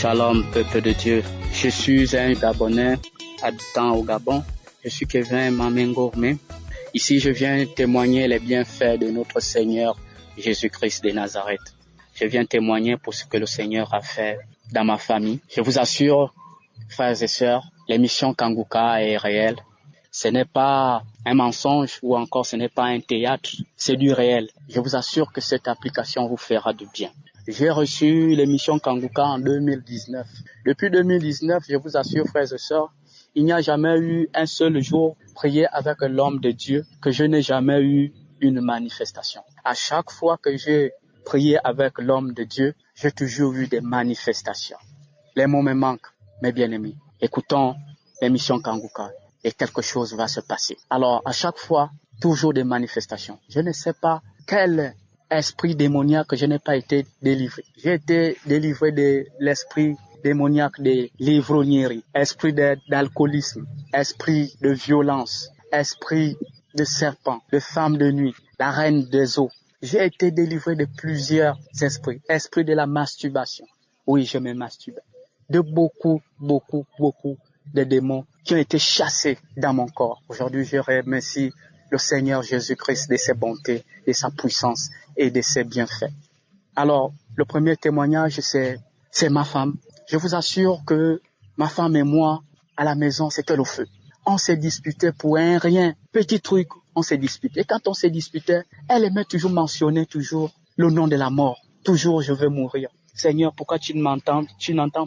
Shalom, peuple de Dieu. Je suis un Gabonais habitant au Gabon. Je suis Kevin Mamengourmé. Ici, je viens témoigner les bienfaits de notre Seigneur Jésus-Christ de Nazareth. Je viens témoigner pour ce que le Seigneur a fait dans ma famille. Je vous assure, frères et sœurs, l'émission Kanguka est réelle. Ce n'est pas un mensonge ou encore ce n'est pas un théâtre, c'est du réel. Je vous assure que cette application vous fera du bien. J'ai reçu l'émission Kanguka en 2019. Depuis 2019, je vous assure, frères et sœurs, il n'y a jamais eu un seul jour prié avec l'homme de Dieu que je n'ai jamais eu une manifestation. À chaque fois que j'ai prié avec l'homme de Dieu, j'ai toujours eu des manifestations. Les mots me manquent, mes bien-aimés. Écoutons l'émission Kanguka et quelque chose va se passer. Alors, à chaque fois, toujours des manifestations. Je ne sais pas quel esprit démoniaque que je n'ai pas été délivré. J'ai été délivré de l'esprit démoniaque de l'ivrognerie, esprit d'alcoolisme, esprit de violence, esprit de serpent, de femme de nuit, la reine des eaux. J'ai été délivré de plusieurs esprits. Esprit de la masturbation. Oui, je me masturbe. De beaucoup de démons qui ont été chassés dans mon corps. Aujourd'hui, je remercie le Seigneur Jésus-Christ de ses bontés, de sa puissance et de ses bienfaits. Alors, le premier témoignage, c'est ma femme. Je vous assure que ma femme et moi, à la maison, c'était le feu. On s'est disputé pour un rien, petit truc, on s'est disputé. Et quand on s'est disputé, elle aimait toujours mentionner le nom de la mort. Toujours, je veux mourir. Seigneur, pourquoi tu n'entends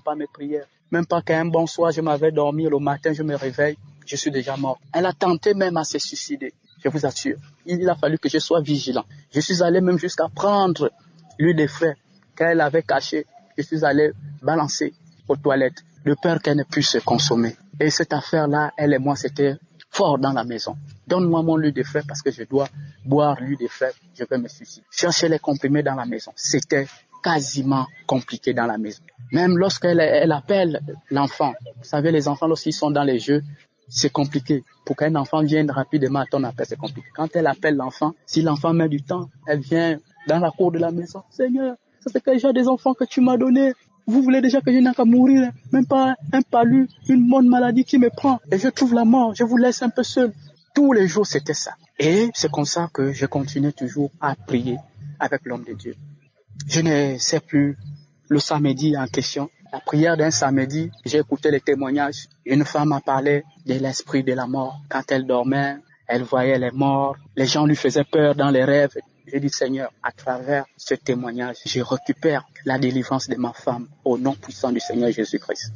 pas mes prières? Même pas qu'un bon soir, je m'avais dormi, le matin, je me réveille, je suis déjà mort. Elle a tenté même à se suicider, je vous assure. Il a fallu que je sois vigilant. Je suis allé même jusqu'à prendre l'huile de frais qu'elle avait cachée. Je suis allé balancer aux toilettes, de peur qu'elle ne puisse se consommer. Et cette affaire-là, elle et moi, c'était fort dans la maison. Donne-moi mon huile de frais parce que je dois boire l'huile de frais, je vais me suicider. Chercher les comprimés dans la maison, c'était quasiment compliqué dans la maison. Même lorsqu'elle appelle l'enfant, vous savez, les enfants, lorsqu'ils sont dans les jeux, c'est compliqué. Pour qu'un enfant vienne rapidement à ton appel, c'est compliqué. Quand elle appelle l'enfant, si l'enfant met du temps, elle vient dans la cour de la maison. Seigneur, ça fait déjà des enfants que tu m'as donnés. Vous voulez déjà que je n'ai qu'à mourir, même pas un palu, une bonne maladie qui me prend. Et je trouve la mort, je vous laisse un peu seul. Tous les jours, c'était ça. Et c'est comme ça que je continue toujours à prier avec l'homme de Dieu. Je ne sais plus le samedi en question. La prière d'un samedi, j'ai écouté les témoignages. Une femme a parlé de l'esprit de la mort. Quand elle dormait, elle voyait les morts. Les gens lui faisaient peur dans les rêves. J'ai dit, Seigneur, à travers ce témoignage, je récupère la délivrance de ma femme au nom puissant du Seigneur Jésus-Christ.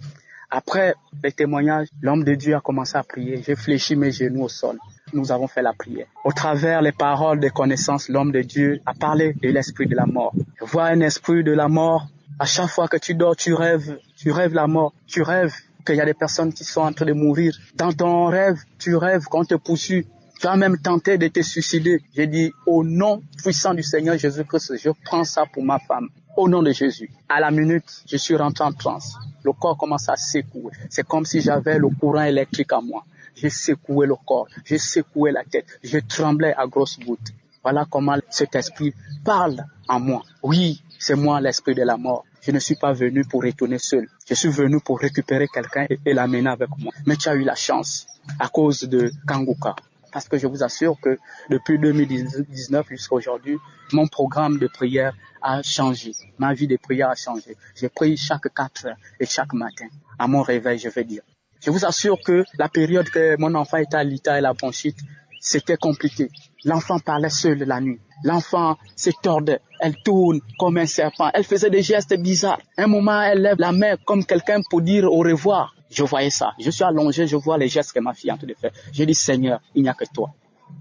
Après les témoignages, l'homme de Dieu a commencé à prier. J'ai fléchi mes genoux au sol. Nous avons fait la prière. Au travers les paroles de connaissance, l'homme de Dieu a parlé de l'esprit de la mort. Je vois un esprit de la mort. À chaque fois que tu dors, tu rêves la mort. Tu rêves qu'il y a des personnes qui sont en train de mourir. Dans ton rêve, tu rêves qu'on te poursuit. Tu as même tenté de te suicider. J'ai dit, au nom puissant du Seigneur Jésus-Christ, je prends ça pour ma femme. Au nom de Jésus. À la minute, je suis rentré en transe. Le corps commence à secouer. C'est comme si j'avais le courant électrique à moi. J'ai secoué le corps. J'ai secoué la tête. Je tremblais à grosses gouttes. Voilà comment cet esprit parle en moi. Oui, c'est moi l'esprit de la mort. Je ne suis pas venu pour retourner seul. Je suis venu pour récupérer quelqu'un et l'amener avec moi. Mais tu as eu la chance à cause de Kanguka. Parce que je vous assure que depuis 2019 jusqu'à aujourd'hui, mon programme de prière a changé. Ma vie de prière a changé. Je prie chaque 4 heures et chaque matin. À mon réveil, je vais dire. Je vous assure que la période que mon enfant était à l'ITA et la bronchite, c'était compliqué. L'enfant parlait seul la nuit. L'enfant se tordait. Elle tourne comme un serpent. Elle faisait des gestes bizarres. Un moment, elle lève la main comme quelqu'un pour dire au revoir. Je voyais ça. Je suis allongé, je vois les gestes que ma fille est en train de faire. Je dis, Seigneur, il n'y a que toi.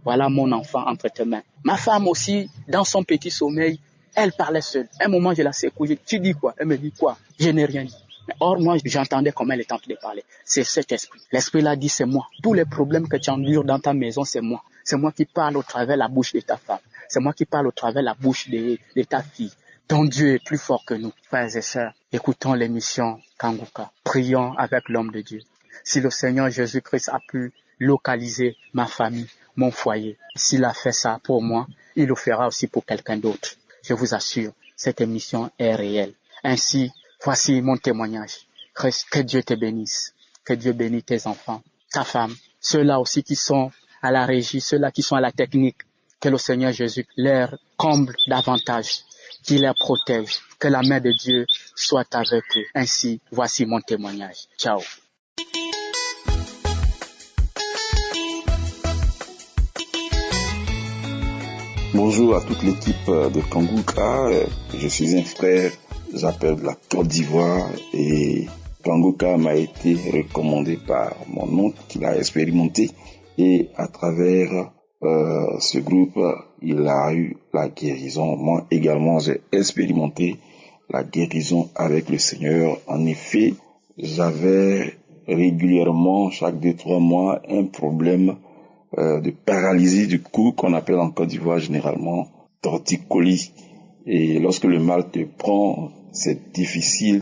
Voilà mon enfant entre tes mains. Ma femme aussi, dans son petit sommeil, elle parlait seule. Un moment, je la secoue. Tu dis quoi? Elle me dit quoi? Je n'ai rien dit. Or, moi, j'entendais comment elle était en train de parler. C'est cet esprit. L'esprit là dit, c'est moi. Tous les problèmes que tu endures dans ta maison, c'est moi. C'est moi qui parle au travers la bouche de ta femme. C'est moi qui parle au travers la bouche de ta fille. Ton Dieu est plus fort que nous. Frères et sœurs, écoutons l'émission Kanguka. Prions avec l'homme de Dieu. Si le Seigneur Jésus-Christ a pu localiser ma famille, mon foyer, s'il a fait ça pour moi, il le fera aussi pour quelqu'un d'autre. Je vous assure, cette émission est réelle. Ainsi, Voici mon témoignage. Que Dieu te bénisse. Que Dieu bénisse tes enfants, ta femme, ceux-là aussi qui sont à la régie, ceux-là qui sont à la technique. Que le Seigneur Jésus leur comble davantage, qu'il les protège, que la main de Dieu soit avec eux. Ainsi, voici mon témoignage. Ciao. Bonjour à toute l'équipe de Kanguka. Je suis un frère, j'appelle de la Côte d'Ivoire et Kanguka m'a été recommandé par mon oncle qui l'a expérimenté et à travers ce groupe, il a eu la guérison. Moi également, j'ai expérimenté la guérison avec le Seigneur. En effet, j'avais régulièrement, chaque 2-3 mois, un problème de paralysie du cou qu'on appelle en Côte d'Ivoire généralement torticolis. Et lorsque le mal te prend, c'est difficile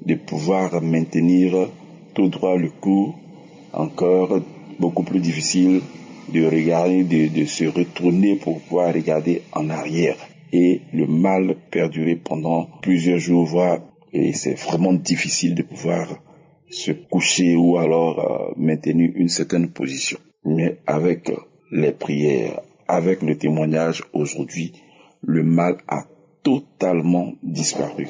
de pouvoir maintenir tout droit le cou. Encore beaucoup plus difficile de regarder, de se retourner pour pouvoir regarder en arrière. Et le mal perdurait pendant plusieurs jours, voire, et c'est vraiment difficile de pouvoir se coucher ou alors maintenir une certaine position. Mais avec les prières, avec le témoignage aujourd'hui, le mal a totalement disparu.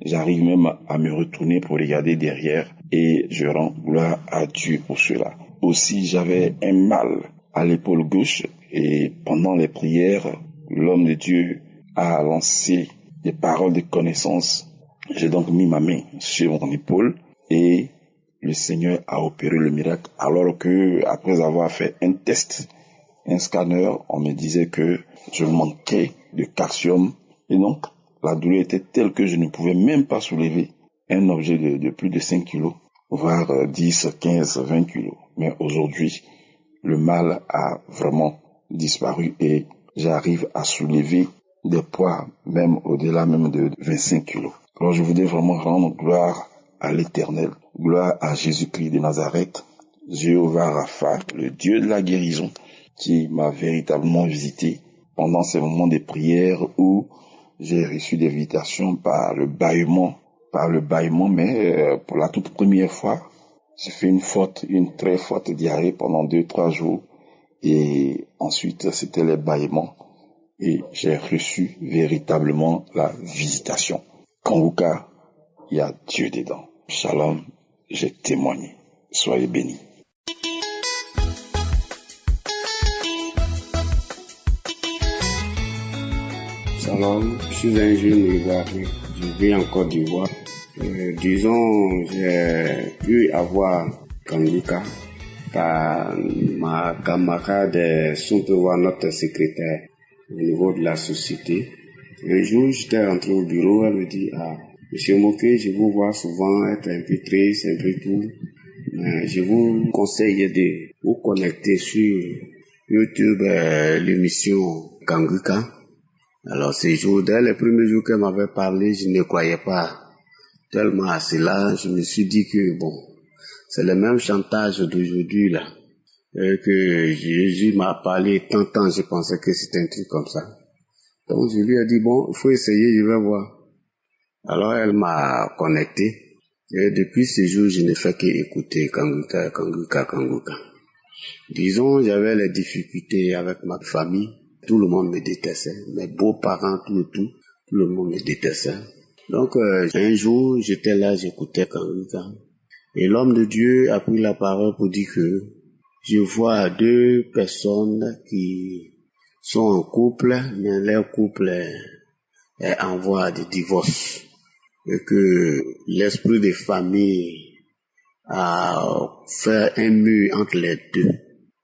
J'arrive même à me retourner pour regarder derrière et je rends gloire à Dieu pour cela. Aussi, j'avais un mal à l'épaule gauche et pendant les prières, l'homme de Dieu a lancé des paroles de connaissance. J'ai donc mis ma main sur mon épaule et le Seigneur a opéré le miracle alors que, après avoir fait un test, un scanner, on me disait que je manquais de calcium et donc la douleur était telle que je ne pouvais même pas soulever un objet de plus de 5 kilos, voire 10, 15, 20 kilos. Mais aujourd'hui, le mal a vraiment disparu et j'arrive à soulever des poids même au-delà même de 25 kilos. Alors je voudrais vraiment rendre gloire à l'Éternel, gloire à Jésus-Christ de Nazareth, Jéhovah Rapha, le Dieu de la guérison, qui m'a véritablement visité pendant ces moments de prière où j'ai reçu des visitations par le bâillement, mais pour la toute première fois, j'ai fait une très forte diarrhée pendant 2-3 jours et ensuite c'était les bâillements et j'ai reçu véritablement la visitation. Kanguka, il y a Dieu dedans. Shalom, j'ai témoigné. Soyez bénis. Shalom, je suis un jeune Ivoirien. Je vis en Côte d'Ivoire. Disons, j'ai pu avoir Kanguka par ma camarade, si on peut voir notre secrétaire au niveau de la société. Un jour, j'étais rentré au bureau, elle me dit, Monsieur Moké, je vous vois souvent être un peu triste, un peu tout. Je vous conseille de vous connecter sur YouTube, l'émission Kanguka. Alors, ces jours, dès les premiers jours qu'elle m'avait parlé, je ne croyais pas tellement à cela. Je me suis dit que, bon, c'est le même chantage d'aujourd'hui, là. Et que Jésus m'a parlé tant, je pensais que c'était un truc comme ça. Donc, je lui ai dit, bon, il faut essayer, je vais voir. Alors, elle m'a connecté. Et depuis ce jour, je ne fais qu'écouter Kanguka. Disons, j'avais les difficultés avec ma famille. Tout le monde me détestait. Mes beaux-parents, tout le monde me détestait. Donc, un jour, j'étais là, j'écoutais Kanguka. Et l'homme de Dieu a pris la parole pour dire que je vois 2 personnes qui sont en couple, mais leur couple est en voie de divorce. Et que l'esprit de famille a fait un mur entre les deux.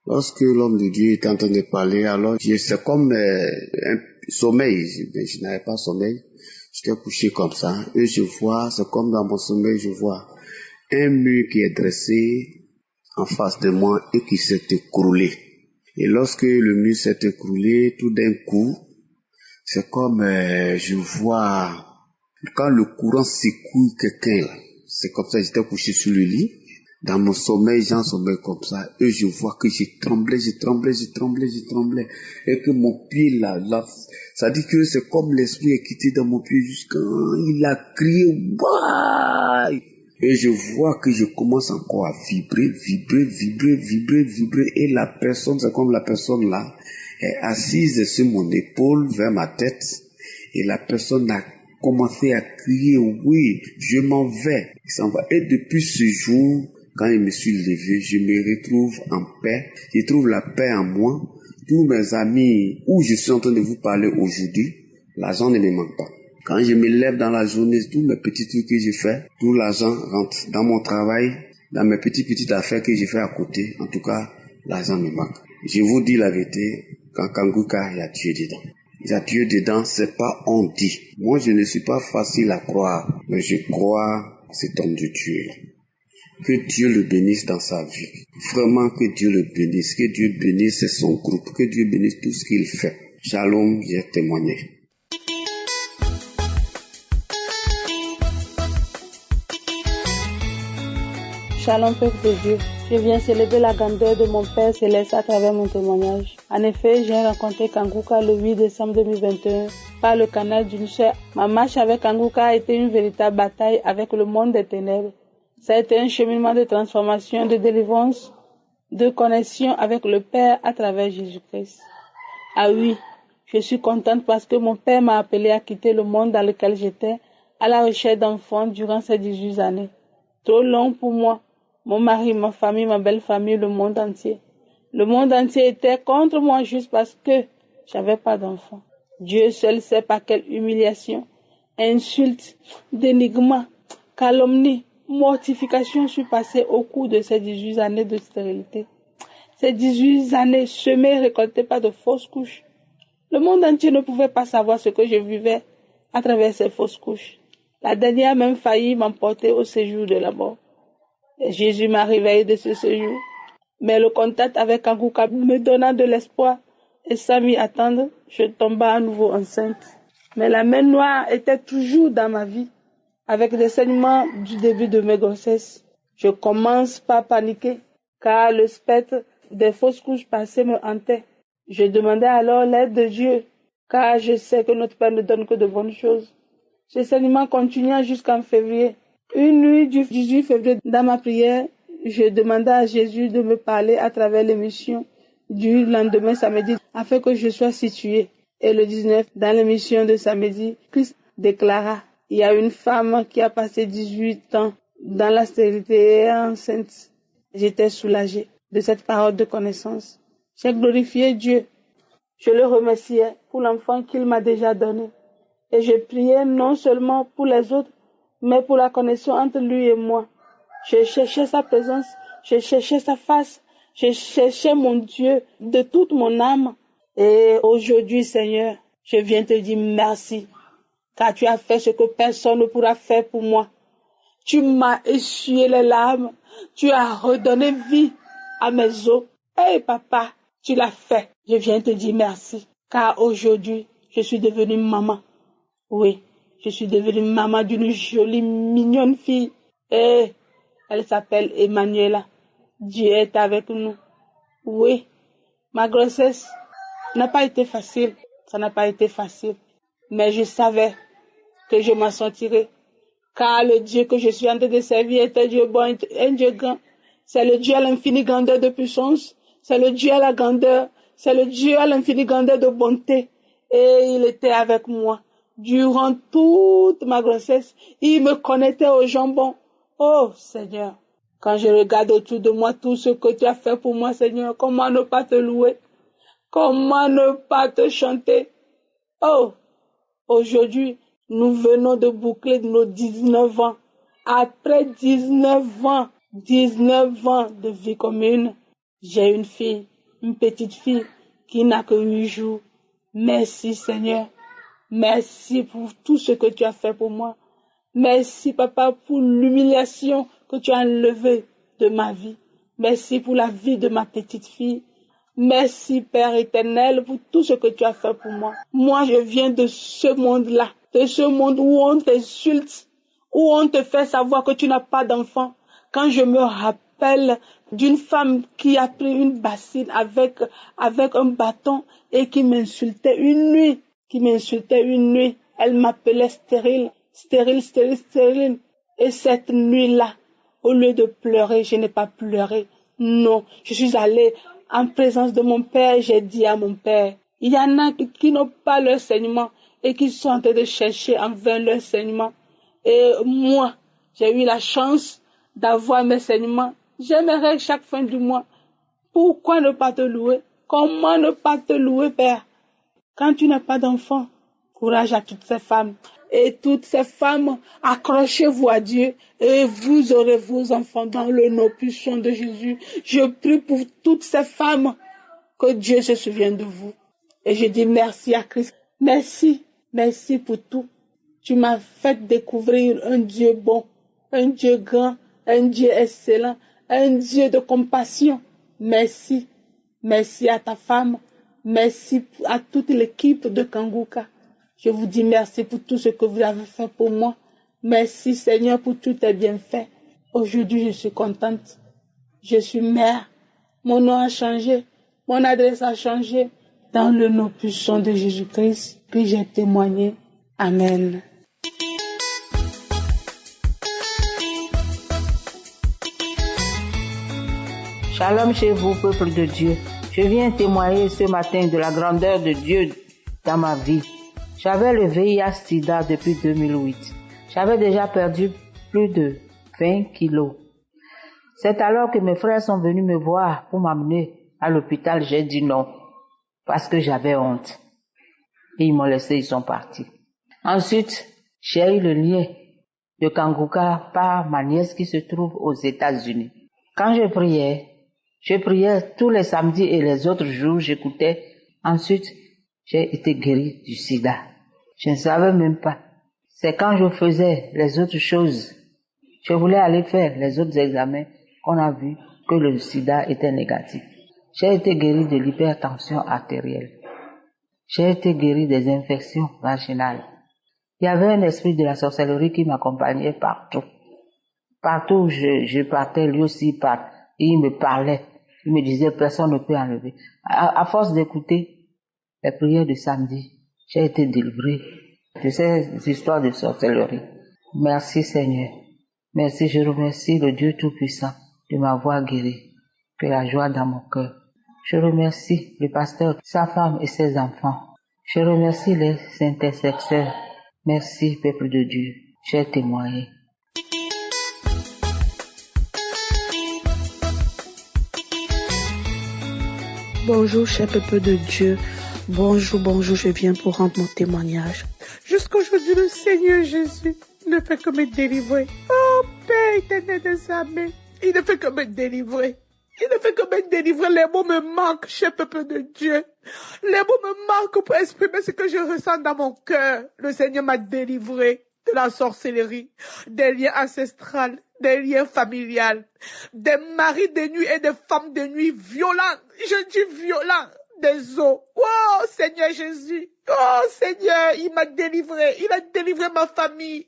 Lorsque l'homme de Dieu est en train de parler, alors c'est comme un sommeil. Je n'avais pas sommeil. J'étais couché comme ça. Et je vois, c'est comme dans mon sommeil, je vois un mur qui est dressé en face de moi et qui s'est écroulé. Et lorsque le mur s'est écroulé, tout d'un coup, c'est comme je vois quand le courant secoue quelqu'un, c'est comme ça, j'étais couché sur le lit. Dans mon sommeil, j'en sommeille comme ça. Et je vois que je tremblais. Et que mon pied là, ça dit que c'est comme l'esprit est quitté dans mon pied jusqu'à... Il a crié, waouh! Et je vois que je commence encore à vibrer. Et la personne, c'est comme la personne là, est assise sur mon épaule vers ma tête. Et la personne a commencé à crier, oui, je m'en vais. Il s'en va. Et depuis ce jour, quand je me suis levé, je me retrouve en paix. Je trouve la paix en moi. Tous mes amis où je suis en train de vous parler aujourd'hui, l'argent ne me manque pas. Quand je me lève dans la journée, tous mes petits trucs que je fais, tout l'argent rentre dans mon travail, dans mes petites affaires que je fais à côté. En tout cas, l'argent me manque. Je vous dis la vérité, quand Kanguka, il y a Dieu dedans. Il y a Dieu dedans, c'est pas on dit. Moi, je ne suis pas facile à croire, mais je crois cet homme de Dieu. Que Dieu le bénisse dans sa vie. Vraiment que Dieu le bénisse. Que Dieu bénisse son groupe. Que Dieu bénisse tout ce qu'il fait. Shalom, j'ai témoigné. Shalom, peuple de Dieu. Je viens célébrer la grandeur de mon Père Céleste à travers mon témoignage. En effet, j'ai rencontré Kanguka le 8 décembre 2021 par le canal d'une sœur. Ma marche avec Kanguka a été une véritable bataille avec le monde des ténèbres. Ça a été un cheminement de transformation, de délivrance, de connexion avec le Père à travers Jésus-Christ. Ah oui, je suis contente parce que mon Père m'a appelé à quitter le monde dans lequel j'étais à la recherche d'enfants durant ces 18 années. Trop long pour moi. Mon mari, ma famille, ma belle famille, le monde entier. Le monde entier était contre moi juste parce que j'avais pas d'enfants. Dieu seul sait par quelle humiliation, insulte, dénigrement, calomnie, mortification je suis passée au cours de ces 18 années de stérilité. Ces 18 années semées et récoltées par de fausses couches. Le monde entier ne pouvait pas savoir ce que je vivais à travers ces fausses couches. La dernière a même failli m'emporter au séjour de la mort. Et Jésus m'a réveillé de ce séjour. Mais le contact avec Kanguka me donna de l'espoir. Et sans m'y attendre, je tomba à nouveau enceinte. Mais la main noire était toujours dans ma vie. Avec des saignements du début de mes grossesses. Je commence par paniquer, car le spectre des fausses couches passées me hantait. Je demandais alors l'aide de Dieu, car je sais que notre Père ne donne que de bonnes choses. Ce saignement continua jusqu'en février. Une nuit du 18 février, dans ma prière, je demandais à Jésus de me parler à travers l'émission du lendemain samedi, afin que je sois située. Et le 19, dans l'émission de samedi, Christ déclara: il y a une femme qui a passé 18 ans dans la stérilité et enceinte. J'étais soulagée de cette parole de connaissance. J'ai glorifié Dieu. Je le remerciais pour l'enfant qu'il m'a déjà donné. Et je priais non seulement pour les autres, mais pour la connexion entre lui et moi. Je cherchais sa présence, je cherchais sa face, je cherchais mon Dieu de toute mon âme. Et aujourd'hui, Seigneur, je viens te dire merci, car tu as fait ce que personne ne pourra faire pour moi. Tu m'as essuyé les larmes, tu as redonné vie à mes os. Hey papa, tu l'as fait. Je viens te dire merci, car aujourd'hui, je suis devenue maman. Oui, je suis devenue maman d'une jolie, mignonne fille. Et elle s'appelle Emmanuela. Dieu est avec nous. Oui, ma grossesse n'a pas été facile. Ça n'a pas été facile. Mais je savais que je m'en sortirais. Car le Dieu que je suis en train de servir est un Dieu bon, un Dieu grand. C'est le Dieu à l'infinie grandeur de puissance. C'est le Dieu à la grandeur. C'est le Dieu à l'infinie grandeur de bonté. Et il était avec moi. Durant toute ma grossesse, il me connectait au jambon. Oh Seigneur, quand je regarde autour de moi tout ce que tu as fait pour moi, Seigneur, comment ne pas te louer? Comment ne pas te chanter? Oh, aujourd'hui, nous venons de boucler nos 19 ans. Après 19 ans de vie commune, j'ai une fille, une petite fille qui n'a que 8 jours. Merci Seigneur. Merci pour tout ce que tu as fait pour moi. Merci, Papa, pour l'humiliation que tu as enlevée de ma vie. Merci pour la vie de ma petite fille. Merci, Père éternel, pour tout ce que tu as fait pour moi. Moi, je viens de ce monde-là, de ce monde où on t'insulte, où on te fait savoir que tu n'as pas d'enfant. Quand je me rappelle rappelle d'une femme qui a pris une bassine avec un bâton et qui m'insultait une nuit. Elle m'appelait stérile. Et cette nuit-là, au lieu de pleurer, je n'ai pas pleuré. Non, je suis allée en présence de mon père, j'ai dit à mon père, il y en a qui n'ont pas leur saignement et qui sont en train de chercher en vain leur saignement. Et moi, j'ai eu la chance d'avoir mes saignements. J'aimerais chaque fin du mois. Pourquoi ne pas te louer? Comment ne pas te louer, Père? Quand tu n'as pas d'enfant, courage à toutes ces femmes. Et toutes ces femmes, accrochez-vous à Dieu et vous aurez vos enfants dans le nom puissant de Jésus. Je prie pour toutes ces femmes que Dieu se souvienne de vous. Et je dis merci à Christ. Merci pour tout. Tu m'as fait découvrir un Dieu bon, un Dieu grand, un Dieu excellent, un Dieu de compassion. Merci à ta femme, merci à toute l'équipe de Kanguka. Je vous dis merci pour tout ce que vous avez fait pour moi. Merci Seigneur pour tous tes bienfaits. Aujourd'hui, je suis contente. Je suis mère. Mon nom a changé. Mon adresse a changé. Dans le nom puissant de Jésus-Christ, puis j'ai témoigné. Amen. Shalom chez vous, peuple de Dieu. Je viens témoigner ce matin de la grandeur de Dieu dans ma vie. J'avais le VIH-Sida depuis 2008. J'avais déjà perdu plus de 20 kilos. C'est alors que mes frères sont venus me voir pour m'amener à l'hôpital. J'ai dit non, parce que j'avais honte. Et ils m'ont laissé, ils sont partis. Ensuite, j'ai eu le lien de Kanguka par ma nièce qui se trouve aux États-Unis. Quand je priais tous les samedis et les autres jours, j'écoutais. Ensuite, j'ai été guérie du sida. Je ne savais même pas. C'est quand je faisais les autres choses, je voulais aller faire les autres examens, qu'on a vu que le sida était négatif. J'ai été guérie de l'hypertension artérielle. J'ai été guérie des infections vaginales. Il y avait un esprit de la sorcellerie qui m'accompagnait partout. Partout où je partais, lui aussi part. Il me parlait. Il me disait, personne ne peut enlever. À force d'écouter les prières de samedi, j'ai été délivrée de ces histoires de sorcellerie. Merci Seigneur. Merci, je remercie le Dieu Tout-Puissant de m'avoir guéri. Que la joie dans mon cœur. Je remercie le pasteur, sa femme et ses enfants. Je remercie les intercesseurs. Merci, peuple de Dieu. J'ai témoigné. Bonjour, cher peuple de Dieu. Bonjour, je viens pour rendre mon témoignage. Jusqu'aujourd'hui, le Seigneur Jésus ne fait que me délivrer. Oh, Père éternel des armées, il ne fait que me délivrer. Il ne fait que me délivrer. Les mots me manquent, cher peuple de Dieu. Les mots me manquent pour exprimer ce que je ressens dans mon cœur. Le Seigneur m'a délivré de la sorcellerie, des liens ancestrales, des liens familiales, des maris de nuit et des femmes de nuit violents. Je dis violents, des os. Oh Seigneur Jésus, oh Seigneur, il m'a délivré, il a délivré ma famille,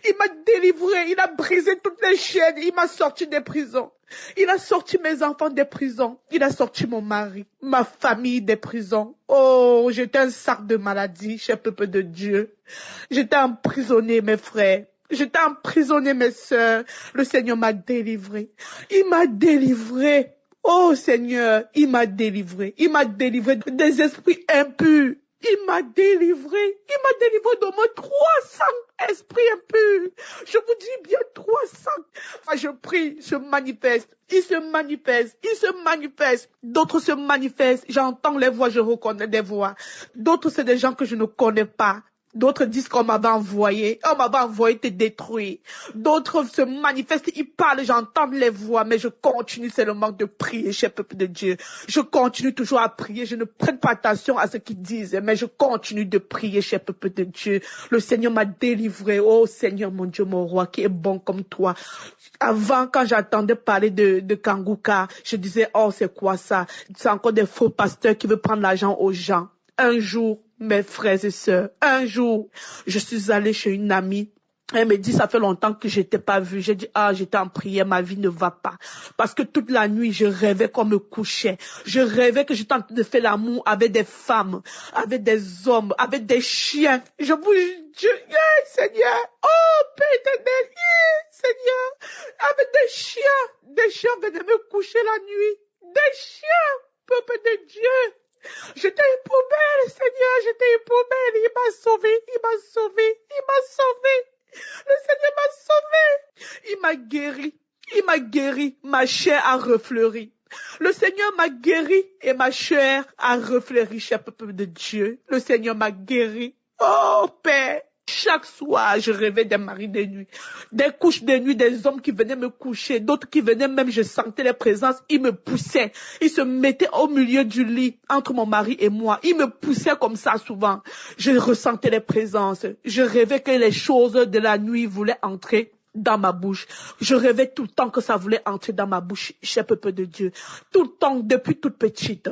il m'a délivré, il a brisé toutes les chaînes, il m'a sorti des prisons. Il a sorti mes enfants des prisons. Il a sorti mon mari, ma famille des prisons. Oh, j'étais un sac de maladie, cher peuple de Dieu. J'étais emprisonné, mes frères. J'étais emprisonné, mes sœurs. Le Seigneur m'a délivré. Il m'a délivré. Oh Seigneur, il m'a délivré. Il m'a délivré des esprits impurs. Il m'a délivré d'au moins 300 esprits impurs. Je vous dis bien 300. Enfin, je prie, il se manifeste. D'autres se manifestent. J'entends les voix, je reconnais des voix. D'autres, c'est des gens que je ne connais pas. D'autres disent qu'on m'avait envoyé. On m'avait envoyé te détruire. D'autres se manifestent, ils parlent, j'entends les voix, mais je continue seulement de prier, cher peuple de Dieu. Je continue toujours à prier, je ne prête pas attention à ce qu'ils disent, mais je continue de prier, cher peuple de Dieu. Le Seigneur m'a délivré. Oh Seigneur, mon Dieu, mon roi, qui est bon comme toi. Avant, quand j'entendais parler de Kanguka, je disais, oh, c'est quoi ça? C'est encore des faux pasteurs qui veulent prendre l'argent aux gens. Un jour, mes frères et sœurs, un jour, je suis allée chez une amie Elle me dit, ça fait longtemps que je t'ai pas vue. J'ai dit, j'étais en prière, ma vie ne va pas. Parce que toute la nuit, je rêvais qu'on me couchait. Je rêvais que j'étais en train de faire l'amour avec des femmes, avec des hommes, avec des chiens. Je vous jure, Seigneur. Oh, Père éternel, Seigneur. Avec des chiens. Des chiens venaient me coucher la nuit. Des chiens, peuple de Dieu. J'étais une poubelle, Seigneur, j'étais une poubelle. Il m'a sauvé, il m'a sauvé, il m'a sauvé. Le Seigneur m'a sauvé. Il m'a guéri. Ma chair a refleuri. Le Seigneur m'a guéri et ma chair a refleuri, cher peuple de Dieu. Le Seigneur m'a guéri. Oh, Père. Chaque soir, je rêvais des maris de nuit, des couches de nuit, des hommes qui venaient me coucher, d'autres qui venaient même, je sentais les présences, ils me poussaient, ils se mettaient au milieu du lit, entre mon mari et moi, ils me poussaient comme ça souvent. Je ressentais les présences, je rêvais que les choses de la nuit voulaient entrer dans ma bouche. Je rêvais tout le temps que ça voulait entrer dans ma bouche, cher peuple de Dieu. Tout le temps, depuis toute petite.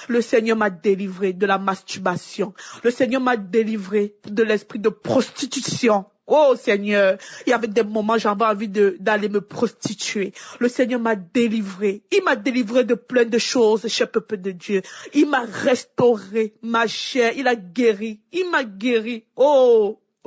Le Seigneur m'a délivré de la masturbation. Le Seigneur m'a délivré de l'esprit de prostitution. Oh Seigneur, il y avait des moments j'avais envie d'aller me prostituer. Le Seigneur m'a délivré. Il m'a délivré de plein de choses, cher peuple de Dieu. Il m'a restauré ma chair. Il a guéri. Il m'a guéri.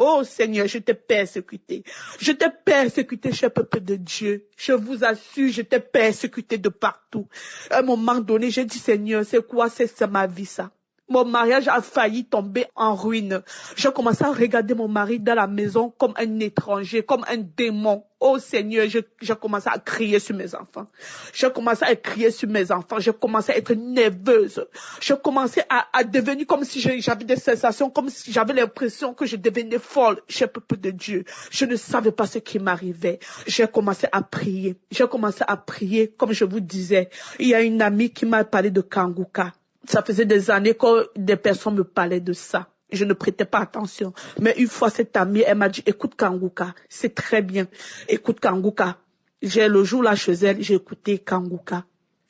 Oh Seigneur, je t'ai persécuté. Je t'ai persécuté, cher peuple de Dieu. Je vous assure, je t'ai persécuté de partout. À un moment donné, j'ai dit, Seigneur, c'est quoi, c'est ma vie, ça? Mon mariage a failli tomber en ruine. J'ai commencé à regarder mon mari dans la maison comme un étranger, comme un démon. Oh Seigneur, j'ai commencé à crier sur mes enfants. J'ai commencé à crier sur mes enfants. J'ai commencé à être nerveuse. J'ai commencé à devenir comme si j'avais des sensations, comme si j'avais l'impression que je devenais folle. Cher peuple de Dieu, je ne savais pas ce qui m'arrivait. J'ai commencé à prier. J'ai commencé à prier, comme je vous disais. Il y a une amie qui m'a parlé de Kanguka. Ça faisait des années que des personnes me parlaient de ça. Je ne prêtais pas attention. Mais une fois, cette amie, elle m'a dit, écoute Kanguka, c'est très bien. Écoute Kanguka. Le jour là chez elle, j'ai écouté Kanguka.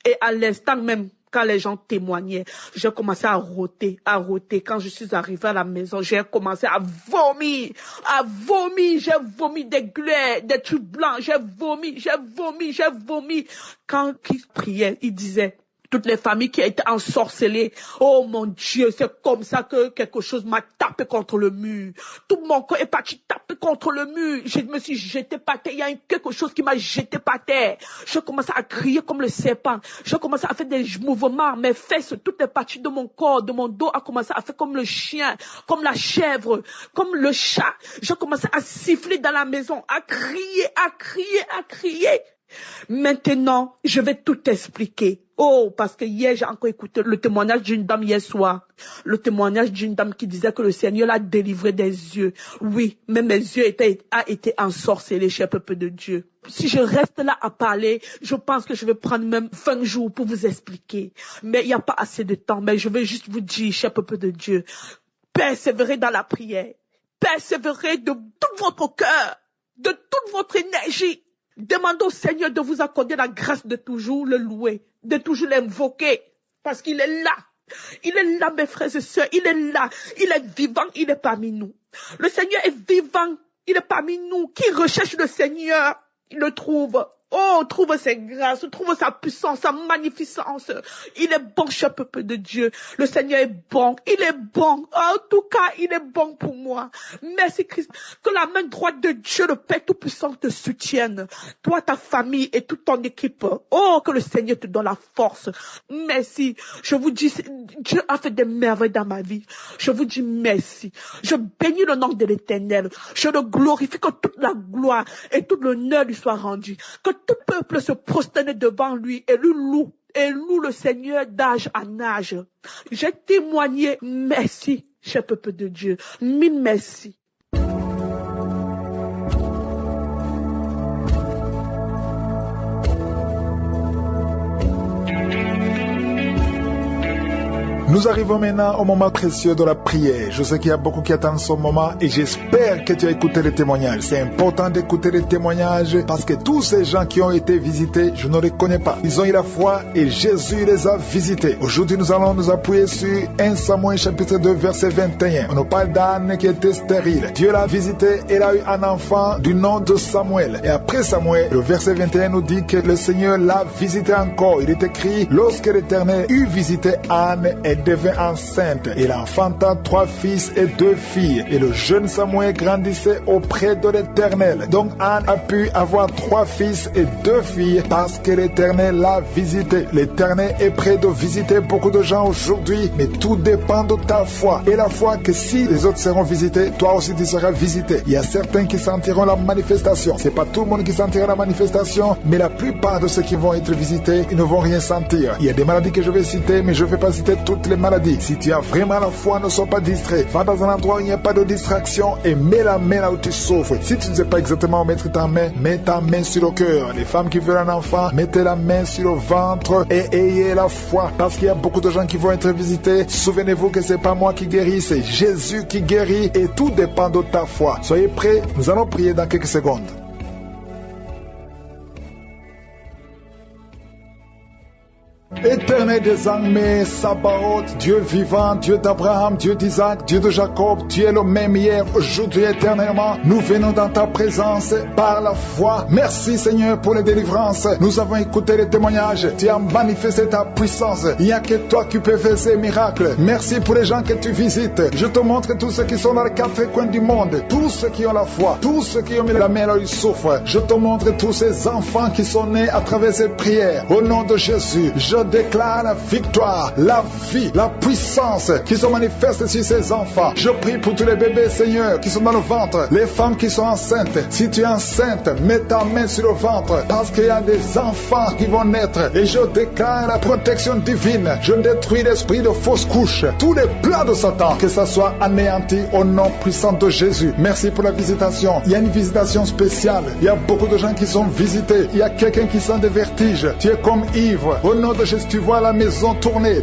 Et à l'instant même, quand les gens témoignaient, j'ai commencé à rôter. Quand je suis arrivée à la maison, j'ai commencé à vomir. J'ai vomi des glaires, des trucs blancs. J'ai vomi. Quand ils priaient, ils disaient, toutes les familles qui étaient ensorcelées. Oh mon Dieu, c'est comme ça que quelque chose m'a tapé contre le mur. Tout mon corps est parti taper contre le mur. Je me suis jeté par terre. Il y a quelque chose qui m'a jeté par terre. Je commençais à crier comme le serpent. Je commençais à faire des mouvements. Mes fesses, toutes les parties de mon corps, de mon dos, a commencé à faire comme le chien, comme la chèvre, comme le chat. Je commençais à siffler dans la maison, à crier. Maintenant, je vais tout expliquer. Oh, parce que hier, j'ai encore écouté le témoignage d'une dame hier soir. Le témoignage d'une dame qui disait que le Seigneur l'a délivré des yeux. Oui, mais mes yeux a été ensorcelés, cher peuple de Dieu. Si je reste là à parler, je pense que je vais prendre même 20 jours pour vous expliquer. Mais il n'y a pas assez de temps. Mais je vais juste vous dire, cher peuple de Dieu, persévérez dans la prière. Persévérez de tout votre cœur, de toute votre énergie. Demandez au Seigneur de vous accorder la grâce de toujours le louer, de toujours l'invoquer, parce qu'il est là. Il est là, mes frères et sœurs, il est là. Il est vivant, il est parmi nous. Le Seigneur est vivant, il est parmi nous. Qui recherche le Seigneur, il le trouve. Oh, trouve ses grâces, trouve sa puissance, sa magnificence. Il est bon, cher peuple de Dieu. Le Seigneur est bon, il est bon. En tout cas, il est bon pour moi. Merci Christ. Que la main droite de Dieu, le Père Tout-Puissant, te soutienne. Toi, ta famille et toute ton équipe. Oh, que le Seigneur te donne la force. Merci. Je vous dis, Dieu a fait des merveilles dans ma vie. Je vous dis merci. Je bénis le nom de l'Éternel. Je le glorifie, que toute la gloire et tout l'honneur lui soit rendu. Que tout peuple se prosterne devant lui et loue le Seigneur d'âge en âge. J'ai témoigné, merci, cher peuple de Dieu. Mille merci. Nous arrivons maintenant au moment précieux de la prière. Je sais qu'il y a beaucoup qui attendent ce moment et j'espère que tu as écouté les témoignages. C'est important d'écouter les témoignages parce que tous ces gens qui ont été visités, je ne les connais pas. Ils ont eu la foi et Jésus les a visités. Aujourd'hui, nous allons nous appuyer sur 1 Samuel chapitre 2 verset 21. On nous parle d'Anne qui était stérile. Dieu l'a visité et elle a eu un enfant du nom de Samuel. Et après Samuel, le verset 21 nous dit que le Seigneur l'a visité encore. Il est écrit, lorsque l'Éternel eut visité Anne, elle devint enceinte. Il enfanta 3 fils et 2 filles. Et le jeune Samuel grandissait auprès de l'Éternel. Donc Anne a pu avoir 3 fils et 2 filles parce que l'Éternel l'a visité. L'Éternel est prêt de visiter beaucoup de gens aujourd'hui, mais tout dépend de ta foi. Et la foi que si les autres seront visités, toi aussi tu seras visité. Il y a certains qui sentiront la manifestation. C'est pas tout le monde qui sentira la manifestation, mais la plupart de ceux qui vont être visités, ils ne vont rien sentir. Il y a des maladies que je vais citer, mais je ne vais pas citer toutes les maladies. Si tu as vraiment la foi, ne sois pas distrait. Va dans un endroit où il n'y a pas de distraction et mets la main là où tu souffres. Si tu ne sais pas exactement où mettre ta main, mets ta main sur le cœur. Les femmes qui veulent un enfant, mettez la main sur le ventre et ayez la foi. Parce qu'il y a beaucoup de gens qui vont être visités. Souvenez-vous que c'est pas moi qui guéris, c'est Jésus qui guérit et tout dépend de ta foi. Soyez prêts, nous allons prier dans quelques secondes. Éternel des armées, Sabaoth, Dieu vivant, Dieu d'Abraham, Dieu d'Isaac, Dieu de Jacob, tu es le même hier, aujourd'hui, éternellement. Nous venons dans ta présence par la foi. Merci Seigneur pour les délivrances. Nous avons écouté les témoignages. Tu as manifesté ta puissance. Il n'y a que toi qui peux faire ces miracles. Merci pour les gens que tu visites. Je te montre tous ceux qui sont dans les 4 coins du monde, tous ceux qui ont la foi, tous ceux qui ont mis la main là où ils souffrent. Je te montre tous ces enfants qui sont nés à travers cette prière. Au nom de Jésus, je déclare la victoire, la vie, la puissance qui se manifeste sur ces enfants. Je prie pour tous les bébés, Seigneur, qui sont dans le ventre, les femmes qui sont enceintes. Si tu es enceinte, mets ta main sur le ventre parce qu'il y a des enfants qui vont naître et je déclare la protection divine. Je détruis l'esprit de fausse couche, tous les plans de Satan, que ça soit anéanti au nom puissant de Jésus. Merci pour la visitation. Il y a une visitation spéciale. Il y a beaucoup de gens qui sont visités. Il y a quelqu'un qui sent des vertiges. Tu es comme ivre. Au nom de Jésus, tu vois la maison tourner.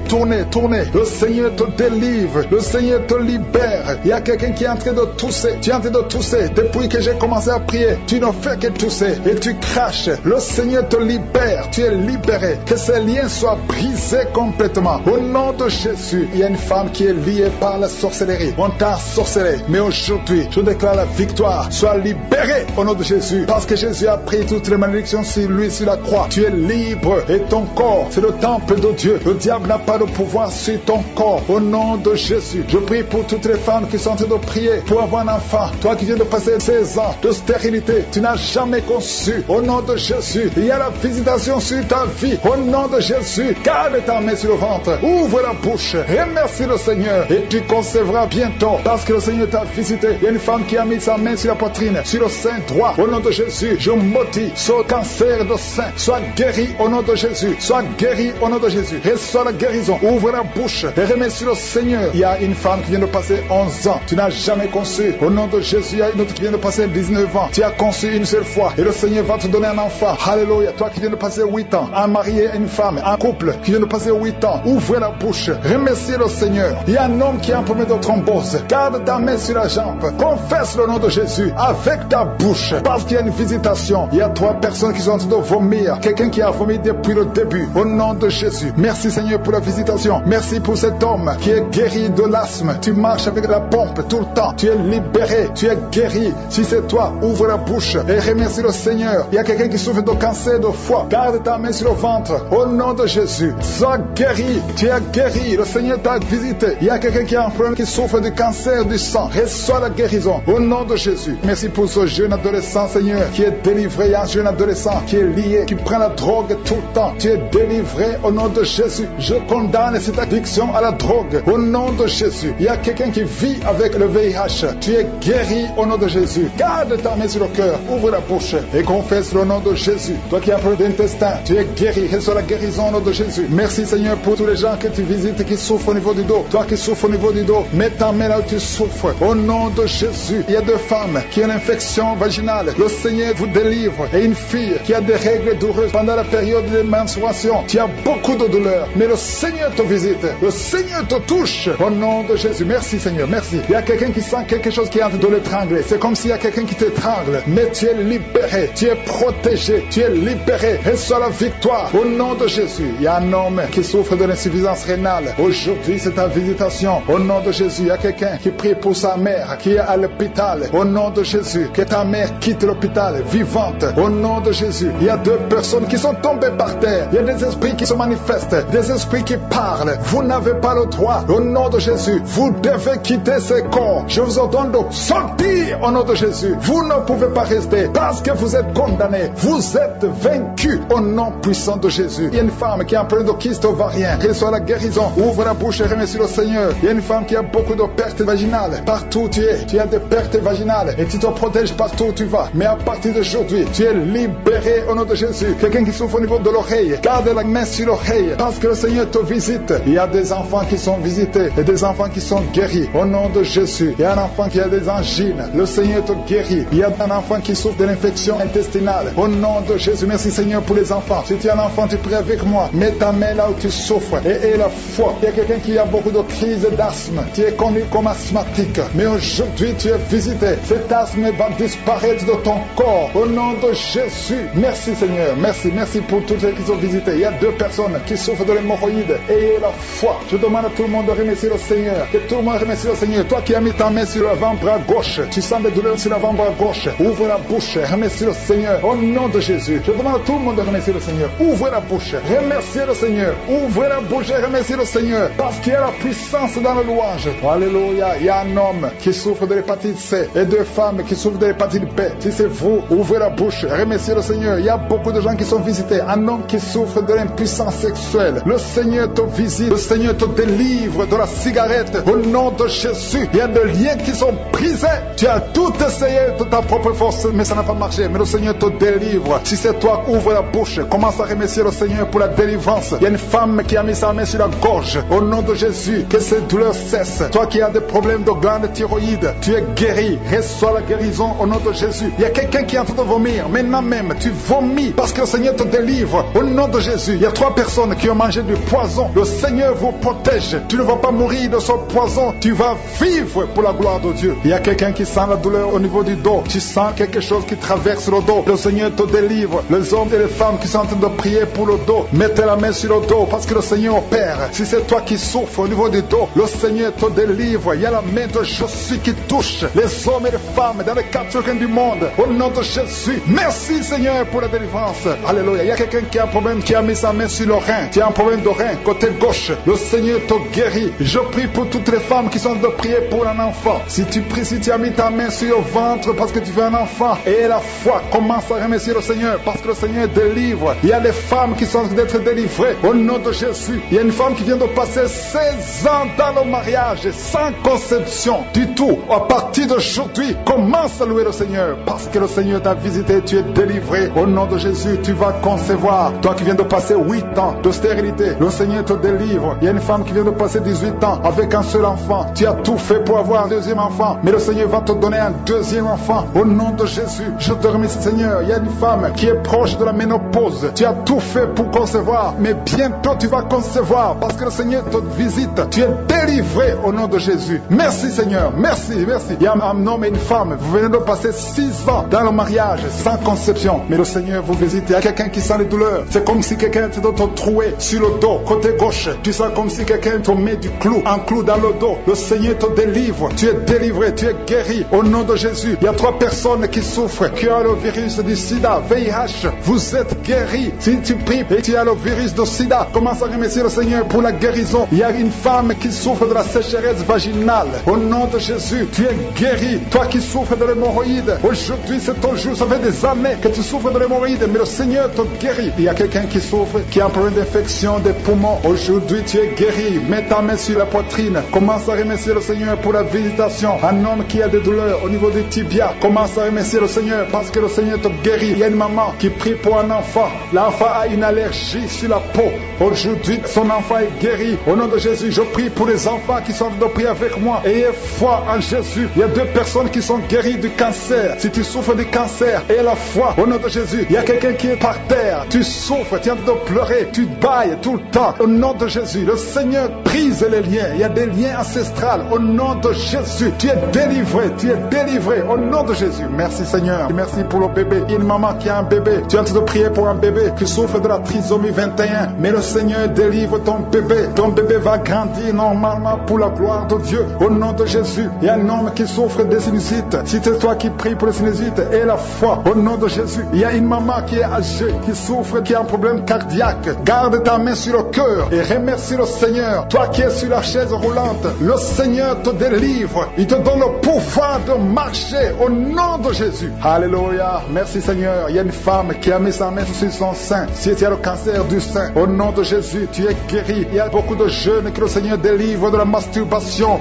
Le Seigneur te délivre. Le Seigneur te libère. Il y a quelqu'un qui est en train de tousser. Tu es en train de tousser. Depuis que j'ai commencé à prier, tu ne fais que tousser et tu craches. Le Seigneur te libère. Tu es libéré. Que ces liens soient brisés complètement. Au nom de Jésus, il y a une femme qui est liée par la sorcellerie. On t'a sorcelé. Mais aujourd'hui, je déclare la victoire. Sois libéré au nom de Jésus. Parce que Jésus a pris toutes les malédictions sur lui, sur la croix. Tu es libre et ton corps, c'est le temple de Dieu. Le diable n'a pas de pouvoir sur ton corps. Au nom de Jésus, je prie pour toutes les femmes qui sont en train de prier pour avoir un enfant. Toi qui viens de passer 16 ans de stérilité, tu n'as jamais conçu. Au nom de Jésus, il y a la visitation sur ta vie. Au nom de Jésus, garde ta main sur le ventre. Ouvre la bouche. Remercie le Seigneur et tu concevras bientôt parce que le Seigneur t'a visité. Il y a une femme qui a mis sa main sur la poitrine, sur le sein droit. Au nom de Jésus, je maudis ce cancer de sein. Sois guéri au nom de Jésus. Sois guéri au nom de Jésus. Reçois la guérison. Ouvre la bouche et remercie le Seigneur. Il y a une femme qui vient de passer 11 ans. Tu n'as jamais conçu. Au nom de Jésus, il y a une autre qui vient de passer 19 ans. Tu as conçu une seule fois et le Seigneur va te donner un enfant. Alléluia. Toi qui viens de passer 8 ans, un mari et une femme, un couple qui vient de passer 8 ans. Ouvre la bouche. Remercie le Seigneur. Il y a un homme qui a un problème de thrombose. Garde ta main sur la jambe. Confesse le nom de Jésus avec ta bouche parce qu'il y a une visitation. Il y a 3 personnes qui sont en train de vomir. Quelqu'un qui a vomi depuis le début. Au nom de Jésus. Merci Seigneur pour la visitation. Merci pour cet homme qui est guéri de l'asthme. Tu marches avec la pompe tout le temps. Tu es libéré. Tu es guéri. Si c'est toi, ouvre la bouche et remercie le Seigneur. Il y a quelqu'un qui souffre de cancer de foie. Garde ta main sur le ventre. Au nom de Jésus. Sois guéri. Tu es guéri. Le Seigneur t'a visité. Il y a quelqu'un qui a un problème qui souffre du cancer du sang. Reçois la guérison. Au nom de Jésus. Merci pour ce jeune adolescent, Seigneur, qui est délivré. Il y a un jeune adolescent qui est lié, qui prend la drogue tout le temps. Tu es délivré au nom de Jésus. Je condamne cette addiction à la drogue. Au nom de Jésus. Il y a quelqu'un qui vit avec le VIH. Tu es guéri au nom de Jésus. Garde ta main sur le cœur. Ouvre la bouche et confesse le nom de Jésus. Toi qui as un problème d'intestin, tu es guéri. Reçois la guérison au nom de Jésus. Merci Seigneur pour tous les gens que tu visites qui souffrent au niveau du dos. Toi qui souffres au niveau du dos, mets ta main là où tu souffres. Au nom de Jésus. Il y a 2 femmes qui ont une infection vaginale. Le Seigneur vous délivre. Et une fille qui a des règles douloureuses pendant la période de menstruation. Tu as beaucoup de douleur, mais le Seigneur te visite, le Seigneur te touche. Au nom de Jésus, merci Seigneur, merci. Il y a quelqu'un qui sent quelque chose qui est en train de l'étrangler. C'est comme s'il y a quelqu'un qui t'étrangle, mais tu es libéré, tu es protégé, tu es libéré. Reçois la victoire au nom de Jésus. Il y a un homme qui souffre de l'insuffisance rénale. Aujourd'hui, c'est ta visitation. Au nom de Jésus, il y a quelqu'un qui prie pour sa mère qui est à l'hôpital. Au nom de Jésus, que ta mère quitte l'hôpital vivante. Au nom de Jésus, il y a 2 personnes qui sont tombées par terre. Il y a des esprits qui se manifestent, des esprits qui parlent. Vous n'avez pas le droit. Au nom de Jésus, vous devez quitter ces corps. Je vous ordonne de sortir au nom de Jésus. Vous ne pouvez pas rester parce que vous êtes condamnés. Vous êtes vaincus au nom puissant de Jésus. Il y a une femme qui a un problème de kyste ovarien. Reçois la guérison. Ouvre la bouche et remercie le Seigneur. Il y a une femme qui a beaucoup de pertes vaginales. Partout où tu es, tu as des pertes vaginales et tu te protèges partout où tu vas. Mais à partir d'aujourd'hui, tu es libéré au nom de Jésus. Quelqu'un qui souffre au niveau de l'oreille, garde la main sur l'oreille parce que le Seigneur te visite. Il y a des enfants qui sont visités et des enfants qui sont guéris au nom de Jésus. Il y a un enfant qui a des angines. Le Seigneur te guérit. Il y a un enfant qui souffre de l'infection intestinale. Au nom de Jésus, merci Seigneur pour les enfants. Si tu es un enfant, tu pries avec moi. Mets ta main là où tu souffres et la foi. Il y a quelqu'un qui a beaucoup de crises d'asthme. Tu es connu comme asthmatique. Mais aujourd'hui, tu es visité. Cet asthme va disparaître de ton corps. Au nom de Jésus. Merci Seigneur. Merci. Merci pour tous ceux qui sont visités. Il y a 2 personnes qui souffrent de l'hémorroïde. Ayez la foi. Je demande à tout le monde de remercier le Seigneur. Que tout le monde remercie le Seigneur. Toi qui as mis ta main sur l'avant-bras gauche, tu sens des douleurs sur l'avant-bras gauche. Ouvre la bouche. Remercie le Seigneur. Au nom de Jésus. Je demande à tout le monde de remercier le Seigneur. Ouvre la bouche. Remerciez le Seigneur. Ouvre la bouche et remerciez le Seigneur. Parce qu'il y a la puissance dans la louange. Alléluia. Il y a un homme qui souffre de l'hépatite C et 2 femmes qui souffrent de l'hépatite B. Si c'est vous, ouvrez la bouche. Remerciez le Seigneur. Il y a beaucoup de gens qui sont visités. Un homme qui souffre de l'impuissance sexuelle. Le Seigneur te visite. Le Seigneur te délivre de la cigarette. Au nom de Jésus. Il y a des liens qui sont brisés. Tu as tout essayé de ta propre force, mais ça n'a pas marché. Mais le Seigneur te délivre. Si c'est toi, ouvre la bouche. Commence à remercier le Seigneur pour la délivrance. Il y a une femme qui a mis sa main sur la gorge. Au nom de Jésus, que ces douleurs cessent. Toi qui as des problèmes de glande thyroïde, tu es guéri. Reçois la guérison au nom de Jésus. Il y a quelqu'un qui est en train de vomir. Maintenant même, tu vomis parce que le Seigneur te délivre. Au nom de Jésus, il y a 3 personnes qui ont mangé du poison. Le Seigneur vous protège. Tu ne vas pas mourir de ce poison. Tu vas vivre pour la gloire de Dieu. Il y a quelqu'un qui sent la douleur au niveau du dos. Tu sens quelque chose qui traverse le dos. Le Seigneur te délivre. Les hommes et les femmes qui sont en train de prier pour le dos, mettez la main sur le dos parce que le Seigneur opère. Si c'est toi qui souffres au niveau du dos, le Seigneur te délivre. Il y a la main de Jésus qui touche les hommes et les femmes dans les 4 coins du monde. Au nom de Jésus, merci Seigneur pour la délivrance. Alléluia. Il y a quelqu'un qui a un problème, qui a mis sa main sur le rein. Tu as un problème de rein, côté gauche. Le Seigneur te guérit. Je prie pour toutes les femmes qui sont de prier pour un enfant. Si tu pries, si tu as mis ta main sur le ventre parce que tu veux un enfant, et la foi, commence à remercier le Seigneur parce que le Seigneur délivre. Il y a des femmes qui sont d'être délivrées au nom de Jésus. Il y a une femme qui vient de passer 16 ans dans le mariage sans conception du tout. À partir d'aujourd'hui, commence à louer le Seigneur parce que le Seigneur t'a visité, tu es délivré. Au nom de Jésus, tu vas concevoir. Toi qui viens de passer 8 ans de stérilité, le Seigneur te délivre. Il y a une femme qui vient de passer 18 ans avec un seul enfant. Tu as tout fait pour avoir un 2e enfant, mais le Seigneur va te donner un 2e enfant. Au nom de Jésus, je te remercie Seigneur. Il y a une femme qui est proche de la ménopause. Tu as tout fait pour concevoir, mais bientôt tu vas concevoir parce que le Seigneur te visite. Tu es délivré au nom de Jésus. Merci Seigneur, merci. Il y a un homme et une femme. Vous venez de passer 6 ans dans le mariage sans conception, mais le Seigneur vous visite. Il y a quelqu'un qui sent les douleurs. C'est comme si quelqu'un te troué sur le dos, côté gauche. Tu sens comme si quelqu'un te met un clou dans le dos. Le Seigneur te délivre. Tu es délivré, tu es guéri au nom de Jésus. Il y a 3 personnes qui souffrent, qui ont le virus du sida, VIH. Vous êtes guéris. Si tu pries et tu as le virus du sida, commence à remercier le Seigneur pour la guérison. Il y a une femme qui souffre de la sécheresse vaginale. Au nom de Jésus, tu es guéri. Toi qui souffres de l'hémorroïde, aujourd'hui c'est ton jour. Ça fait des années que tu souffres de l'hémorroïde, mais le Seigneur te guérit. Il y a quelqu'un qui souffre, qui a un problème d'infection des poumons. Aujourd'hui tu es guéri. Mets ta main sur la poitrine. Commence à remercier le Seigneur pour la visitation. Un homme qui a des douleurs au niveau des tibias, commence à remercier le Seigneur parce que le Seigneur te guérit. Il y a une maman qui prie pour un enfant. L'enfant a une allergie sur la peau. Aujourd'hui, son enfant est guéri. Au nom de Jésus, je prie pour les enfants qui sont de prier avec moi. Ayez foi en Jésus. Il y a 2 personnes qui sont guéries du cancer. Si tu souffres du cancer, aie la foi. Au nom de Jésus, il y a quelqu'un qui est par terre. Tu souffres, tu es en train de pleurer. tu bailles tout le temps. Au nom de Jésus, le Seigneur brise les liens. Il y a des liens ancestrales. Au nom de Jésus, tu es délivré. Tu es délivré. Au nom de Jésus. Merci Seigneur. Merci pour le bébé. Il y a une maman qui a un bébé. Tu es en train de prier pour un bébé qui souffre de la trisomie 21. Mais le Seigneur délivre ton bébé. Ton bébé va grandir normalement pour la gloire de Dieu. Au nom de Jésus. Il y a un homme qui souffre de sinusite. Si c'est toi qui pries pour le sinusite et la foi. Au nom de Jésus. Il y a une maman qui est âgée, qui souffre, qui a un problème cardiaque. Garde ta main sur le cœur et remercie le Seigneur. Toi qui es sur la chaise roulante, le Seigneur te délivre. Il te donne le pouvoir de marcher au nom de Jésus. Alléluia. Merci Seigneur. Il y a une femme qui a mis sa main sur son sein. Si tu as le cancer du sein, au nom de Jésus, tu es guéri. Il y a beaucoup de jeunes que le Seigneur délivre de la masturbation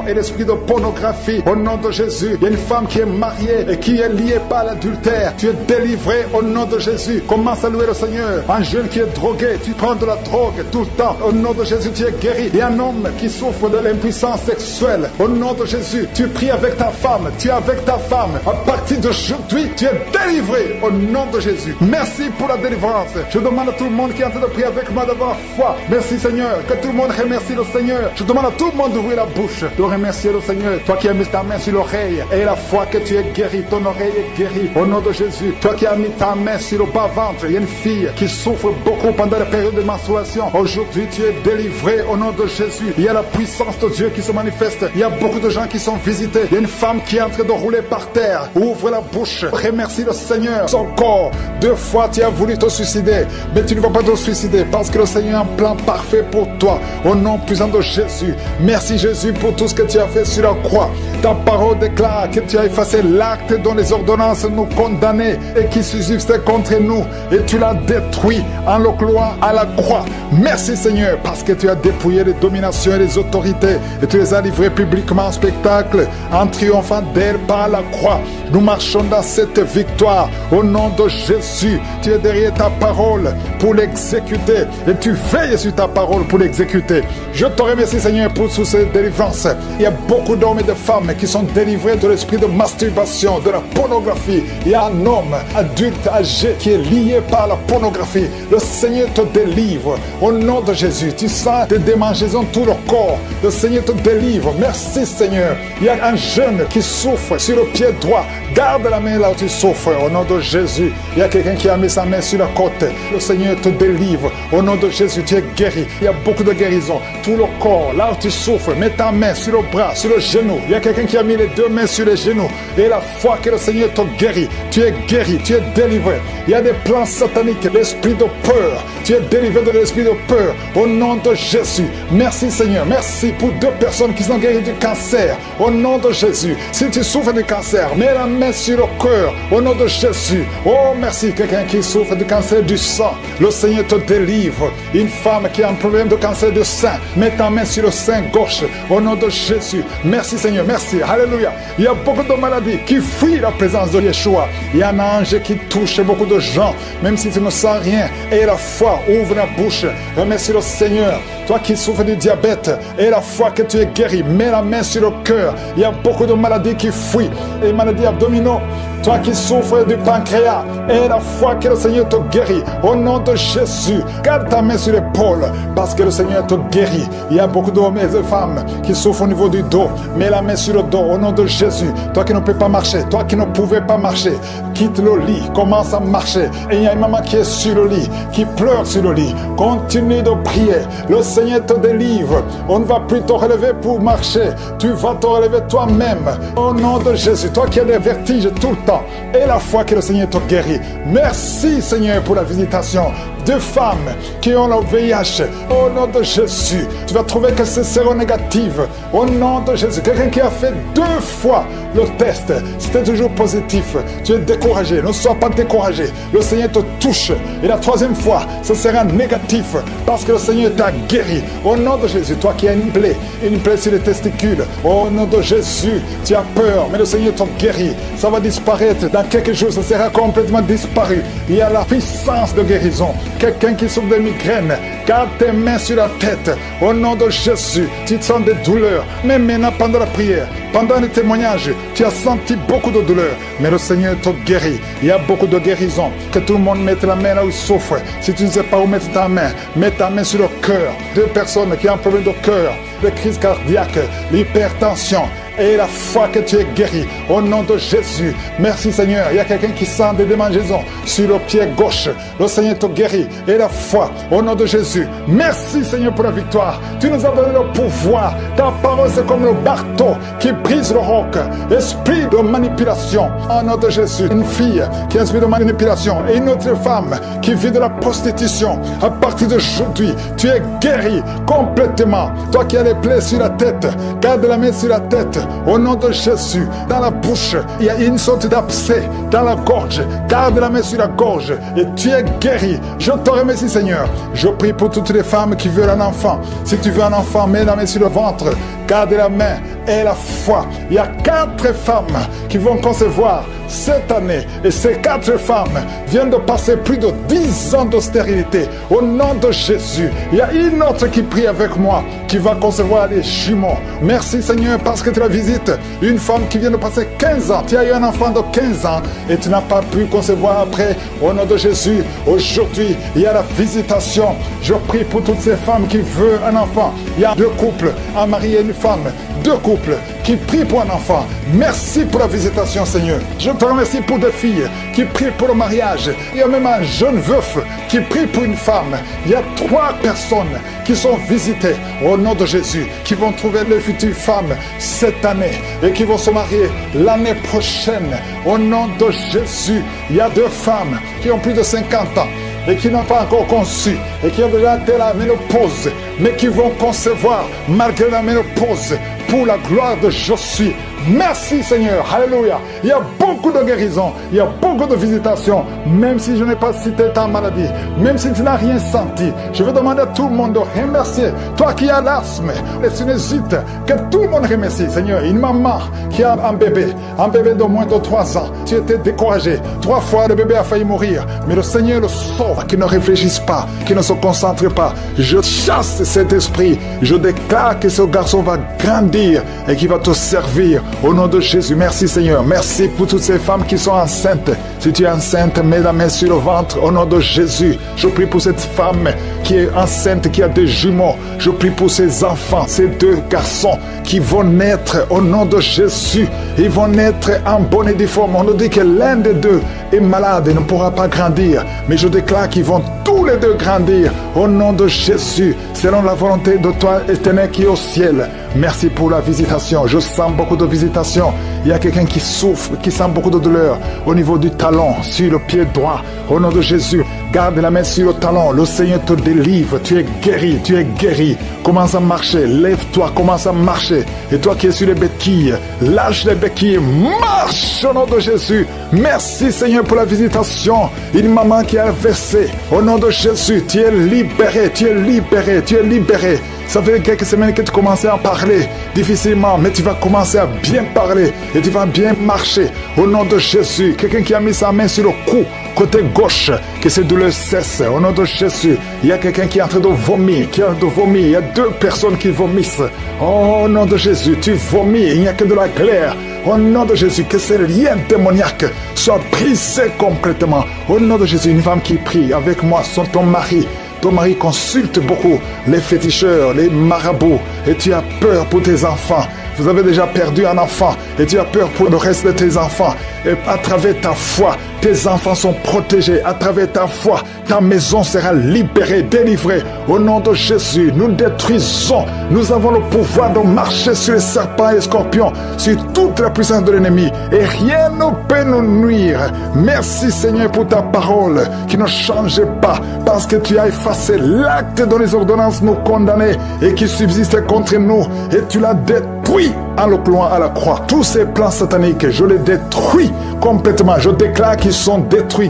et l'esprit de pornographie. Au nom de Jésus, il y a une femme qui est mariée et qui est liée par l'adultère. Tu es délivré au nom de Jésus. Commence à louer le Seigneur. Un jeune qui est drogué, tu prends de la drogue tout le temps. Au nom de Jésus, tu es guéri. Il y a un homme qui souffre de l'impuissance sexuelle. Au nom de Jésus, tu pries avec ta femme. Tu es avec ta femme. À partir d'aujourd'hui, tu es délivré au nom de Jésus. Merci pour la délivrance. Je demande à tout le monde qui est en train de prier avec moi d'avoir foi. Merci Seigneur. Que tout le monde remercie le Seigneur. Je demande à tout le monde d'ouvrir la bouche, de remercier le Seigneur. Toi qui as mis ta main sur l'oreille et la foi que tu es guéri, ton oreille est guérie. Au nom de Jésus. Toi qui as mis ta main sur le bas-ventre, il y a une fille qui souffre beaucoup pendant la période de menstruation. Aujourd'hui, tu es délivré au nom de Jésus. Il y a la puissance de Dieu qui se manifeste. Il y a beaucoup de gens qui sont visités. Il y a une femme qui est en train de rouler par terre. Ouvre la bouche. Remercie le Seigneur. Son corps. 2 fois, tu as voulu te suicider. Mais tu ne vas pas te suicider parce que le Seigneur a un plan parfait pour toi. Au nom puissant de Jésus. Merci Jésus pour tout ce que tu as fait sur la croix. Ta parole déclare que tu as effacé l'acte dont les ordonnances nous condamnaient et qui subsistait contre nous. Et tu l'as détruit en le clouant à la croix. Merci Seigneur parce que tu as dépouillé les dominations et les autorités et tu les as livrées publiquement en spectacle en triomphant d'elles par la croix. Nous marchons dans cette victoire au nom de Jésus. Tu es derrière ta parole pour l'exécuter et tu veilles sur ta parole pour l'exécuter. Je te remercie Seigneur pour toutes ces délivrances. Il y a beaucoup d'hommes et de femmes qui sont délivrés de l'esprit de masturbation, de la pornographie. Il y a un homme adulte âgé qui est lié par la pornographie. Le Seigneur te délivre au nom de Jésus. Tu sens des démangeaisons tout le corps. Le Seigneur te délivre. Merci Seigneur. Il y a un jeune qui souffre sur le pied droit. Garde la main là où tu souffres au nom de Jésus. Il y a quelqu'un qui a mis sa main sur la côte. Le Seigneur te délivre au nom de Jésus. Tu es guéri. Il y a beaucoup de guérison. Tout le corps, là où tu souffres, mets ta main sur le bras, sur le genou. Il y a quelqu'un qui a mis les 2 mains sur les genoux. Et la foi que le Seigneur te guérit. Tu es guéri, tu es délivré. Il y a des plans sataniques, l'esprit de peur. Tu es délivré de l'esprit de peur au nom de Jésus. Merci Seigneur. Merci pour 2 personnes qui sont guéries du cancer au nom de Jésus. Si tu souffres du cancer, mets la main sur le cœur au nom de Jésus. Oh merci. Quelqu'un qui souffre du cancer du sang, le Seigneur te délivre. Une femme qui a un problème de cancer du sein, mets ta main sur le sein gauche au nom de Jésus. Merci Seigneur. Merci. Alléluia. Il y a beaucoup de maladies qui fuient la présence de Yeshua. Il y a un ange qui touche beaucoup de gens, même si tu ne sens rien. Et la foi, ouvre la bouche. Remercie le Seigneur. Toi qui souffres du diabète, et la foi que tu es guéri, mets la main sur le cœur. Il y a beaucoup de maladies qui fuient. Et maladies abdominaux. Toi qui souffres du pancréas, et la foi que le Seigneur te guérit. Au nom de Jésus, garde ta main sur l'épaule, parce que le Seigneur te guérit. Il y a beaucoup d'hommes et de femmes qui souffrent au niveau du dos. Mets la main sur le dos, au nom de Jésus. Toi qui ne peux pas marcher, toi qui ne pouvais pas marcher, quitte le lit, commence à marcher. Et il y a une maman qui est sur le lit, qui pleure sur le lit. Continue de prier. Le Seigneur te délivre. On ne va plus te relever pour marcher. Tu vas te relever toi-même. Au nom de Jésus, toi qui as des vertiges tout le temps. Et la foi que le Seigneur te guérit. Merci Seigneur pour la visitation. 2 femmes qui ont le VIH. Au nom de Jésus, tu vas trouver que c'est séronégatif. Au nom de Jésus, quelqu'un qui a fait 2 fois le test, c'était toujours positif. Tu es découragé, ne sois pas découragé. Le Seigneur te touche. Et la 3e fois, ce sera négatif parce que le Seigneur t'a guéri. Au nom de Jésus, toi qui as une plaie sur les testicules. Au nom de Jésus, tu as peur, mais le Seigneur te guérit. Ça va disparaître. Dans quelques jours, ça sera complètement disparu. Il y a la puissance de guérison. quelqu'un qui souffre de migraine, garde tes mains sur la tête. Au nom de Jésus, tu sens des douleurs. Même maintenant, pendant la prière, pendant le témoignage, tu as senti beaucoup de douleurs. Mais le Seigneur te guérit. Il y a beaucoup de guérison. Que tout le monde mette la main là où il souffre. Si tu ne sais pas où mettre ta main, mets ta main sur le cœur. 2 personnes qui ont un problème de cœur, de crise cardiaque, l'hypertension. Et la foi que tu es guéri au nom de Jésus. Merci Seigneur. Il y a quelqu'un qui sent des démangeaisons sur le pied gauche. Le Seigneur te guérit. Et la foi au nom de Jésus. Merci Seigneur pour la victoire. Tu nous as donné le pouvoir. Ta parole c'est comme le marteau qui brise le roc. Esprit de manipulation au nom de Jésus. Une fille qui a un esprit de manipulation et une autre femme qui vit de la prostitution. À partir d'aujourd'hui, tu es guéri complètement. Toi qui as les plaies sur la tête, garde la main sur la tête. Au nom de Jésus, dans la bouche, il y a une sorte d'abcès dans la gorge. Garde la main sur la gorge et tu es guéri. Je te remercie Seigneur. Je prie pour toutes les femmes qui veulent un enfant. Si tu veux un enfant, mets la main sur le ventre. Garde la main et la foi. Il y a 4 femmes qui vont concevoir cette année. Et ces 4 femmes viennent de passer plus de 10 ans de stérilité. Au nom de Jésus, il y a une autre qui prie avec moi, qui va concevoir les jumeaux. Merci Seigneur parce que tu la visites. Une femme qui vient de passer 15 ans. Tu as eu un enfant de 15 ans et tu n'as pas pu concevoir après. Au nom de Jésus, aujourd'hui, il y a la visitation. Je prie pour toutes ces femmes qui veulent un enfant. Il y a 2 couples, un mari et une femme. 2 couples qui prient pour un enfant. Merci pour la visitation Seigneur. Je te remercie pour 2 filles qui prient pour le mariage. Il y a même un jeune veuf qui prie pour une femme. Il y a 3 personnes qui sont visitées au nom de Jésus, qui vont trouver leur future femme cette année et qui vont se marier l'année prochaine. Au nom de Jésus, il y a 2 femmes qui ont plus de 50 ans et qui n'ont pas encore conçu et qui ont déjà été la ménopause, mais qui vont concevoir malgré la ménopause pour la gloire de Jésus. Merci Seigneur, alléluia. Il y a beaucoup de guérison, il y a beaucoup de visitations, même si je n'ai pas cité ta maladie, même si tu n'as rien senti. Je veux demander à tout le monde de remercier. Toi qui as l'asthme, les sinusites, que tout le monde remercie Seigneur. Une maman qui a un bébé de moins de 3 ans, tu étais découragé. 3 fois le bébé a failli mourir, mais le Seigneur le sauve, qui ne réfléchisse pas, qui ne se concentre pas. Je chasse cet esprit, je déclare que ce garçon va grandir et qu'il va te servir. Au nom de Jésus, merci Seigneur. Merci pour toutes ces femmes qui sont enceintes. Si tu es enceinte, mets la main sur le ventre. Au nom de Jésus, je prie pour cette femme qui est enceinte, qui a des jumeaux. Je prie pour ces enfants, ces 2 garçons qui vont naître au nom de Jésus. Ils vont naître en bonne et due forme. On nous dit que l'un des 2 est malade et ne pourra pas grandir. Mais je déclare qu'ils vont tous les 2 grandir au nom de Jésus, selon la volonté de toi, éternel, qui est au ciel. Merci pour la visitation. Je sens beaucoup de visitation. Il y a quelqu'un qui souffre, qui sent beaucoup de douleur au niveau du talon, sur le pied droit. Au nom de Jésus, garde la main sur le talon. Le Seigneur te délivre. Tu es guéri, tu es guéri. Commence à marcher. Lève-toi, commence à marcher. Et toi qui es sur les béquilles, lâche les béquilles. Marche au nom de Jésus. Merci Seigneur pour la visitation. Une maman qui a versé. Au nom de Jésus, tu es libéré, tu es libéré, tu es libéré. Ça fait quelques semaines que tu commençais à parler difficilement, mais tu vas commencer à bien parler et tu vas bien marcher. Au nom de Jésus, quelqu'un qui a mis sa main sur le cou, côté gauche, que ces douleurs cessent. Au nom de Jésus, il y a quelqu'un qui est en train de vomir, Il y a 2 personnes qui vomissent. Au nom de Jésus, tu vomis, il n'y a que de la glaire. Au nom de Jésus, que ces liens démoniaques soient brisés complètement. Au nom de Jésus, une femme qui prie avec moi, son ton mari. Ton mari consulte beaucoup les féticheurs, les marabouts, et tu as peur pour tes enfants. Vous avez déjà perdu un enfant et tu as peur pour le reste de tes enfants. Et à travers ta foi, tes enfants sont protégés. À travers ta foi, ta maison sera libérée, délivrée. Au nom de Jésus, nous détruisons. Nous avons le pouvoir de marcher sur les serpents et les scorpions, sur toute la puissance de l'ennemi. Et rien ne peut nous nuire. Merci Seigneur pour ta parole qui ne change pas, parce que tu as effacé l'acte dont les ordonnances nous condamnaient et qui subsistait contre nous. Et tu l'as détruit en le clouant à la croix. Tous ces plans sataniques, je les détruis complètement. Je déclare qu'ils sont détruits,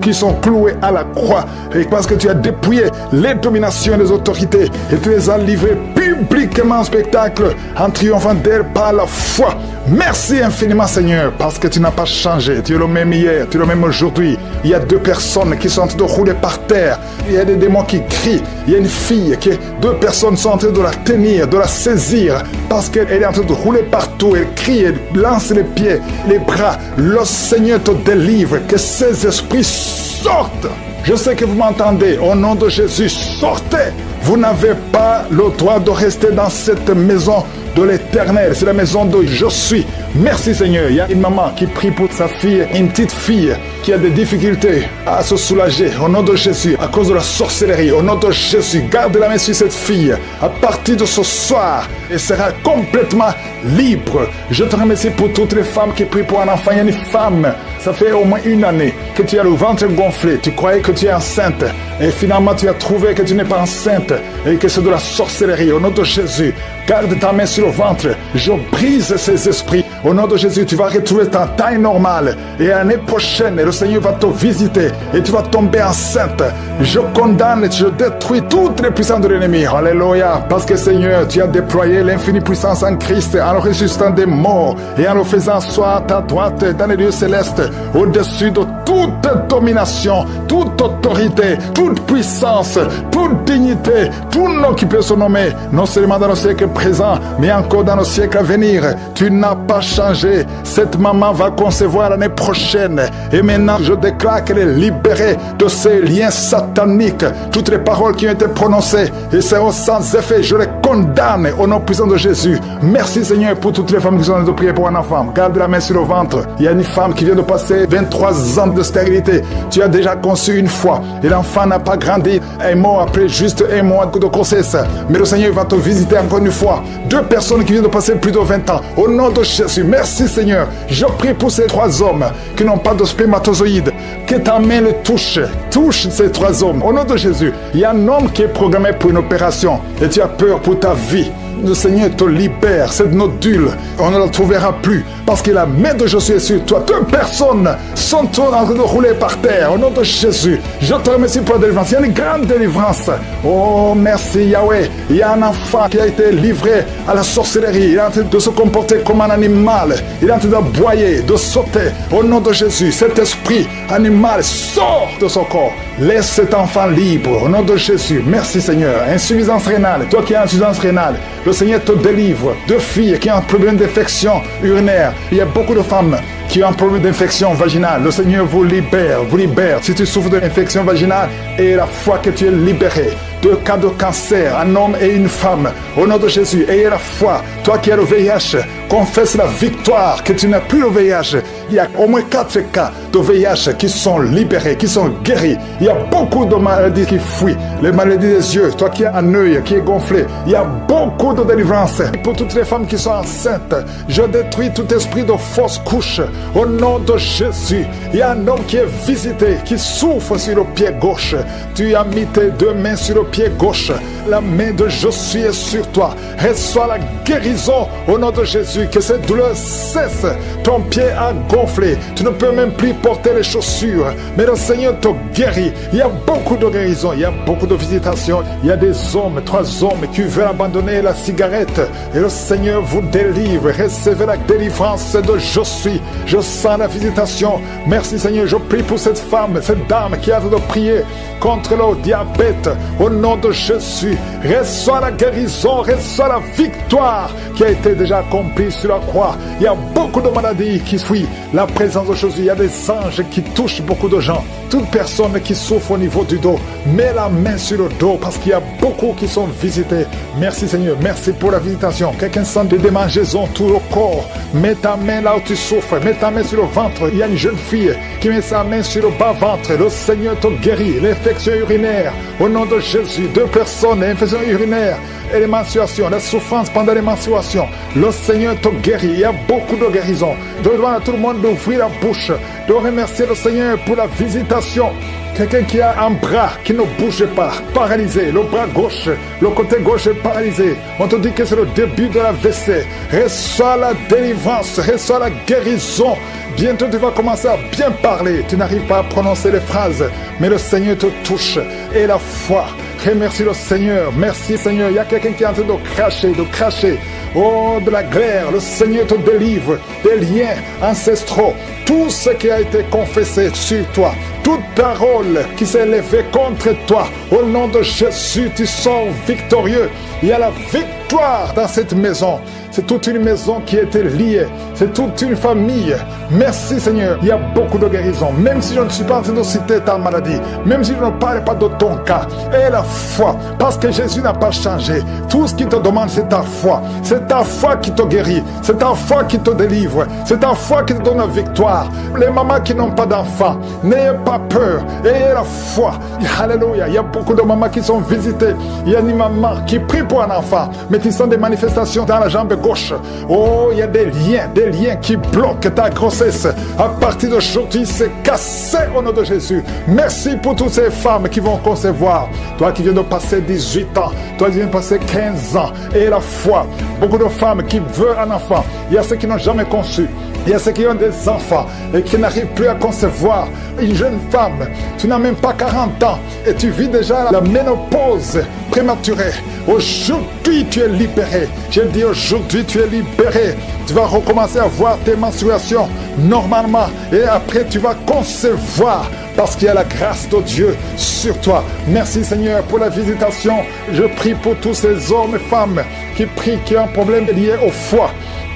qu'ils sont cloués à la croix. Et parce que tu as dépouillé les dominations et les autorités et tu les as livrés publiquement publiquement en spectacle en triomphant d'elle par la foi. Merci infiniment Seigneur parce que tu n'as pas changé. Tu es le même hier, tu es le même aujourd'hui. Il y a 2 personnes qui sont en train de rouler par terre. Il y a des démons qui crient. Il y a une fille qui 2 personnes sont en train de la tenir, de la saisir parce qu'elle est en train de rouler partout. Elle crie, elle lance les pieds, les bras. Le Seigneur te délivre, que ces esprits sortent. Je sais que vous m'entendez. Au nom de Jésus, sortez. Vous n'avez pas le droit de rester dans cette maison de l'Éternel. C'est la maison de je suis. Merci Seigneur. Il y a une maman qui prie pour sa fille, une petite fille qui a des difficultés à se soulager. Au nom de Jésus, à cause de la sorcellerie, au nom de Jésus, garde la main sur cette fille. À partir de ce soir, elle sera complètement libre. Je te remercie pour toutes les femmes qui prient pour un enfant. Il y a une femme, ça fait au moins 1 année que tu as le ventre gonflé. Tu croyais que tu es enceinte. Et finalement, tu as trouvé que tu n'es pas enceinte et que c'est de la sorcellerie. Au nom de Jésus, garde ta main sur le ventre. Je brise ces esprits. Au nom de Jésus, tu vas retrouver ta taille normale. Et l'année prochaine, le Seigneur va te visiter et tu vas tomber enceinte. Je condamne, je détruis toutes les puissances de l'ennemi. Alléluia. Parce que Seigneur, tu as déployé l'infinie puissance en Christ en le ressuscitant des morts et en le faisant asseoir à ta droite dans les lieux célestes, au-dessus de toute domination, toute autorité, toute puissance, toute dignité, tout nom qui peut se nommer, non seulement dans le siècle présent, mais encore dans le siècle à venir. Tu n'as pas changé. Cette maman va concevoir l'année prochaine. Et maintenant, je déclare qu'elle est libérée de ces liens sataniques. Toutes les paroles qui ont été prononcées et seront sans effet, je les condamne au nom puissant de Jésus. Merci Seigneur pour toutes les femmes qui sont en train de prier pour un enfant. Garde la main sur le ventre. Il y a une femme qui vient de passer 23 ans de stérilité. Tu as déjà conçu une fois et l'enfant n'a pas grandi. Elle est mort après juste 1 mois de grossesse. Mais le Seigneur va te visiter encore une fois. 2 personnes qui viennent de passer plus de 20 ans. Au nom de Jésus, merci Seigneur. Je prie pour ces 3 hommes qui n'ont pas de spermatozoïdes. Que ta main le touche. Touche ces 3 hommes. Au nom de Jésus, il y a un homme qui est programmé pour une opération et tu as peur pour ta vie. Le Seigneur te libère, cette nodule, on ne la trouvera plus parce que la main de Jésus est sur toi. 2 personnes sont en train de rouler par terre. Au nom de Jésus, je te remercie pour la délivrance. Il y a une grande délivrance. Oh, merci Yahweh. Il y a un enfant qui a été livré à la sorcellerie. Il est en train de se comporter comme un animal. Il est en train d'aboyer, de sauter. Au nom de Jésus, cet esprit animal sort de son corps. Laisse cet enfant libre. Au nom de Jésus, merci Seigneur. Insuffisance rénale, toi qui as insuffisance rénale, le Seigneur te délivre. 2 filles qui ont un problème d'infection urinaire. Il y a beaucoup de femmes qui ont un problème d'infection vaginale. Le Seigneur vous libère, vous libère. Si tu souffres d'infection vaginale, et la foi que tu es libéré. 2 cas de cancer, un homme et une femme. Au nom de Jésus, ayez la foi. Toi qui as le VIH, confesse la victoire, que tu n'as plus le VIH. Il y a au moins 4 cas de VIH qui sont libérés, qui sont guéris. Il y a beaucoup de maladies qui fuient. Les maladies des yeux, toi qui as un œil qui est gonflé. Il y a beaucoup de délivrance. Pour toutes les femmes qui sont enceintes, je détruis tout esprit de fausse couche. Au nom de Jésus, il y a un homme qui est visité, qui souffre sur le pied gauche. Tu as mis tes 2 mains sur le pied gauche. La main de Jésus est sur toi. Reçois la guérison au nom de Jésus. Que cette douleur cesse. Ton pied a gonflé. Tu ne peux même plus porter les chaussures. Mais le Seigneur te guérit. Il y a beaucoup de guérison. Il y a beaucoup de visitations. Il y a des hommes, 3 hommes qui veulent abandonner la cigarette. Et le Seigneur vous délivre. Recevez la délivrance de je suis. Je sens la visitation. Merci Seigneur. Je prie pour cette femme, cette dame qui a de prier contre le diabète. Au nom de Jésus, reçois la guérison, reçois la victoire qui a été déjà accomplie sur la croix. Il y a beaucoup de maladies qui fuient la présence de Jésus. Il y a des anges qui touchent beaucoup de gens. Toute personne qui souffre au niveau du dos, mets la main sur le dos parce qu'il y a beaucoup qui sont visités. Merci Seigneur, merci pour la visitation. Quelqu'un sent des démangeaisons tout le corps. Mets ta main là où tu souffres, mets ta main sur le ventre. Il y a une jeune fille qui met sa main sur le bas-ventre. Le Seigneur te guérit. L'infection urinaire, au nom de Jésus. 2 personnes, l'infection urinaire et les menstruations, la souffrance pendant les menstruations. Le Seigneur te guérit. Il y a beaucoup de guérisons. Je demande à tout le monde d'ouvrir la bouche, de remercier le Seigneur pour la visitation. Quelqu'un qui a un bras qui ne bouge pas, paralysé, le bras gauche, le côté gauche est paralysé. On te dit que c'est le début de la WC. Reçois la délivrance, reçois la guérison. Bientôt tu vas commencer à bien parler. Tu n'arrives pas à prononcer les phrases, mais le Seigneur te touche. Et la foi, Remercie le Seigneur. Merci Seigneur. Il y a quelqu'un qui est en train de cracher. Oh, de la glaire. Le Seigneur te délivre des liens ancestraux. Tout ce qui a été confessé sur toi, toute parole qui s'est élevée contre toi, au nom de Jésus, tu sors victorieux. Il y a la victoire dans cette maison. C'est toute une maison qui était liée. C'est toute une famille. Merci Seigneur. Il y a beaucoup de guérisons. Même si je ne suis pas en train de citer ta maladie, même si je ne parle pas de ton cas, et la foi, parce que Jésus n'a pas changé. Tout ce qu'il te demande, c'est ta foi. C'est ta foi qui te guérit. C'est ta foi qui te délivre. C'est ta foi qui te donne la victoire. Les mamans qui n'ont pas d'enfants, n'ayez pas peur. Ayez la foi. Alléluia. Il y a beaucoup de mamans qui sont visitées. Il y a une maman qui prie pour un enfant, mais qui sont des manifestations dans la jambe gauche. Oh, il y a des liens qui bloquent ta grossesse. À partir d'aujourd'hui, c'est cassé au nom de Jésus. Merci pour toutes ces femmes qui vont concevoir. Toi qui viens de passer 18 ans, toi qui viens de passer 15 ans, et la foi. Beaucoup de femmes qui veulent un enfant. Il y a ceux qui n'ont jamais conçu. Il y a ceux qui ont des enfants et qui n'arrivent plus à concevoir. Une jeune femme, tu n'as même pas 40 ans et tu vis déjà la ménopause prématurée. Aujourd'hui, tu es libéré. Je dis aujourd'hui, tu es libéré. Tu vas recommencer à voir tes menstruations normalement et après, tu vas concevoir parce qu'il y a la grâce de Dieu sur toi. Merci Seigneur pour la visitation. Je prie pour tous ces hommes et femmes qui prient, qui ont un problème lié au foie.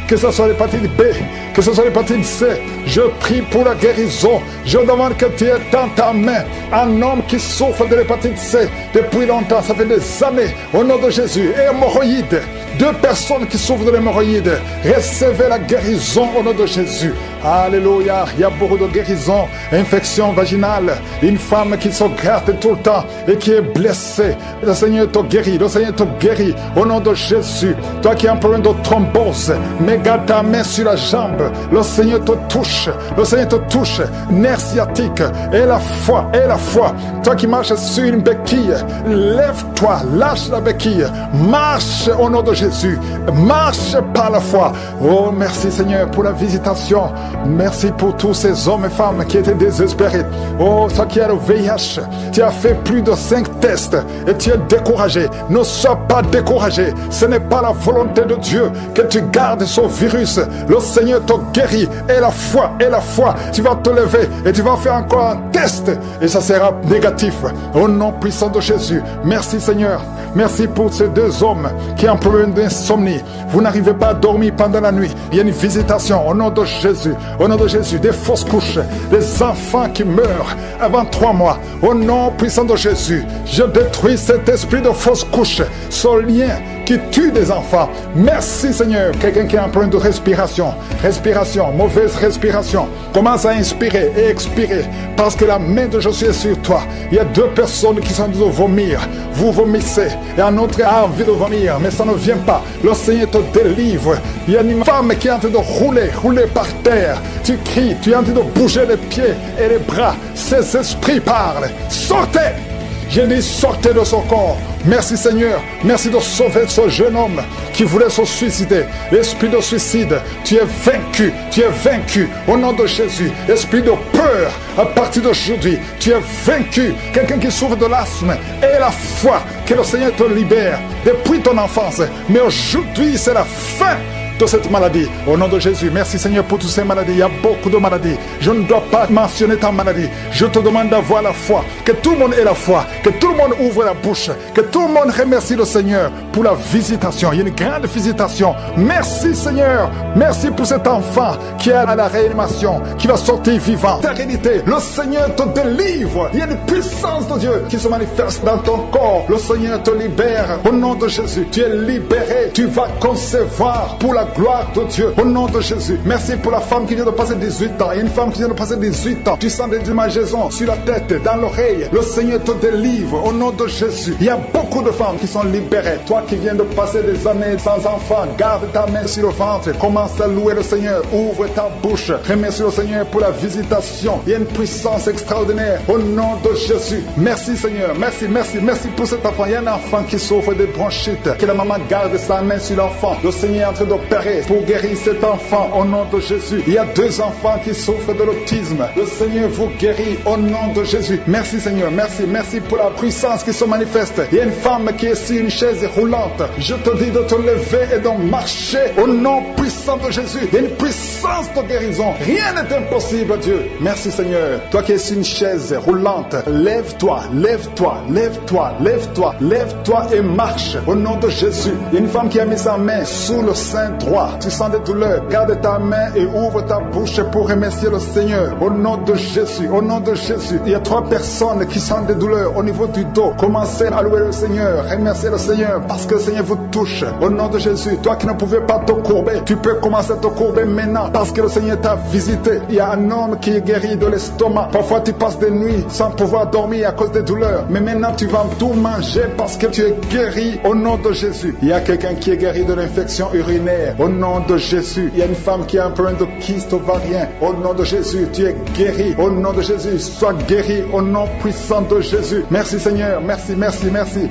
Que ce soit l'hépatite B, que ce soit l'hépatite C, je prie pour la guérison. Je demande que tu aies dans ta main un homme qui souffre de l'hépatite C depuis longtemps, ça fait des années, au nom de Jésus. Et hémorroïdes, 2 personnes qui souffrent de l'hémorroïde, recevez la guérison au nom de Jésus. Alléluia, il y a beaucoup de guérisons, infection vaginale, une femme qui se gratte tout le temps et qui est blessée. Le Seigneur te guérit, le Seigneur te guérit au nom de Jésus. Toi qui as un problème de thrombose, mais garde ta main sur la jambe, le Seigneur te touche, le Seigneur te touche, nerf sciatique, et la foi, et la foi. Toi qui marches sur une béquille, lève-toi, lâche la béquille, marche au nom de Jésus, marche par la foi. Oh, merci Seigneur pour la visitation. Merci pour tous ces hommes et femmes qui étaient désespérés. Oh, toi qui as le VIH, tu as fait plus de 5 tests et tu es découragé. Ne sois pas découragé. Ce n'est pas la volonté de Dieu que tu gardes ce virus. Le Seigneur te guérit. Et la foi, tu vas te lever et tu vas faire encore un test et ça sera négatif. Au nom puissant de Jésus. Merci Seigneur. Merci pour ces 2 hommes qui ont un problème d'insomnie. Vous n'arrivez pas à dormir pendant la nuit. Il y a une visitation au nom de Jésus. Au nom de Jésus, des fausses couches, des enfants qui meurent avant 3 mois. Au nom puissant de Jésus, je détruis cet esprit de fausses couches, ce lien qui tue des enfants. Merci Seigneur. Quelqu'un qui a un problème de respiration, mauvaise respiration, commence à inspirer et expirer parce que la main de Jésus est sur toi. Il y a 2 personnes qui sont en train de vomir. Vous vomissez et un autre a envie de vomir, mais ça ne vient pas. Le Seigneur te délivre. Il y a une femme qui est en train de rouler par terre. Tu cries, tu es en train de bouger les pieds et les bras. Ces esprits parlent. Sortez! Je dis sortez de son corps. Merci Seigneur. Merci de sauver ce jeune homme qui voulait se suicider. L'esprit de suicide, tu es vaincu. Tu es vaincu au nom de Jésus. Esprit de peur, à partir d'aujourd'hui, tu es vaincu. Quelqu'un qui souffre de l'asthme, et la foi que le Seigneur te libère depuis ton enfance. Mais aujourd'hui, c'est la fin de cette maladie. Au nom de Jésus, merci Seigneur pour toutes ces maladies. Il y a beaucoup de maladies. Je ne dois pas mentionner ta maladie. Je te demande d'avoir la foi. Que tout le monde ait la foi. Que tout le monde ouvre la bouche. Que tout le monde remercie le Seigneur pour la visitation. Il y a une grande visitation. Merci Seigneur. Merci pour cet enfant qui est à la réanimation, qui va sortir vivant. Sérénité, le Seigneur te délivre. Il y a une puissance de Dieu qui se manifeste dans ton corps. Le Seigneur te libère. Au nom de Jésus, tu es libéré. Tu vas concevoir pour la gloire de Dieu, au nom de Jésus. Merci pour la femme qui vient de passer 18 ans. Il y a une femme qui vient de passer 18 ans. Tu sens des démangeaisons sur la tête, dans l'oreille. Le Seigneur te délivre au nom de Jésus. Il y a beaucoup de femmes qui sont libérées. Toi qui viens de passer des années sans enfant, garde ta main sur le ventre. Commence à louer le Seigneur. Ouvre ta bouche. Remercie le Seigneur pour la visitation. Il y a une puissance extraordinaire au nom de Jésus. Merci Seigneur. Merci pour cet enfant. Il y a un enfant qui souffre de bronchite. Que la maman garde sa main sur l'enfant. Le Seigneur est en train de libérer, pour guérir cet enfant au nom de Jésus. Il y a 2 enfants qui souffrent de l'autisme. Le Seigneur vous guérit au nom de Jésus. Merci Seigneur, merci pour la puissance qui se manifeste. Il y a une femme qui est sur une chaise roulante. Je te dis de te lever et de marcher au nom puissant de Jésus. Il y a une puissance de guérison. Rien n'est impossible à Dieu. Merci Seigneur. Toi qui es sur une chaise roulante, lève-toi et marche au nom de Jésus. Il y a une femme qui a mis sa main sous le sein droit. Tu sens des douleurs. Garde ta main et ouvre ta bouche pour remercier le Seigneur. Au nom de Jésus, au nom de Jésus. Il y a 3 personnes qui sentent des douleurs au niveau du dos. Commencez à louer le Seigneur. Remerciez le Seigneur parce que le Seigneur vous touche. Au nom de Jésus. Toi qui ne pouvais pas te courber, tu peux commencer à te courber maintenant parce que le Seigneur t'a visité. Il y a un homme qui est guéri de l'estomac. Parfois tu passes des nuits sans pouvoir dormir à cause des douleurs. Mais maintenant tu vas tout manger parce que tu es guéri au nom de Jésus. Il y a quelqu'un qui est guéri de l'infection urinaire au nom de Jésus. Il y a une femme qui a un problème de kyste ovarien au nom de Jésus. Tu es guéri au nom de Jésus. Sois guéri au nom puissant de Jésus. Merci Seigneur, merci.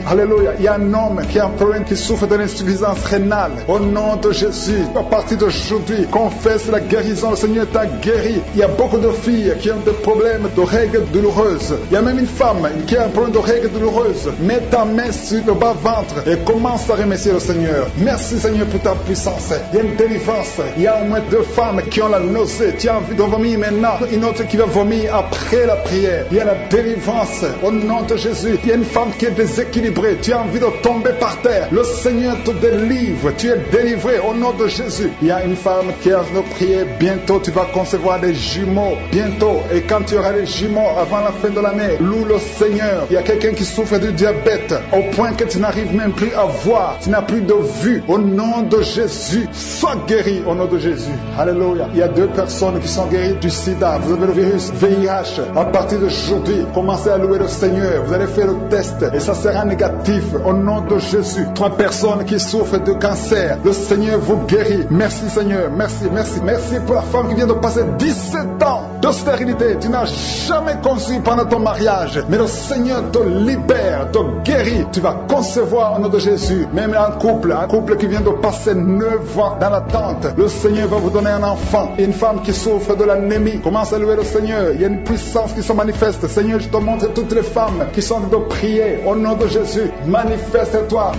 Alléluia. Il y a un homme qui a un problème, qui souffre de l'insuffisance rénale au nom de Jésus. À partir d'aujourd'hui, confesse la guérison. Le Seigneur t'a guéri. Il y a beaucoup de filles qui ont des problèmes de règles douloureuses. Il y a même une femme qui a un problème de règles douloureuses. Mets ta main sur le bas-ventre et commence à remercier le Seigneur. Merci Seigneur pour ta puissance. Il y a une délivrance. Il y a au moins 2 femmes qui ont la nausée. Tu as envie de vomir maintenant. Une autre qui va vomir après la prière. Il y a la délivrance au nom de Jésus. Il y a une femme qui est déséquilibrée. Tu as envie de tomber par terre. Le Seigneur te délivre. Tu es délivré au nom de Jésus. Il y a une femme qui a envie de prier. Bientôt tu vas concevoir des jumeaux. Bientôt. Et quand tu auras des jumeaux avant la fin de l'année, loue le Seigneur. Il y a quelqu'un qui souffre du diabète au point que tu n'arrives même plus à voir. Tu n'as plus de vue. Au nom de Jésus, sois guéri au nom de Jésus. Alléluia. Il y a 2 personnes qui sont guéries du sida. Vous avez le virus VIH. À partir d'aujourd'hui, commencez à louer le Seigneur. Vous allez faire le test et ça sera négatif au nom de Jésus. 3 personnes qui souffrent de cancer. Le Seigneur vous guérit. Merci Seigneur. Merci pour la femme qui vient de passer 17 ans de stérilité. Tu n'as jamais conçu pendant ton mariage. Mais le Seigneur te libère, te guérit. Tu vas concevoir au nom de Jésus. Même un couple qui vient de passer 9 ans dans l'attente. Le Seigneur va vous donner un enfant. Une femme qui souffre de l'anémie. Commence à louer le Seigneur. Il y a une puissance qui se manifeste. Seigneur, je te montre toutes les femmes qui sont de prier au nom de Jésus. Manifeste-toi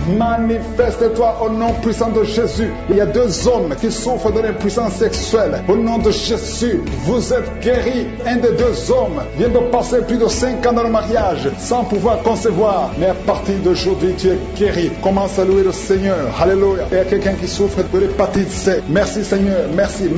au nom puissant de Jésus. Il y a 2 hommes qui souffrent de l'impuissance sexuelle. Au nom de Jésus, vous êtes guéris. Un des 2 hommes vient de passer plus de 5 ans dans le mariage sans pouvoir concevoir. Mais à partir d'aujourd'hui, tu es guéri. Commence à louer le Seigneur. Alléluia. Il y a quelqu'un qui souffre de l'hépatite C. Merci Seigneur. Merci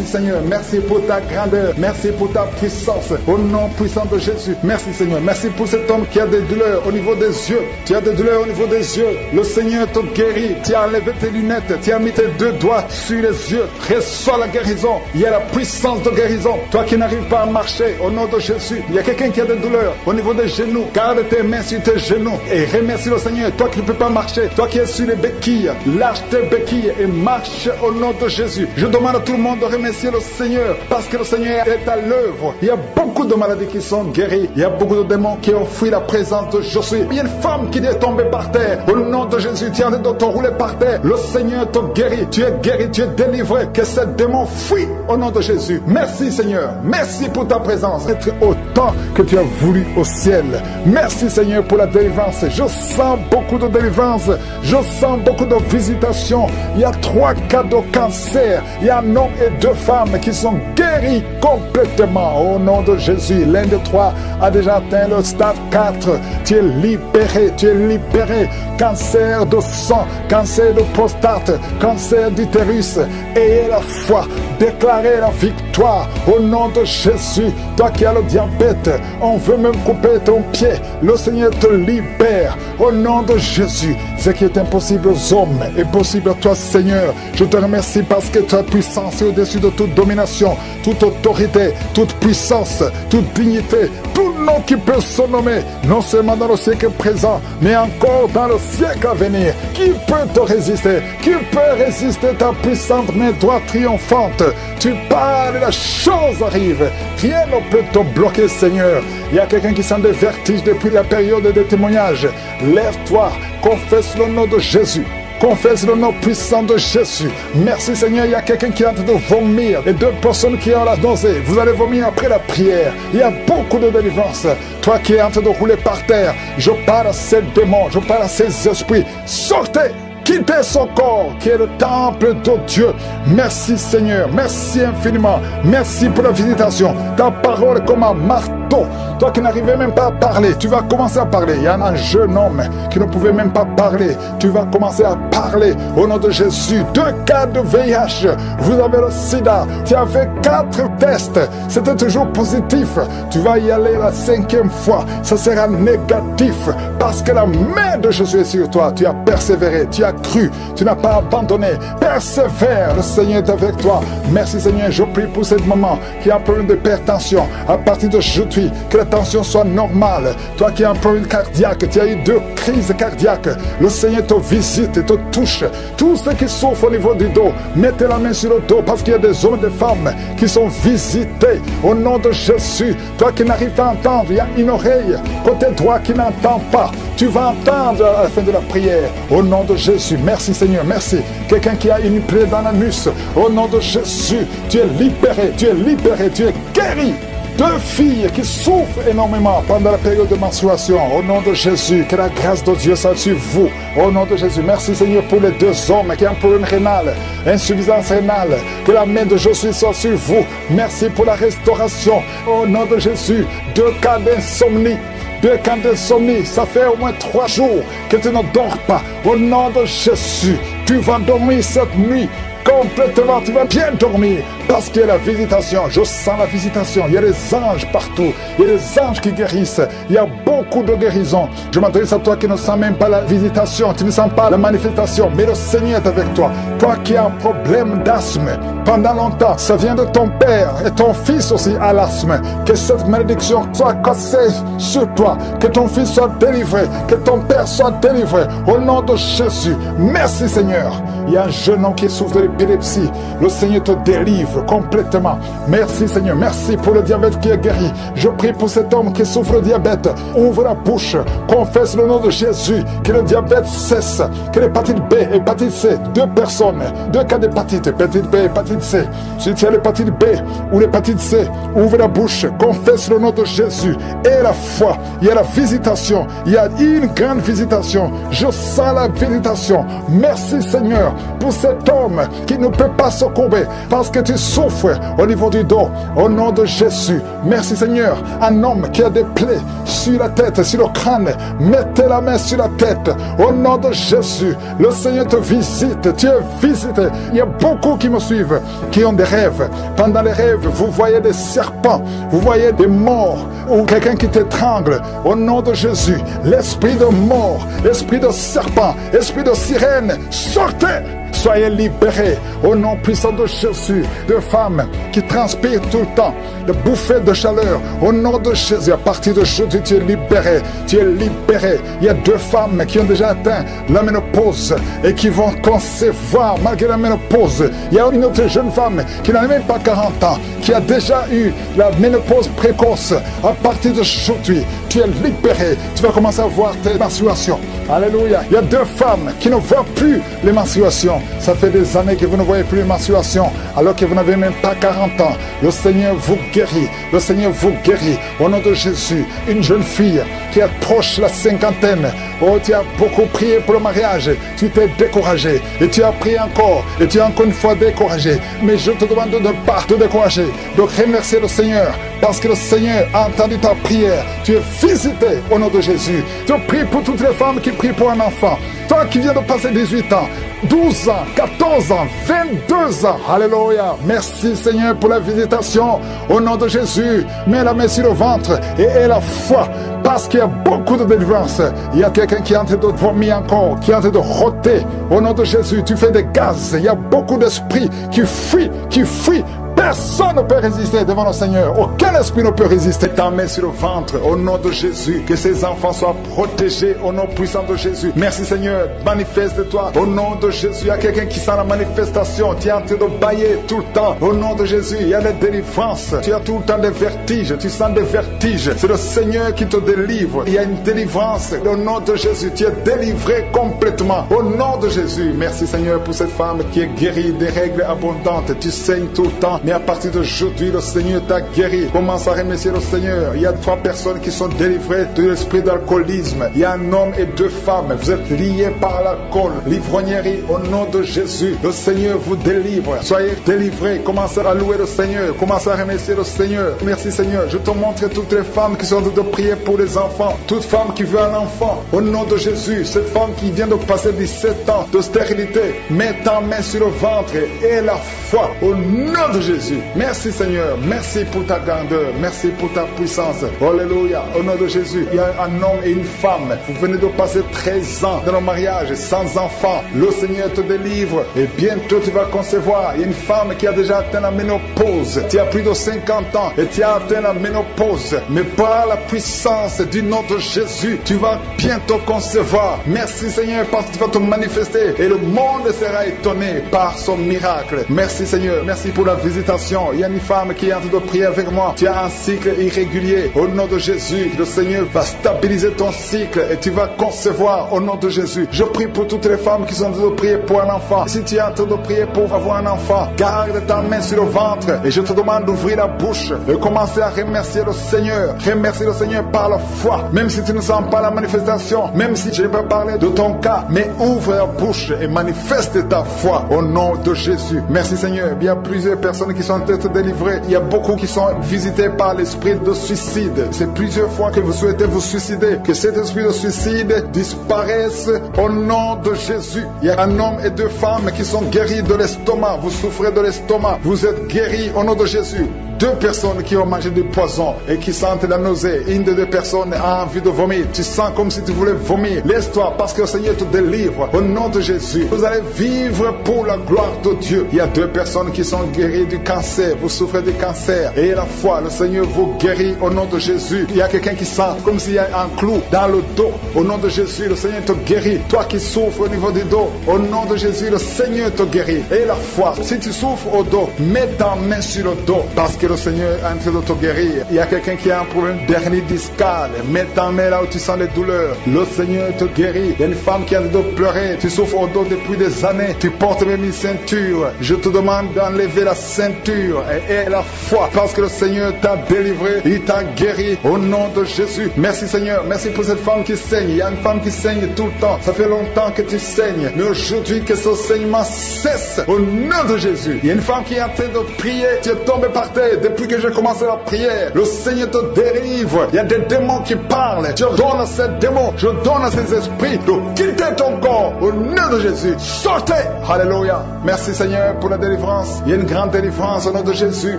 Seigneur. Merci pour ta grandeur. Merci pour ta puissance. Au nom puissant de Jésus. Merci Seigneur. Merci pour cet homme qui a des douleurs au niveau des yeux. Tu as des douleurs au niveau des yeux. Le Seigneur te guérit. Tu as enlevé tes lunettes. Tu as mis tes 2 doigts sur les yeux. Reçois la guérison. Il y a la puissance de guérison. Toi qui n'arrives pas à marcher, au nom de Jésus. Il y a quelqu'un qui a des douleurs au niveau des genoux. Garde tes mains sur tes genoux et remercie le Seigneur. Toi qui ne peux pas marcher, toi qui es sur les béquilles, lâche tes béquilles et marche au nom de Jésus. Je demande à tout le monde de remercier le Seigneur parce que le Seigneur est à l'œuvre. Il y a beaucoup de maladies qui sont guéries. Il y a beaucoup de démons qui ont fui la présence de Jésus. Il y a une femme qui est tombée par terre. Au nom de Jésus, tu es en train de te rouler par terre. Le Seigneur te guérit. Tu es guéri, tu es délivré. Que ce démon fuit au nom de Jésus. Merci Seigneur. Merci pour ta présence. Être autant que tu as voulu au ciel. Merci Seigneur pour la délivrance. Je sens beaucoup de délivrance. Je sens beaucoup de visitations. Il y a 3 cas de cancer. Il y a un homme et 2 femmes qui sont guéris complètement au nom de Jésus. L'un des 3 a déjà atteint le stade 4. Tu es libéré, tu es libéré. Cancer de sang, cancer de prostate, cancer d'utérus. Ayez la foi, déclarez la victoire au nom de Jésus. Toi qui as le diabète, on veut même couper ton pied. Le Seigneur te libère au nom de Jésus. Ce qui est impossible aux hommes est possible à toi, Seigneur. Je te remercie parce que ta puissance est au-dessus de toute domination, toute autorité, toute puissance, toute dignité, tout nom qui peut se nommer, non seulement dans le siècle présent, mais encore dans le siècle à venir. Qui peut te résister? Qui peut résister ta puissante main droite triomphante? Tu parles et la chose arrive. Rien ne peut te bloquer, Seigneur. Il y a quelqu'un qui sent des vertiges depuis la période des témoignages. Lève-toi, confesse le nom de Jésus. Confesse le nom puissant de Jésus. Merci Seigneur, il y a quelqu'un qui est en train de vomir. Et 2 personnes qui ont la nausée. Vous allez vomir après la prière. Il y a beaucoup de délivrance. Toi qui es en train de rouler par terre, je parle à ces démons, je parle à ces esprits. Sortez! Quittez son corps qui est le temple de Dieu. Merci Seigneur, merci infiniment. Merci pour la visitation. Ta parole est comme un marteau. Toi qui n'arrivais même pas à parler, tu vas commencer à parler. Il y a un jeune homme qui ne pouvait même pas parler. Tu vas commencer à parler au nom de Jésus. 2 cas de VIH. Vous avez le sida. Tu as fait 4 tests. C'était toujours positif. Tu vas y aller la 5e fois. Ça sera négatif parce que la main de Jésus est sur toi. Tu as persévéré. Tu as cru. Tu n'as pas abandonné. Persévère. Le Seigneur est avec toi. Merci Seigneur. Je prie pour cette maman qui a un problème d'hypertension. À partir d'aujourd'hui, que la tension soit normale. Toi qui as un problème cardiaque, tu as eu 2 crises cardiaques. Le Seigneur te visite et te touche. Tous ceux qui souffrent au niveau du dos, mettez la main sur le dos parce qu'il y a des hommes et des femmes qui sont visités au nom de Jésus. Toi qui n'arrives pas à entendre, il y a une oreille côté droit qui n'entend pas. Tu vas entendre à la fin de la prière au nom de Jésus. Merci Seigneur, merci. Quelqu'un qui a une plaie dans l'anus, au nom de Jésus, tu es libéré, tu es libéré, tu es guéri. 2 filles qui souffrent énormément pendant la période de menstruation. Au nom de Jésus, que la grâce de Dieu soit sur vous. Au nom de Jésus, merci Seigneur pour les 2 hommes qui ont un problème rénal, insuffisance rénale. Que la main de Jésus soit sur vous. Merci pour la restauration. Au nom de Jésus, 2 cas d'insomnie. 2 cas d'insomnie, ça fait au moins 3 jours que tu ne dors pas. Au nom de Jésus, tu vas dormir cette nuit. Complètement, tu vas bien dormir parce qu'il y a la visitation. Je sens la visitation. Il y a des anges partout. Il y a des anges qui guérissent. Il y a beaucoup de guérisons. Je m'adresse à toi qui ne sens même pas la visitation. Tu ne sens pas la manifestation. Mais le Seigneur est avec toi. Toi qui as un problème d'asthme pendant longtemps, ça vient de ton père et ton fils aussi a l'asthme. Que cette malédiction soit cassée sur toi. Que ton fils soit délivré. Que ton père soit délivré. Au nom de Jésus. Merci Seigneur. Il y a un jeune homme qui souffre de l'épilepsie. Le Seigneur te délivre complètement. Merci Seigneur. Merci pour le diabète qui est guéri. Je prie pour cet homme qui souffre de diabète. Ouvre la bouche. Confesse le nom de Jésus. Que le diabète cesse. Que l'hépatite B, hépatite C. 2 personnes. 2 cas d'hépatite. Hépatite B, hépatite C. Si tu as l'hépatite B ou l'hépatite C, ouvre la bouche. Confesse le nom de Jésus. Et la foi. Il y a la visitation. Il y a une grande visitation. Je sens la visitation. Merci Seigneur pour cet homme qui ne peut pas se courber parce que tu souffres au niveau du dos. Au nom de Jésus, merci Seigneur. Un homme qui a des plaies sur la tête, sur le crâne, mettez la main sur la tête. Au nom de Jésus, le Seigneur te visite. Tu es visité. Il y a beaucoup qui me suivent, qui ont des rêves. Pendant les rêves, vous voyez des serpents, vous voyez des morts ou quelqu'un qui t'étrangle. Au nom de Jésus, l'esprit de mort, l'esprit de serpent, l'esprit de sirène, sortez! Soyez libérés au nom puissant de Jésus. De femmes qui transpirent tout le temps, de bouffées de chaleur. Au nom de Jésus, à partir de aujourd'hui, tu es libéré. Tu es libéré. Il y a 2 femmes qui ont déjà atteint la ménopause et qui vont concevoir malgré la ménopause. Il y a une autre jeune femme qui n'a même pas 40 ans, qui a déjà eu la ménopause précoce. À partir d'aujourd'hui, tu es libéré. Tu vas commencer à voir tes menstruations. Alléluia. Il y a 2 femmes qui ne voient plus les menstruations. Ça fait des années que vous ne voyez plus les menstruations, alors que vous n'avez même pas 40 ans. Le Seigneur vous guérit. Le Seigneur vous guérit. Au nom de Jésus, une jeune fille qui approche la 50aine. Oh, tu as beaucoup prié pour le mariage. Tu t'es découragé. Et tu as prié encore. Et tu es encore une fois découragé. Mais je te demande de ne pas te décourager. De remercier le Seigneur. Parce que le Seigneur a entendu ta prière. Tu es visité au nom de Jésus. Je prie pour toutes les femmes qui prient pour un enfant. Toi qui viens de passer 18 ans, 12 ans, 14 ans, 22 ans. Alléluia. Merci Seigneur pour la visitation. Au nom de Jésus, mets la main sur le ventre et aie la foi. Parce qu'il y a beaucoup de délivrance. Il y a quelqu'un qui est en train de vomir encore, qui est en train de rôter. Au nom de Jésus, tu fais des gaz. Il y a beaucoup d'esprits qui fuient, Personne ne peut résister devant le Seigneur. Aucun esprit ne peut résister. Ta main sur le ventre, au nom de Jésus. Que ces enfants soient protégés au nom puissant de Jésus. Merci Seigneur, manifeste-toi au nom de Jésus. Il y a quelqu'un qui sent la manifestation. Tu es en train de bailler tout le temps. Au nom de Jésus, il y a des délivrances. Tu as tout le temps des vertiges. Tu sens des vertiges. C'est le Seigneur qui te délivre. Il y a une délivrance. Au nom de Jésus, tu es délivré complètement. Au nom de Jésus, merci Seigneur pour cette femme qui est guérie des règles abondantes. Tu saignes tout le temps, mais à partir d'aujourd'hui, le Seigneur t'a guéri. Commence à remercier le Seigneur. Il y a 3 personnes qui sont délivrées de l'esprit d'alcoolisme. Il y a un homme et 2 femmes. Vous êtes liés par l'alcool, l'ivrognerie. Au nom de Jésus, le Seigneur vous délivre. Soyez délivrés. Commencez à louer le Seigneur. Commencez à remercier le Seigneur. Merci Seigneur. Je te montre toutes les femmes qui sont en train de prier pour les enfants. Toute femme qui veut un enfant. Au nom de Jésus, cette femme qui vient de passer 17 ans de stérilité, mets ta main sur le ventre et la foi. Au nom de Jésus. Merci Seigneur. Merci pour ta grandeur. Merci pour ta puissance. Alléluia. Au nom de Jésus, il y a un homme et une femme. Vous venez de passer 13 ans dans le mariage sans enfant. Le Seigneur te délivre et bientôt tu vas concevoir. Il y a une femme qui a déjà atteint la ménopause. Tu as plus de 50 ans et tu as atteint la ménopause. Mais par la puissance du nom de Jésus, tu vas bientôt concevoir. Merci Seigneur parce que tu vas te manifester et le monde sera étonné par son miracle. Merci Seigneur. Merci pour la visitation. Il y a une femme qui est en train de prier avec moi. Tu as un cycle irrégulier. Au nom de Jésus, le Seigneur va stabiliser ton cycle et tu vas concevoir au nom de Jésus. Je prie pour toutes les femmes qui sont en train de prier pour un enfant. Si tu es en train de prier pour avoir un enfant, garde ta main sur le ventre et je te demande d'ouvrir la bouche et commencer à remercier le Seigneur. Remercier le Seigneur par la foi. Même si tu ne sens pas la manifestation, même si je ne vais pas parler de ton cas, mais ouvre la bouche et manifeste ta foi au nom de Jésus. Merci Seigneur. Il y a plusieurs personnes qui sont en train de délivrer. Il y a beaucoup qui sont visités par l'esprit de suicide. C'est plusieurs fois que vous souhaitez vous suicider. Que cet esprit de suicide disparaisse au nom de Jésus. Il y a un homme et 2 femmes qui sont guéris de l'estomac. Vous souffrez de l'estomac. Vous êtes guéris au nom de Jésus. 2 personnes qui ont mangé du poison et qui sentent la nausée. Une des 2 personnes a envie de vomir. Tu sens comme si tu voulais vomir. Laisse-toi parce que le Seigneur te délivre. Au nom de Jésus, vous allez vivre pour la gloire de Dieu. Il y a 2 personnes qui sont guéries du cancer. Vous souffrez du cancer. Et la foi, le Seigneur vous guérit au nom de Jésus. Il y a quelqu'un qui sent comme s'il y a un clou dans le dos. Au nom de Jésus, le Seigneur te guérit. Toi qui souffres au niveau du dos, au nom de Jésus, le Seigneur te guérit. Et la foi, si tu souffres au dos, mets ta main sur le dos parce que le Seigneur est en train de te guérir. Il y a quelqu'un qui a un problème d'hernie discale. Mets ta main là où tu sens les douleurs. Le Seigneur te guérit. Il y a une femme qui a de pleurer. Tu souffres au dos depuis des années. Tu portes même une ceinture. Je te demande d'enlever la ceinture et la foi parce que le Seigneur t'a délivré. Il t'a guéri au nom de Jésus. Merci Seigneur. Merci pour cette femme qui saigne. Il y a une femme qui saigne tout le temps. Ça fait longtemps que tu saignes. Mais aujourd'hui que ce saignement cesse au nom de Jésus. Il y a une femme qui est en train de prier. Tu es tombé par terre depuis que j'ai commencé la prière. Le Seigneur te délivre. Il y a des démons qui parlent. Je donne à ces démons, je donne à ces esprits de quitter ton corps au nom de Jésus. Sortez. Alléluia. Merci Seigneur pour la délivrance. Il y a une grande délivrance au nom de Jésus.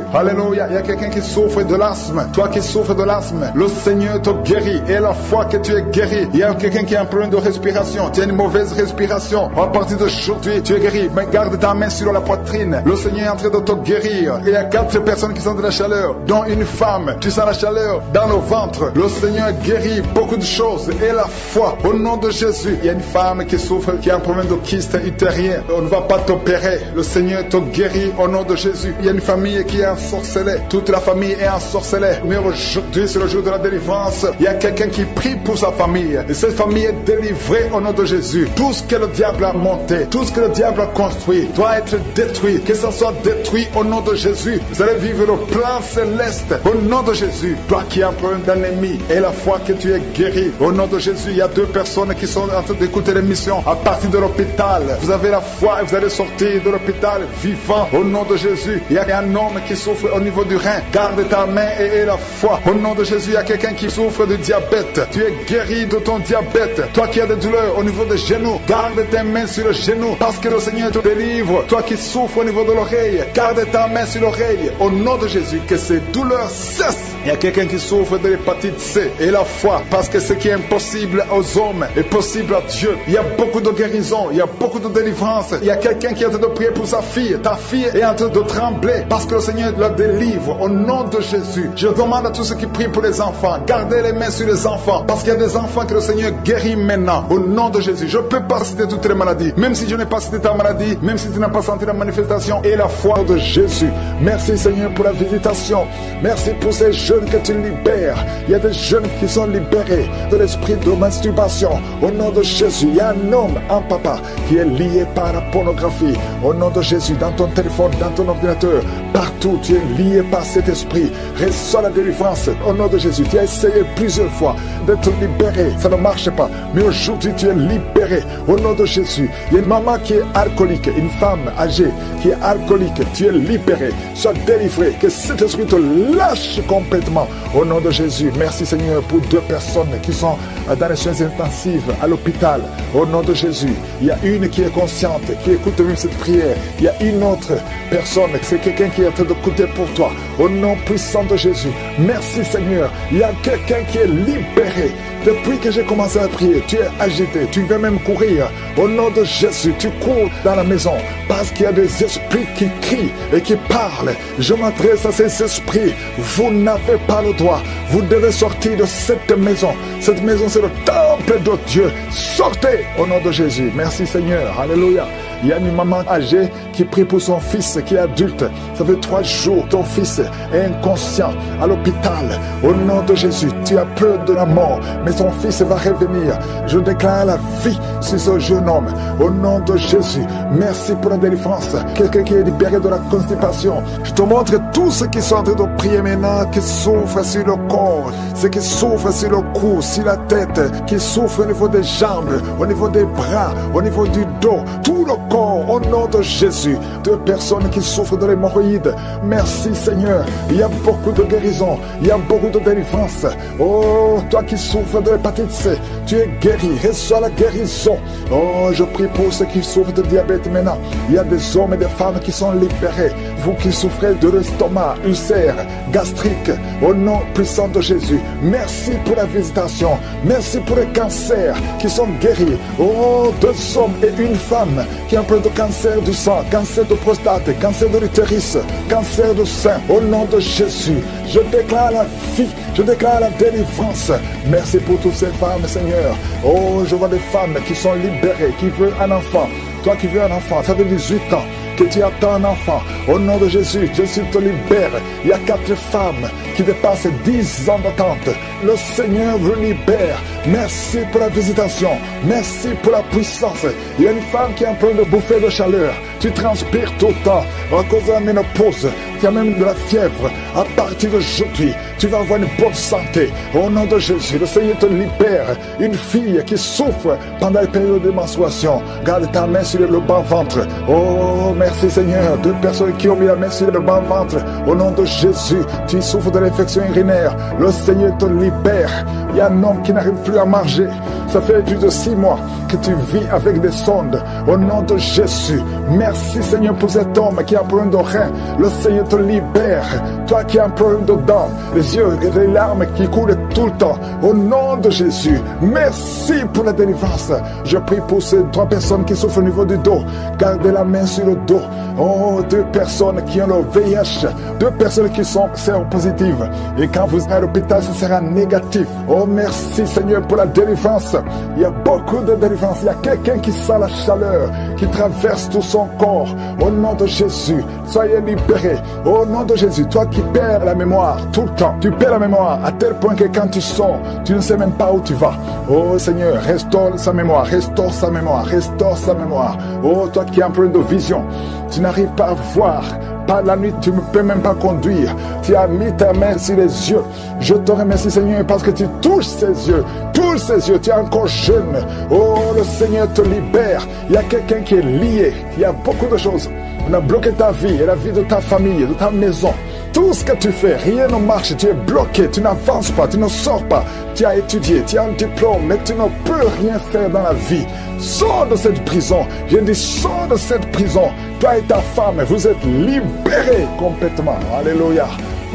Alléluia. Il y a quelqu'un qui souffre de l'asthme. Toi qui souffres de l'asthme, le Seigneur te guérit. Et la foi que tu es guéri. Il y a quelqu'un qui a un problème de respiration. Tu as une mauvaise respiration. À partir d'aujourd'hui, tu es guéri. Mais garde ta main sur la poitrine. Le Seigneur est en train de te guérir. Il y a 4 personnes qui sont de la chaleur, dont une femme. Tu sens la chaleur dans le ventre. Le Seigneur guérit beaucoup de choses. Et la foi, au nom de Jésus. Il y a une femme qui souffre, qui a un problème de kyste utérien. On ne va pas t'opérer. Le Seigneur te guérit au nom de Jésus. Il y a une famille qui est ensorcelée. Toute la famille est ensorcelée. Mais aujourd'hui, c'est le jour de la délivrance. Il y a quelqu'un qui prie pour sa famille. Et cette famille est délivrée au nom de Jésus. Tout ce que le diable a monté, tout ce que le diable a construit, doit être détruit. Que ça soit détruit au nom de Jésus. Vous allez vivre le plan céleste au nom de Jésus. Toi qui as un problème d'ennemi et la foi que tu es guéri. Au nom de Jésus, il y a 2 personnes qui sont en train d'écouter l'émission à partir de l'hôpital. Vous avez la foi et vous allez sortir de l'hôpital vivant. Au nom de Jésus, il y a un homme qui souffre au niveau du rein. Garde ta main et la foi. Au nom de Jésus, il y a quelqu'un qui souffre de diabète. Tu es guéri de ton diabète. Toi qui as des douleurs au niveau des genoux, garde tes mains sur le genou parce que le Seigneur te délivre. Toi qui souffres au niveau de l'oreille, garde ta main sur l'oreille. Au nom de Jésus, que ces douleurs cessent. Il y a quelqu'un qui souffre de l'hépatite C et la foi, parce que ce qui est impossible aux hommes est possible à Dieu. Il y a beaucoup de guérison, il y a beaucoup de délivrance. Il y a quelqu'un qui est en train de prier pour sa fille. Ta fille est en train de trembler parce que le Seigneur la délivre au nom de Jésus. Je demande à tous ceux qui prient pour les enfants, gardez les mains sur les enfants, parce qu'il y a des enfants que le Seigneur guérit maintenant au nom de Jésus. Je ne peux pas citer toutes les maladies, même si je n'ai pas cité ta maladie, même si tu n'as pas senti la manifestation et la foi de Jésus. Merci Seigneur pour la visitation. Merci pour ces jeunes que tu libères. Il y a des jeunes qui sont libérés de l'esprit de masturbation au nom de Jésus. Il y a un homme, un papa qui est lié par la pornographie au nom de Jésus. Dans ton téléphone, dans ton ordinateur, partout tu es lié par cet esprit. Reçois la délivrance au nom de Jésus. Tu as essayé plusieurs fois d'être libéré, ça ne marche pas, mais aujourd'hui tu es libéré au nom de Jésus. Il y a une maman qui est alcoolique, une femme âgée qui est alcoolique, tu es libéré, sois délivré, que cet esprit te lâche complètement au nom de Jésus. Merci Seigneur pour 2 personnes qui sont dans les soins intensifs à l'hôpital au nom de Jésus. Il y a une qui est consciente, qui écoute même cette prière. Il y a une autre personne, c'est quelqu'un qui est en train d'écouter pour toi au nom puissant de Jésus. Merci Seigneur. Il y a quelqu'un qui est libéré. Depuis que j'ai commencé à prier, tu es agité, tu veux même courir. Au nom de Jésus, tu cours dans la maison parce qu'il y a des esprits qui crient et qui parlent. Je m'adresse à ces esprits. Vous n'avez pas le droit. Vous devez sortir de cette maison. Cette maison, c'est le temple de Dieu. Sortez au nom de Jésus. Merci Seigneur. Alléluia. Il y a une maman âgée qui prie pour son fils qui est adulte. Ça fait 3 jours. Ton fils est inconscient à l'hôpital. Au nom de Jésus, tu as peur de la mort, mais ton fils va revenir. Je déclare la vie sur ce jeune homme. Au nom de Jésus, merci pour la délivrance. Quelqu'un qui est libéré de la constipation. Je te montre tous ceux qui sont en train de prier maintenant, qui souffrent sur le corps, ceux qui souffrent sur le cou, sur la tête, qui souffrent au niveau des jambes, au niveau des bras, au niveau du dos, tout le corps, au nom de Jésus. 2 personnes qui souffrent de l'hémorroïde. Merci Seigneur. Il y a beaucoup de guérison, il y a beaucoup de délivrance. Oh, toi qui souffres de l'hépatite C, tu es guéri, reçois la guérison. Oh, je prie pour ceux qui souffrent de diabète maintenant. Il y a des hommes et des femmes qui sont libérés. Vous qui souffrez de l'estomac, ulcère, gastrique, au nom puissant de Jésus. Merci pour la visitation. Merci pour les cancers qui sont guéris. Oh, 2 hommes et une femme qui ont un peu de cancer du sang, cancer de prostate, cancer de l'utérus, cancer du sein. Au nom de Jésus, je déclare la vie, je déclare la délivrance. Merci pour toutes ces femmes, Seigneur. Oh, je vois des femmes qui sont libérées, qui veulent un enfant. Toi qui veux un enfant, ça fait 18 ans que tu attends un enfant. Au nom de Jésus, Jésus te libère. Il y a 4 femmes qui dépassent 10 ans d'attente. Le Seigneur vous libère. Merci pour la visitation. Merci pour la puissance. Il y a une femme qui est en train de bouffer de chaleur. Tu transpires tout le temps à cause de la ménopause. Tu as même de la fièvre. À partir d'aujourd'hui, tu vas avoir une bonne santé. Au nom de Jésus, le Seigneur te libère. Une fille qui souffre pendant les périodes de menstruation, garde ta main sur le bas-ventre. Oh, merci Seigneur. 2 personnes qui ont mis la main sur le bas-ventre. Au nom de Jésus, tu souffres de l'infection urinaire. Le Seigneur te libère. Il y a un homme qui n'arrive plus à marcher. Ça fait plus de 6 mois que tu vis avec des sondes. Au nom de Jésus, merci Seigneur pour cet homme qui a un problème de rein. Le Seigneur te libère. Toi qui as un problème de dents, les yeux et les larmes qui coulent tout le temps. Au nom de Jésus, merci pour la délivrance. Je prie pour ces 3 personnes qui souffrent au niveau du dos. Gardez la main sur le dos. Oh, 2 personnes qui ont le VIH. 2 personnes qui sont séropositives. Et quand vous serez à l'hôpital, ce sera négatif. Oh, merci Seigneur pour la délivrance. Il y a beaucoup de délivrance. Il y a quelqu'un qui sent la chaleur, qui traverse tout son corps. Au nom de Jésus, soyez libérés. Au nom de Jésus, toi qui perds la mémoire tout le temps. Tu perds la mémoire à tel point que quand tu sors, tu ne sais même pas où tu vas. Oh Seigneur, restaure sa mémoire, restaure sa mémoire, restaure sa mémoire. Oh, toi qui as un problème de vision, tu n'arrives pas à voir. Par la nuit, tu ne peux même pas conduire. Tu as mis ta main sur les yeux. Je te remercie, Seigneur, parce que tu touches ses yeux. Touche ses yeux. Tu es encore jeune. Oh, le Seigneur te libère. Il y a quelqu'un qui est lié. Il y a beaucoup de choses. On a bloqué ta vie et la vie de ta famille, de ta maison. tout ce que tu fais, rien ne marche, tu es bloqué, tu n'avances pas, tu ne sors pas, tu as étudié, tu as un diplôme, mais tu ne peux rien faire dans la vie. Sors de cette prison. Je dis, sors de cette prison. Toi et ta femme, vous êtes libérés complètement. Alléluia.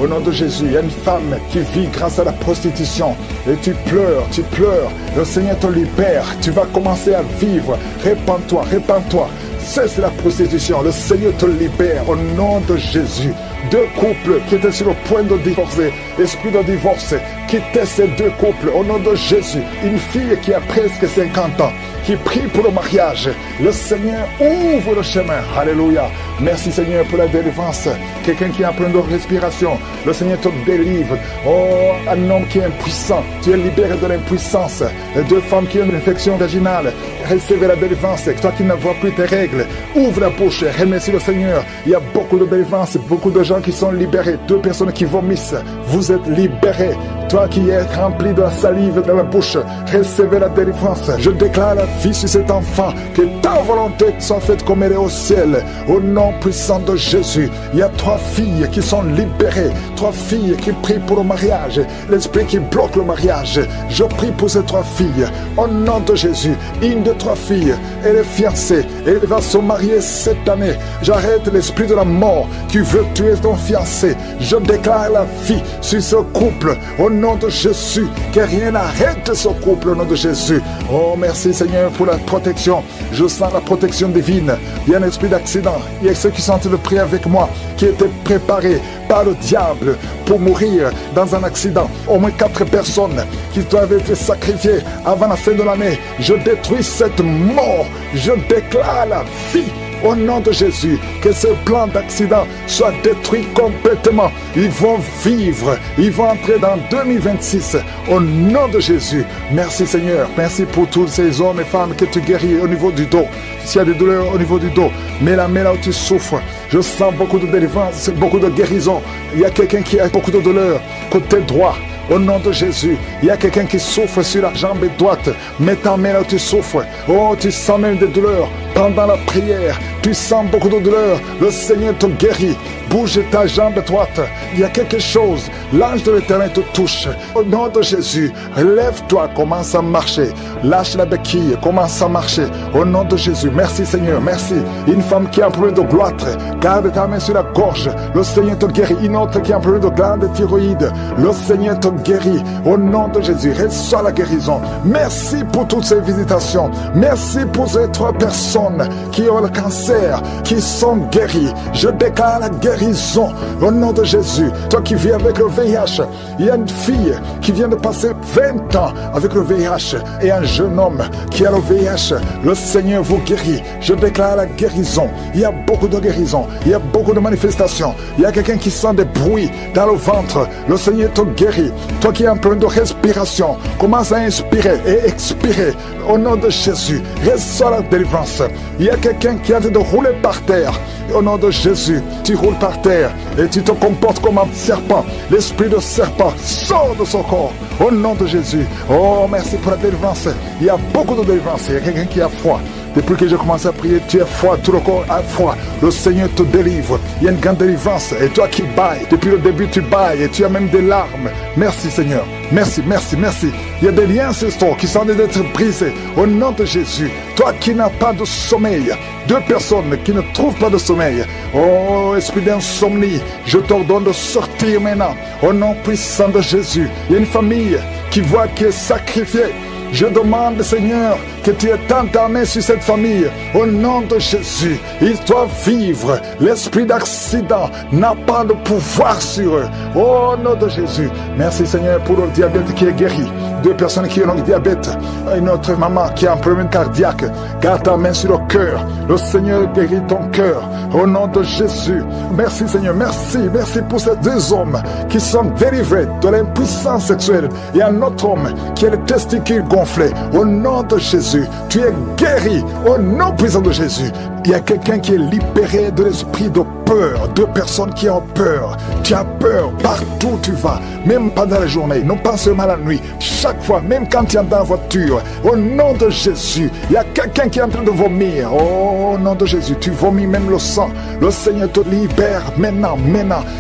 Au nom de Jésus, il y a une femme qui vit grâce à la prostitution. Et tu pleures. Le Seigneur te libère. Tu vas commencer à vivre. Répands-toi. Cesse la prostitution. Le Seigneur te libère au nom de Jésus. Deux couples qui étaient sur le point de divorcer, esprit de divorce, quittez ces deux couples au nom de Jésus. Une fille qui a presque 50 ans, qui prie pour le mariage. Le Seigneur ouvre le chemin. Alléluia. Merci Seigneur pour la délivrance. Quelqu'un qui est en pleine de respiration. Le Seigneur te délivre. Oh, un homme qui est impuissant. Tu es libéré de l'impuissance. Deux femmes qui ont une infection vaginale. Recevez la délivrance. Toi qui ne vois plus tes règles, ouvre la bouche. Remercie le Seigneur. Il y a beaucoup de délivrance, beaucoup de gens qui sont libérés. Deux personnes qui vomissent. Vous êtes libérés. Toi qui es rempli de la salive dans la bouche, recevez la délivrance. Je déclare la vie sur cet enfant. Que ta volonté soit faite comme elle est au ciel. Au nom puissant de Jésus. Il y a 3 filles qui sont libérées. 3 filles qui prient pour le mariage. L'esprit qui bloque le mariage. Je prie pour ces 3 filles. Au nom de Jésus. Une de 3 filles, elle est fiancée. Elle va se marier cette année. J'arrête l'esprit de la mort qui veut tuer ton fiancé. Je déclare la vie sur ce couple. Au nom de Jésus. Que rien n'arrête ce couple au nom de Jésus. Oh, merci Seigneur pour la protection. Je sens la protection divine. Il y a un esprit d'accident. Il y a ceux qui sont en train de prier avec moi, qui étaient préparés par le diable pour mourir dans un accident. Au moins 4 personnes qui doivent être sacrifiées avant la fin de l'année. Je détruis cette mort. Je déclare la vie. Au nom de Jésus, que ce plan d'accident soit détruit complètement. Ils vont vivre, ils vont entrer dans 2026. Au nom de Jésus, merci Seigneur. Merci pour tous ces hommes et femmes que tu guéris au niveau du dos. S'il y a des douleurs au niveau du dos, mets la main là où tu souffres. Je sens beaucoup de délivrance, beaucoup de guérison. Il y a quelqu'un qui a beaucoup de douleurs côté droit. Au nom de Jésus, il y a quelqu'un qui souffre sur la jambe droite. Mets ta main là où tu souffres. Oh, tu sens même des douleurs. Pendant la prière, tu sens beaucoup de douleurs. Le Seigneur te guérit. Bouge ta jambe droite. Il y a quelque chose. L'ange de l'Éternel te touche. Au nom de Jésus, lève-toi, commence à marcher. Lâche la béquille, commence à marcher. Au nom de Jésus, merci Seigneur, merci. Une femme qui a un problème de gloître, garde ta main sur la gorge. Le Seigneur te guérit. Une autre qui a un problème de glande thyroïde. Le Seigneur te guérit. Au nom de Jésus, reçois la guérison. Merci pour toutes ces visitations. Merci pour ces 3 personnes qui ont le cancer, qui sont guéries. Je déclare la guérison au nom de Jésus. Toi qui vis avec le VIH, il y a une fille qui vient de passer 20 ans avec le VIH et un jeune homme qui a le VIH. Le Seigneur vous guérit. Je déclare la guérison. Il y a beaucoup de guérison. Il y a beaucoup de manifestations. Il y a quelqu'un qui sent des bruits dans le ventre. Le Seigneur te guérit. Toi qui as un problème de respiration, commence à inspirer et expirer au nom de Jésus. Reçois la délivrance. Il y a quelqu'un qui est en train de rouler par terre. Au nom de Jésus, tu roules par terre et tu te comportes comme un serpent. L'esprit de serpent sort de son corps. Au nom de Jésus. Oh, merci pour la délivrance. Il y a beaucoup de délivrance. Il y a quelqu'un qui a froid. Depuis que je commence à prier, tu es froid, tout le corps a froid. Le Seigneur te délivre. Il y a une grande délivrance. Et toi qui bailles, depuis le début tu bailles et tu as même des larmes. Merci Seigneur. Merci, merci, merci. Il y a des liens ancestral qui sont en train d'être brisés. Au nom de Jésus. Toi qui n'as pas de sommeil. 2 personnes qui ne trouvent pas de sommeil. Oh, esprit d'insomnie, je t'ordonne de sortir maintenant. Au nom puissant de Jésus. Il y a une famille qui voit qui est sacrifiée. Je demande, Seigneur, que tu étendes ta main sur cette famille. Au nom de Jésus, ils doivent vivre. L'esprit d'accident n'a pas de pouvoir sur eux. Au nom de Jésus. Merci, Seigneur, pour le diabète qui est guéri. 2 personnes qui ont le diabète. Une autre maman qui a un problème cardiaque. Garde ta main sur le cœur. Le Seigneur guérit ton cœur. Au nom de Jésus. Merci, Seigneur. Merci. Merci pour ces 2 hommes qui sont délivrés de l'impuissance sexuelle. Et un autre homme qui a les testicules gonflés. Au nom de Jésus, tu es guéri. Au nom puissant de Jésus. Il y a quelqu'un qui est libéré de l'esprit de peur, de personnes qui ont peur. Tu as peur partout où tu vas, même pendant la journée, non pas seulement la nuit. Chaque fois, même quand tu es dans la voiture, au nom de Jésus, il y a quelqu'un qui est en train de vomir. Oh, au nom de Jésus, tu vomis même le sang. Le Seigneur te libère maintenant.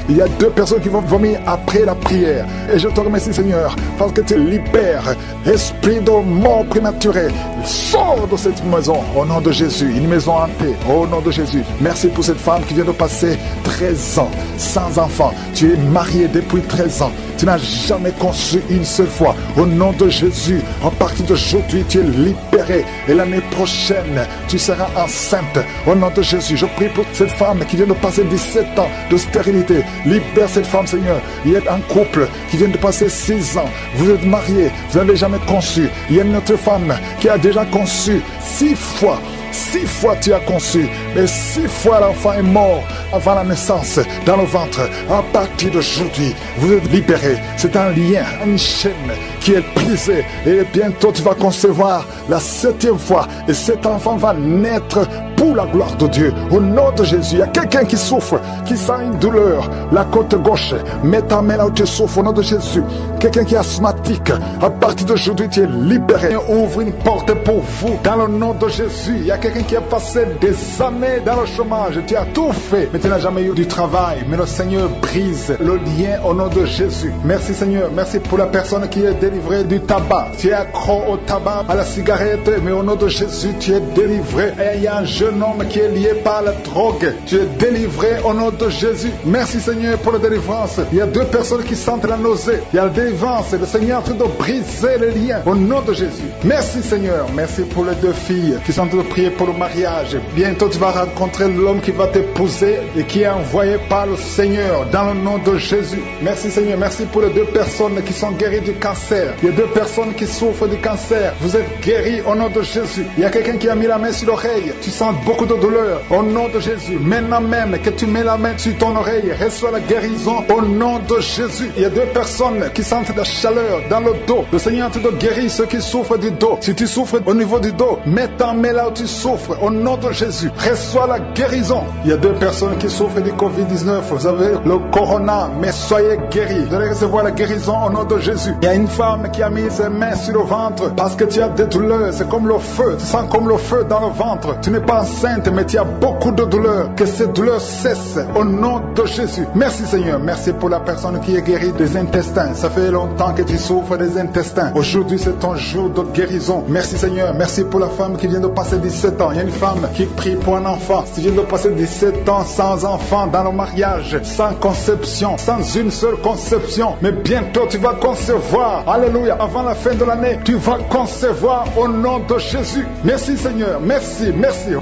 Il y a 2 personnes qui vont vomir après la prière. Et je te remercie, Seigneur, parce que tu libères esprit de mort prématuré. Sors de cette maison, au nom de Jésus. Une maison hantée, au nom de Jésus. Merci pour cette femme qui vient de passer 13 ans sans enfant. Tu es marié depuis 13 ans. Tu n'as jamais conçu une seule fois. Au nom de Jésus, à partir d'aujourd'hui, tu es libéré. Et l'année prochaine, tu seras enceinte. Au nom de Jésus, je prie pour cette femme qui vient de passer 17 ans de stérilité. Libère cette femme, Seigneur. Il y a un couple qui vient de passer 6 ans. Vous êtes mariés, vous n'avez jamais conçu. Il y a une autre femme qui a déjà conçu 6 fois. 6 fois tu as conçu, mais 6 fois l'enfant est mort avant la naissance dans le ventre. À partir d'aujourd'hui, vous êtes libérés. C'est un lien, une chaîne qui est brisée. Et bientôt tu vas concevoir la 7e fois. Et cet enfant va naître pour la gloire de Dieu. Au nom de Jésus, il y a quelqu'un qui souffre, qui sent une douleur. La côte gauche, mets ta main là où tu souffres au nom de Jésus. Quelqu'un qui est asthmatique, à partir d'aujourd'hui, tu es libéré. Ouvre une porte pour vous dans le nom de Jésus. Il y a quelqu'un qui a passé des années dans le chômage. Tu as tout fait, mais tu n'as jamais eu du travail. Mais le Seigneur brise le lien au nom de Jésus. Merci Seigneur. Merci pour la personne qui est délivrée du tabac. Tu es accro au tabac, à la cigarette, mais au nom de Jésus, tu es délivré. Et il y a un jeune homme qui est lié par la drogue. Tu es délivré au nom de Jésus. Merci Seigneur pour la délivrance. Il y a 2 personnes qui sentent la nausée. Il y a la délivrance. Le Seigneur est en train de briser les liens au nom de Jésus. Merci Seigneur. Merci pour les 2 filles qui sont en train de prier pour le mariage. Bientôt tu vas rencontrer l'homme qui va t'épouser et qui est envoyé par le Seigneur dans le nom de Jésus. Merci Seigneur. Merci pour les 2 personnes qui sont guéries du cancer. Il y a 2 personnes qui souffrent du cancer. Vous êtes guéris au nom de Jésus. Il y a quelqu'un qui a mis la main sur l'oreille. Tu sens beaucoup de douleur au nom de Jésus. Maintenant même que tu mets la main sur ton oreille, reçois la guérison au nom de Jésus. Il y a 2 personnes qui sentent la chaleur dans le dos. Le Seigneur te guérit ceux qui souffrent du dos. Si tu souffres au niveau du dos, mets ta main là où tu souffres au nom de Jésus. Reçois la guérison. Il y a 2 personnes qui souffrent du Covid-19. Vous avez le corona, mais soyez guéris. Vous allez recevoir la guérison au nom de Jésus. Il y a une femme qui a mis ses mains sur le ventre parce que tu as des douleurs. C'est comme le feu. Tu sens comme le feu dans le ventre. Tu n'es pas enceinte, mais tu as beaucoup de douleurs. Que ces douleurs cessent au nom de Jésus. Merci Seigneur. Merci pour la personne qui est guérie des intestins. Ça fait longtemps que tu souffres des intestins. Aujourd'hui, c'est ton jour de guérison. Merci Seigneur. Merci pour la femme qui vient de passer 17 ans. Il y a une femme qui prie pour un enfant. Tu viens de passer 17 ans sans enfant dans le mariage, sans conception, sans une seule conception. Mais bientôt, tu vas concevoir. Alléluia. Avant la fin de l'année, tu vas concevoir au nom de Jésus. Merci Seigneur. Merci.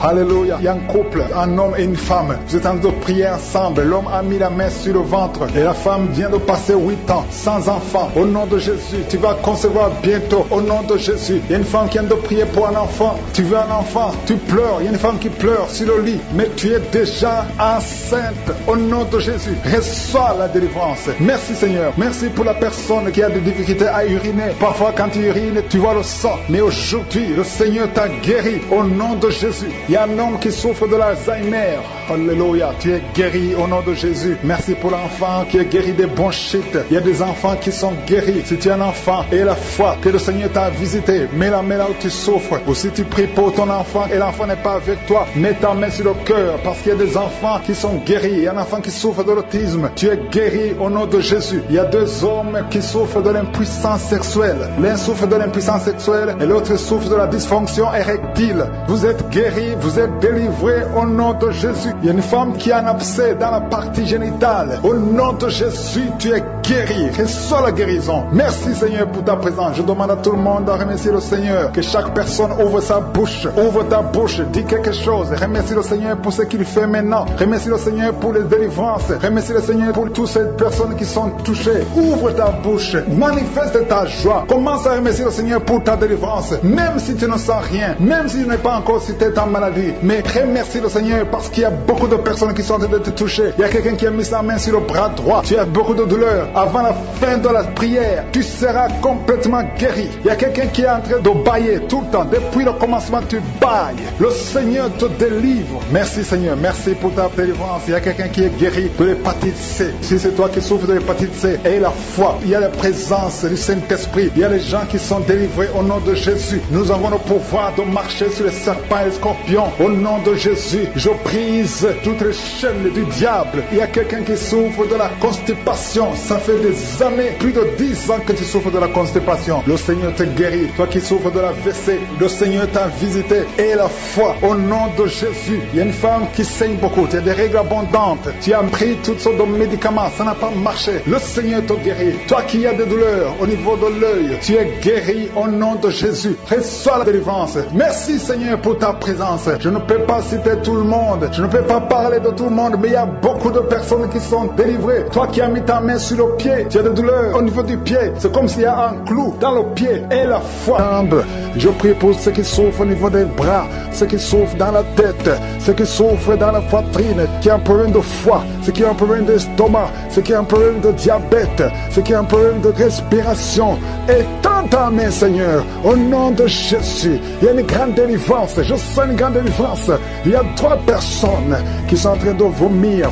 Alléluia. Il y a un couple, un homme et une femme. Vous êtes en train de prier ensemble. L'homme a mis la main sur le ventre et la femme vient de passer 8 ans sans enfant. Au nom de Jésus, tu vas concevoir bientôt. Au nom de Jésus. Il y a une femme qui vient de prier pour un enfant. Tu veux un enfant, tu pleures. Il y a une femme qui pleure sur le lit, mais tu es déjà enceinte. Au nom de Jésus, reçois la délivrance. Merci Seigneur. Merci pour la personne qui a des difficultés à uriner. Parfois quand tu urines, tu vois le sang. Mais aujourd'hui, le Seigneur t'a guéri. Au nom de Jésus. Il y a un homme qui souffre de l'Alzheimer. Alléluia. Tu es guéri au nom de Jésus. Merci pour l'enfant qui est guéri des bronchites. Il y a des enfants qui sont guéris. Si tu es un enfant et la foi que le Seigneur t'a visité, mets la main là où tu souffres. Ou si tu pries pour ton enfant et l'enfant n'est pas avec toi, mets ta main sur le cœur parce qu'il y a des enfants qui sont guéris. Il y a un enfant qui souffre de l'autisme. Tu es guéri au nom de Jésus. Il y a 2 hommes qui souffrent de l'impuissance sexuelle. L'un souffre de l'impuissance sexuelle et l'autre souffre de la dysfonction érectile. Vous êtes guéris, vous êtes délivrés au nom de Jésus. Il y a une femme qui a un abcès dans la partie génitale. Au nom de Jésus, tu es guéri. Reçois la guérison. Merci Seigneur pour ta présence. Je demande à tout le monde de remercier le Seigneur. Que chaque personne ouvre sa bouche. Ouvre ta bouche. Dis quelque chose. Remercie le Seigneur pour ce qu'il fait maintenant. Remercie le Seigneur pour les délivrances. Remercie le Seigneur pour toutes ces personnes qui sont touchées. Ouvre ta bouche. Manifeste ta joie. Commence à remercier le Seigneur pour ta délivrance. Même si tu ne sens rien. Même si tu n'es pas encore cité ta maladie. guéri. Mais remercie le Seigneur parce qu'il y a beaucoup de personnes qui sont en train de te toucher. Il y a quelqu'un qui a mis sa main sur le bras droit. Tu as beaucoup de douleur. Avant la fin de la prière, tu seras complètement guéri. Il y a quelqu'un qui est en train de bailler tout le temps. Depuis le commencement, tu bailles. Le Seigneur te délivre. Merci Seigneur. Merci pour ta délivrance. Il y a quelqu'un qui est guéri de l'hépatite C. Si c'est toi qui souffres de l'hépatite C, aie la foi. Il y a la présence du Saint-Esprit. Il y a les gens qui sont délivrés au nom de Jésus. Nous avons le pouvoir de marcher sur les serpents et les scorpions. Au nom de Jésus, je brise toutes les chaînes du diable. Il y a quelqu'un qui souffre de la constipation. Ça fait des années, plus de 10 ans que tu souffres de la constipation. Le Seigneur te guérit. Toi qui souffres de la WC, le Seigneur t'a visité. Et la foi, au nom de Jésus. Il y a une femme qui saigne beaucoup. Tu as des règles abondantes. Tu as pris toutes sortes de médicaments. Ça n'a pas marché. Le Seigneur te guérit. Toi qui as des douleurs au niveau de l'œil, tu es guéri au nom de Jésus. Reçois la délivrance. Merci Seigneur pour ta présence. Je ne peux pas citer tout le monde. Je ne peux pas parler de tout le monde, mais il y a beaucoup de personnes qui sont délivrées. Toi qui as mis ta main sur le pied, tu as des douleurs au niveau du pied. C'est comme s'il y a un clou dans le pied. Et la foi. Je prie pour ceux qui souffrent au niveau des bras, ceux qui souffrent dans la tête, ceux qui souffrent dans la poitrine, qui ont un problème de foie, ceux qui ont un problème d'estomac, ceux qui ont un problème de diabète, ceux qui ont un problème de respiration. Et tends ta main, Seigneur, au nom de Jésus. Il y a une grande délivrance. Je sens une grande délivrance. Il y a 3 personnes qui sont en train de vomir.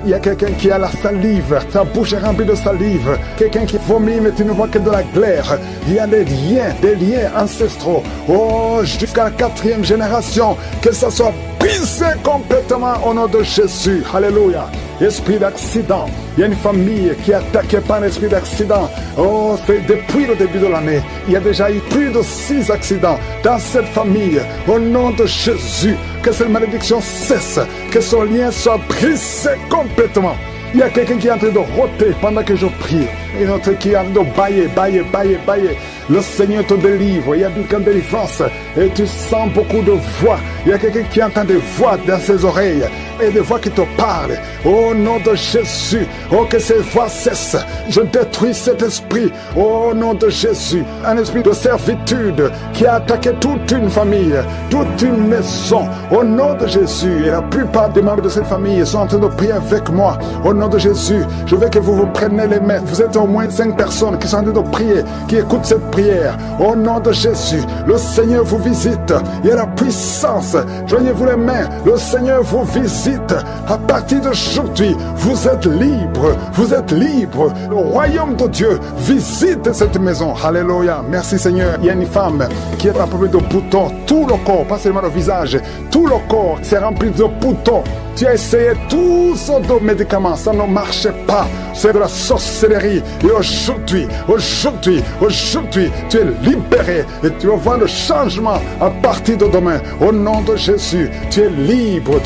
Il y a quelqu'un qui a la salive, sa bouche est remplie de salive. Quelqu'un qui vomit, mais tu ne vois que de la glaire. Il y a des liens ancestraux. Oh, jusqu'à la 4e génération, que ça soit brisé complètement au nom de Jésus. Alléluia. Esprit d'accident. Il y a une famille qui est attaquée par un esprit d'accident. Oh, c'est depuis le début de l'année. Il y a déjà eu plus de 6 accidents dans cette famille. Au nom de Jésus, que cette malédiction cesse. Que son lien soit brisé complètement. Il y a quelqu'un qui est en train de rôter pendant que je prie. Et un autre qui est en train de bailler. Le Seigneur te délivre. Il y a une grande délivrance. Et tu sens beaucoup de voix. Il y a quelqu'un qui entend des voix dans ses oreilles. Et des voix qui te parlent. Au nom de Jésus. Oh, que ces voix cessent. Je détruis cet esprit. Au nom de Jésus. Un esprit de servitude qui a attaqué toute une famille. Toute une maison. Au nom de Jésus. Et la plupart des membres de cette famille sont en train de prier avec moi. Au nom de Jésus. Je veux que vous vous preniez les mains. Vous êtes au moins 5 personnes qui sont en train de prier. Qui écoutent cette prière. Au nom de Jésus. Le Seigneur vous visite. Il y a la puissance. Joignez-vous les mains. Le Seigneur vous visite. À partir d'aujourd'hui, vous êtes libre. Vous êtes libre. Le royaume de Dieu visite cette maison. Alléluia. Merci Seigneur. Il y a une femme qui est entourée de boutons. Tout le corps, pas seulement le visage. Tout le corps s'est rempli de boutons. Tu as essayé tous sortes de médicaments. Ça ne marchait pas. C'est de la sorcellerie. Et aujourd'hui, tu es libéré. Et tu vas voir le changement à partir de demain. Au nom de Jésus, tu es libre.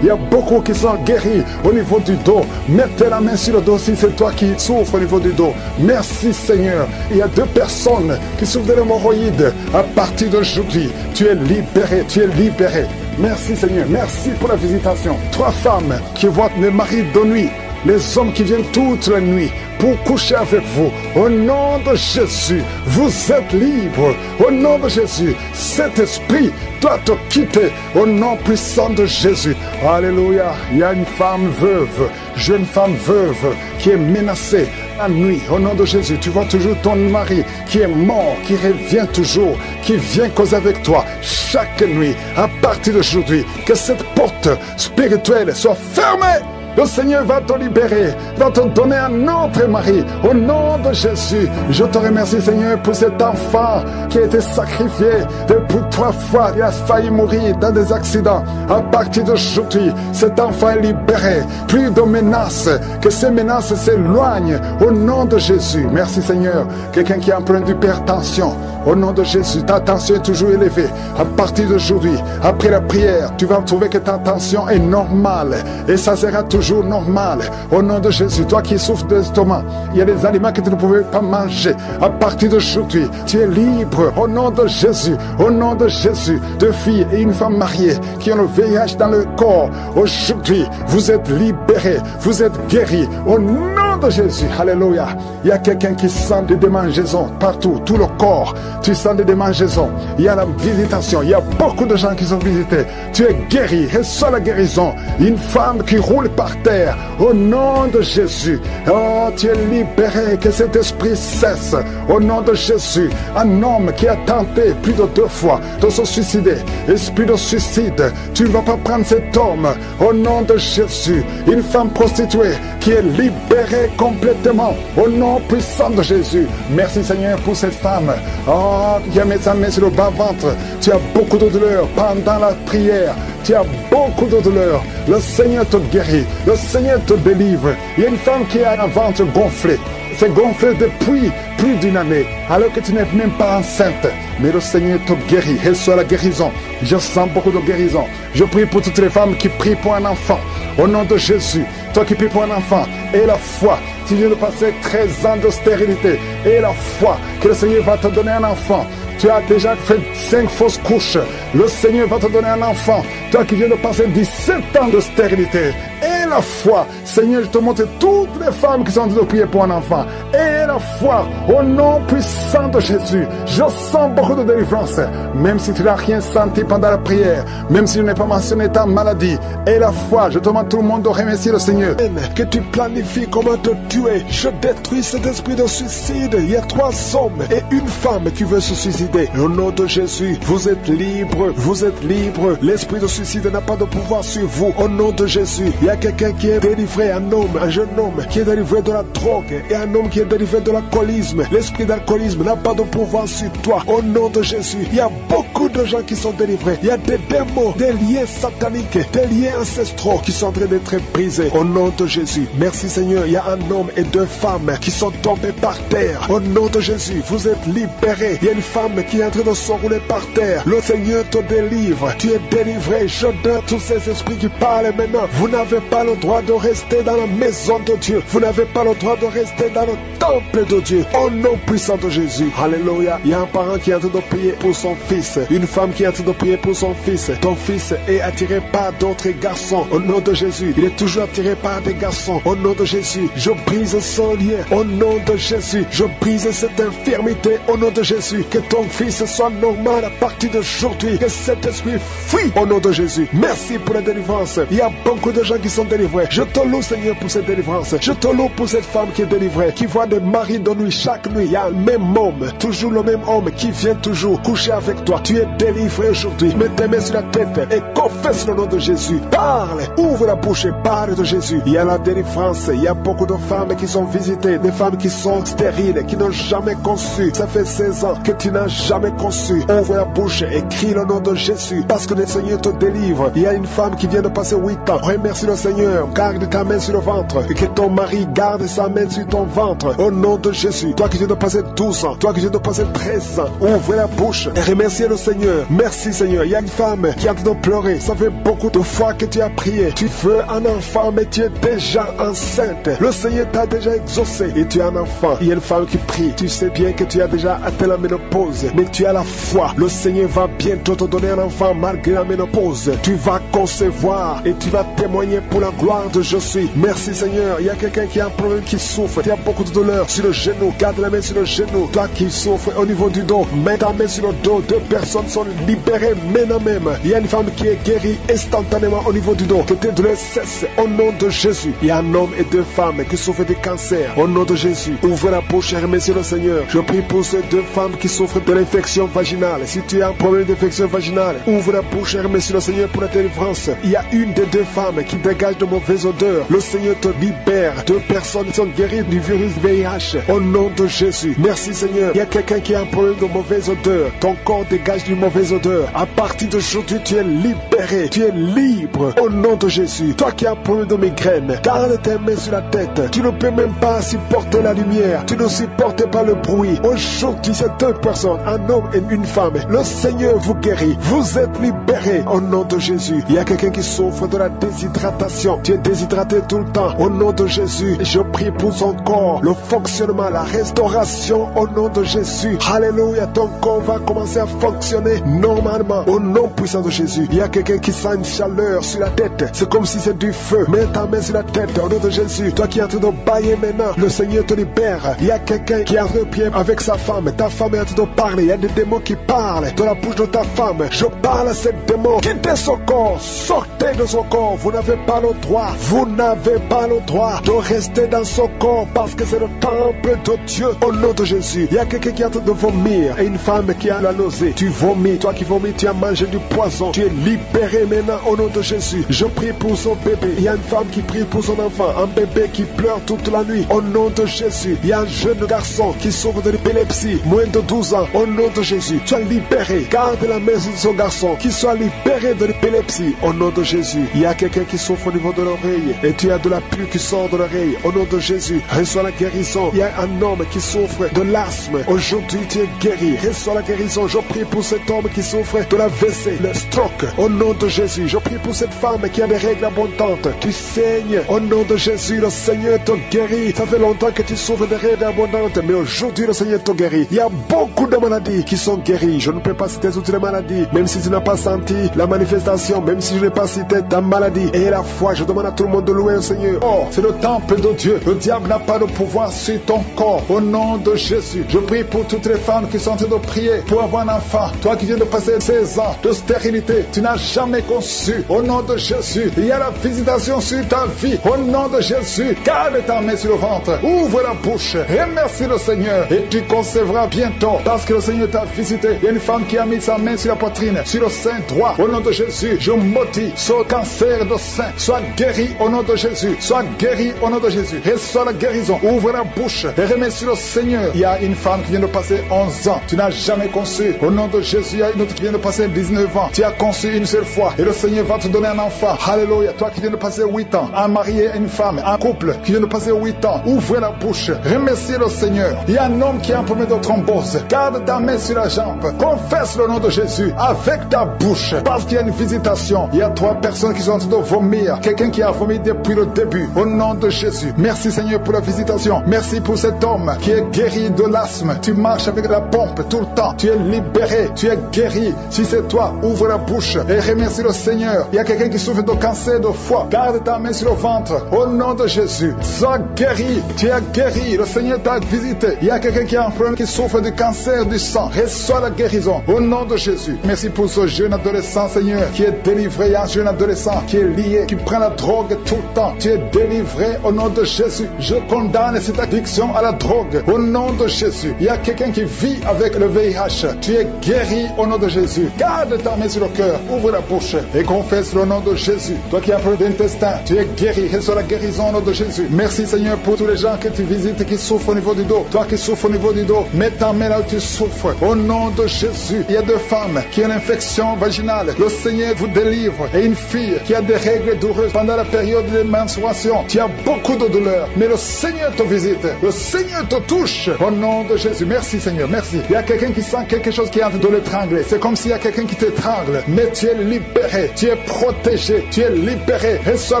Il y a beaucoup qui sont guéris au niveau du dos. Mettez la main sur le dos si c'est toi qui souffres au niveau du dos. Merci Seigneur. Il y a 2 personnes qui souffrent de l'hémorroïde. À partir d'aujourd'hui, tu es libéré. Merci Seigneur. Merci pour la visitation. 3 femmes qui voient les maris de nuit. Les hommes qui viennent toute la nuit pour coucher avec vous. Au nom de Jésus, vous êtes libres. Au nom de Jésus, cet esprit doit te quitter. Au nom puissant de Jésus. Alléluia. Il y a une femme veuve, jeune femme veuve, qui est menacée la nuit. Au nom de Jésus, tu vois toujours ton mari qui est mort, qui revient toujours, qui vient causer avec toi chaque nuit. À partir d'aujourd'hui, que cette porte spirituelle soit fermée. Le Seigneur va te libérer, va te donner un autre mari. Au nom de Jésus, je te remercie Seigneur pour cet enfant qui a été sacrifié depuis 3 fois. Il a failli mourir dans des accidents. À partir d'aujourd'hui, cet enfant est libéré. Plus de menaces, que ces menaces s'éloignent. Au nom de Jésus, merci Seigneur. Quelqu'un qui a un problème d'hypertension. Au nom de Jésus, ta tension est toujours élevée. À partir d'aujourd'hui, après la prière, tu vas trouver que ta tension est normale. Et ça sera toujours normal. Au nom de Jésus, toi qui souffres d'estomac, il y a des aliments que tu ne pouvais pas manger. À partir d'aujourd'hui, tu es libre. Au nom de Jésus, 2 filles et une femme mariée qui ont le VIH dans le corps. Aujourd'hui, vous êtes libérés, vous êtes guéris. Au nom de Jésus, alléluia. Il y a quelqu'un qui sent des démangeaisons partout, tout le corps. Tu sens des démangeaisons. Il y a la visitation. Il y a beaucoup de gens qui sont visités. Tu es guéri. Reçois la guérison. Une femme qui roule par terre. Au nom de Jésus. Oh, tu es libéré. Que cet esprit cesse. Au nom de Jésus. Un homme qui a tenté plus de 2 fois de se suicider. Esprit de suicide. Tu ne vas pas prendre cet homme. Au nom de Jésus. Une femme prostituée qui est libérée complètement. Au nom puissant de Jésus. Merci Seigneur pour cette femme. Oh, qui a mis sa main sur le bas-ventre. Tu as beaucoup de douleur pendant la prière. Tu as beaucoup de douleur. Le Seigneur te guérit. Le Seigneur te délivre. Il y a une femme qui a un ventre gonflé. C'est gonflé depuis plus d'une année, alors que tu n'es même pas enceinte. Mais le Seigneur te guérit. Reçois la guérison. Je sens beaucoup de guérison. Je prie pour toutes les femmes qui prient pour un enfant. Au nom de Jésus, toi qui pries pour un enfant, et la foi. Tu viens de passer 13 ans de stérilité. Et la foi que le Seigneur va te donner un enfant. Tu as déjà fait 5 fausses couches. Le Seigneur va te donner un enfant. Toi qui viens de passer 17 ans de stérilité. Et la foi. Seigneur, je te montre toutes les femmes qui sont en train de prier pour un enfant. Et la foi. Au nom puissant de Jésus. Je sens beaucoup de délivrance. Même si tu n'as rien senti pendant la prière. Même si je n'ai pas mentionné ta maladie. Et la foi. Je demande tout le monde de remercier le Seigneur. Que tu planifies comment te tuer. Je détruis cet esprit de suicide. Il y a 3 hommes et une femme qui veut se suicider. Au nom de Jésus, vous êtes libre, vous êtes libre. L'esprit de suicide n'a pas de pouvoir sur vous. Au nom de Jésus, il y a quelqu'un qui est délivré, un homme, un jeune homme qui est délivré de la drogue et un homme qui est délivré de l'alcoolisme. L'esprit d'alcoolisme n'a pas de pouvoir sur toi. Au nom de Jésus, il y a beaucoup de gens qui sont délivrés. Il y a des démons, des liens sataniques, des liens ancestraux qui sont en train d'être brisés. Au nom de Jésus, merci Seigneur, il y a un homme et 2 femmes qui sont tombés par terre. Au nom de Jésus, vous êtes libérés. Il y a une femme qui est en train de s'enrouler par terre. Le Seigneur te délivre. Tu es délivré. Je donne tous ces esprits qui parlent maintenant. Vous n'avez pas le droit de rester dans la maison de Dieu. Vous n'avez pas le droit de rester dans le temple de Dieu. Au nom puissant de Jésus. Alléluia. Il y a un parent qui est en train de prier pour son fils. Une femme qui est en train de prier pour son fils. Ton fils est attiré par d'autres garçons. Au nom de Jésus. Il est toujours attiré par des garçons. Au nom de Jésus. Je brise son lien. Au nom de Jésus. Je brise cette infirmité. Au nom de Jésus. Que ton fils soit normal à partir d'aujourd'hui. Que cet esprit fuit au nom de Jésus. Merci pour la délivrance. Il y a beaucoup de gens qui sont délivrés. Je te loue Seigneur pour cette délivrance. Je te loue pour cette femme qui est délivrée, qui voit des maris de nuit chaque nuit. Il y a le même homme, toujours le même homme qui vient toujours coucher avec toi. Tu es délivré aujourd'hui. Mets tes mains sur la tête et confesse le nom de Jésus. Parle, ouvre la bouche et parle de Jésus. Il y a la délivrance. Il y a beaucoup de femmes qui sont visitées, des femmes qui sont stériles, qui n'ont jamais conçu. Ça fait 16 ans que tu n'as jamais conçu. Ouvre la bouche et crie le nom de Jésus, parce que le Seigneur te délivre. Il y a une femme qui vient de passer 8 ans. Remercie le Seigneur. Garde ta main sur le ventre et que ton mari garde sa main sur ton ventre. Au nom de Jésus. Toi qui viens de passer 12 ans, toi qui viens de passer 13 ans, ouvre la bouche et remercie le Seigneur. Merci Seigneur. Il y a une femme qui est en train de pleurer. Ça fait beaucoup de fois que tu as prié. Tu veux un enfant, mais tu es déjà enceinte. Le Seigneur t'a déjà exaucé et tu as un enfant. Il y a une femme qui prie. Tu sais bien que tu as déjà atteint la ménopause, mais tu as la foi. Le Seigneur va bientôt te donner un enfant malgré la ménopause. Tu vas concevoir et tu vas témoigner pour la gloire de je suis. Merci Seigneur. Il y a quelqu'un qui a un problème, qui souffre. Tu as beaucoup de douleur sur le genou. Garde la main sur le genou. Toi qui souffres au niveau du dos, mets ta main sur le dos. 2 personnes sont libérées maintenant même. Il y a une femme qui est guérie instantanément au niveau du dos. Que tes douleurs cessent au nom de Jésus. Il y a un homme et 2 femmes qui souffrent de cancer. Au nom de Jésus, ouvre la bouche et remercie le Seigneur. Je prie pour ces 2 femmes qui souffrent de l'infection vaginale. Si tu as un problème d'infection vaginale, ouvre la bouche et remercie le Seigneur pour la délivrance. Il y a une des 2 femmes qui dégage de mauvaises odeurs. Le Seigneur te libère. 2 personnes sont guéries du virus VIH. Au nom de Jésus. Merci Seigneur. Il y a quelqu'un qui a un problème de mauvaise odeur. Ton corps dégage d'une mauvaise odeur. À partir d'aujourd'hui, tu es libéré. Tu es libre. Au nom de Jésus. Toi qui as un problème de migraine, garde tes mains sur la tête. Tu ne peux même pas supporter la lumière. Tu ne supportes pas le bruit. Aujourd'hui, c'est 2 personnes, un homme et une femme. Le Seigneur vous guérit. Vous êtes libérés au nom de Jésus. Il y a quelqu'un qui souffre de la déshydratation. Tu es déshydraté visiter tout le temps. Au nom de Jésus, je prie pour son corps, le fonctionnement, la restauration au nom de Jésus. Alléluia, ton corps va commencer à fonctionner normalement au nom puissant de Jésus. Il y a quelqu'un qui sent une chaleur sur la tête. C'est comme si c'est du feu. Mets ta main sur la tête au nom de Jésus. Toi qui es en train de bailler maintenant, le Seigneur te libère. Il y a quelqu'un qui est en train de prier avec sa femme. Ta femme est en train de parler. Il y a des démons qui parlent dans la bouche de ta femme. Je parle à ces démons. Quittez son corps. Sortez de son corps. Vous n'avez pas le droit. Vous n'avez pas le droit de rester dans son corps parce que c'est le temple de Dieu au nom de Jésus. Il y a quelqu'un qui est en train de vomir et une femme qui a la nausée. Tu vomis. Toi qui vomis, tu as mangé du poison. Tu es libéré maintenant au nom de Jésus. Je prie pour son bébé. Il y a une femme qui prie pour son enfant. Un bébé qui pleure toute la nuit au nom de Jésus. Il y a un jeune garçon qui souffre de l'épilepsie, moins de 12 ans, au nom de Jésus. Sois libéré. Garde la main sur son garçon, qui soit libéré de l'épilepsie au nom de Jésus. Il y a quelqu'un qui souffre au niveau de l'oreille et tu as de la pluie qui sort de l'oreille au nom de Jésus. Reçois la guérison. Il y a un homme qui souffre de l'asthme. Aujourd'hui tu es guéri. Reçois la guérison. Je prie pour cet homme qui souffre de la WC, le stroke au nom de Jésus. Je prie pour cette femme qui a des règles abondantes. Tu saignes au nom de Jésus. Le Seigneur te guérit. Ça fait longtemps que tu souffres de règles abondantes, mais aujourd'hui le Seigneur te guérit. Il y a beaucoup de maladies qui sont guéries. Je ne peux pas citer toutes les maladies, même si tu n'as pas senti la manifestation, même si je n'ai pas cité ta maladie. Et la foi, je demande à tout le monde de louer le Seigneur. Oh, c'est le temple de Dieu. Le diable n'a pas de pouvoir sur ton corps. Au nom de Jésus, je prie pour toutes les femmes qui sont en train de prier pour avoir un enfant. Toi qui viens de passer 16 ans de stérilité, tu n'as jamais conçu. Au nom de Jésus, il y a la visitation sur ta vie. Au nom de Jésus, garde ta main sur le ventre. Ouvre la bouche. Remercie le Seigneur et tu concevras bientôt parce que le Seigneur t'a visité. Il y a une femme qui a mis sa main sur la poitrine, sur le sein droit. Au nom de Jésus, je maudis ce cancer de sein. Sois guéri au nom de Jésus. Sois guéri au nom de Jésus. Reçois la guérison. Ouvre la bouche et remercie le Seigneur. Il y a une femme qui vient de passer 11 ans. Tu n'as jamais conçu. Au nom de Jésus, il y a une autre qui vient de passer 19 ans. Tu as conçu une seule fois et le Seigneur va te donner un enfant. Alléluia. Toi qui viens de passer 8 ans, un marié et une femme, un couple qui vient de passer 8 ans, ouvrez la bouche. Remerciez le Seigneur. Il y a un homme qui a un problème de thrombose. Garde ta main sur la jambe. Confesse le nom de Jésus avec ta bouche parce qu'il y a une visitation. Il y a 3 personnes qui sont en train de vomir. Quelqu'un qui a vomi depuis le début. Au nom de Jésus. Merci Seigneur pour la visitation. Merci pour cet homme qui est guéri de l'asthme. Tu marches avec la pompe tout le temps. Tu es libéré. Tu es guéri. Si c'est toi, ouvre la bouche et remercie le Seigneur. Il y a quelqu'un qui souffre de cancer de foie. Garde ta main sur le ventre. Au nom de Jésus. Sois guéri. Tu es guéri. Le Seigneur t'a visité. Il y a quelqu'un qui a un problème qui souffre du cancer du sang. Reçois la guérison. Au nom de Jésus. Merci pour ce jeune adolescent, Seigneur, qui est délivré. Il y a un jeune adolescent qui est lié, qui prend la drogue tout le temps. Tu es délivré au nom de Jésus. Je condamne cette addiction à la drogue. Au nom de Jésus. Il y a quelqu'un qui vit avec le VIH. Tu es guéri au nom de Jésus. Garde ta main sur le cœur. Ouvre la bouche et confesse le nom de Jésus. Toi qui as un problème d'intestin, tu es guéri. Reçois la guérison au nom de Jésus. Merci Seigneur pour tous les gens que tu visites qui souffrent au niveau du dos. Toi qui souffres au niveau du dos, mets ta main là où tu souffres. Au nom de Jésus. Il y a 2 femmes qui ont une infection vaginale. Le Seigneur vous délivre. Et une fille qui a des règles douloureuses pendant la période de menstruation. Tu as beaucoup de douleurs. Mais le Seigneur te visite. Le Seigneur te touche. Au nom de Jésus. Merci Seigneur. Merci. Il y a quelqu'un qui sent quelque chose qui est en train de l'étrangler. C'est comme s'il y a quelqu'un qui t'étrangle. Mais tu es libéré. Tu es protégé. Tu es libéré. Reçois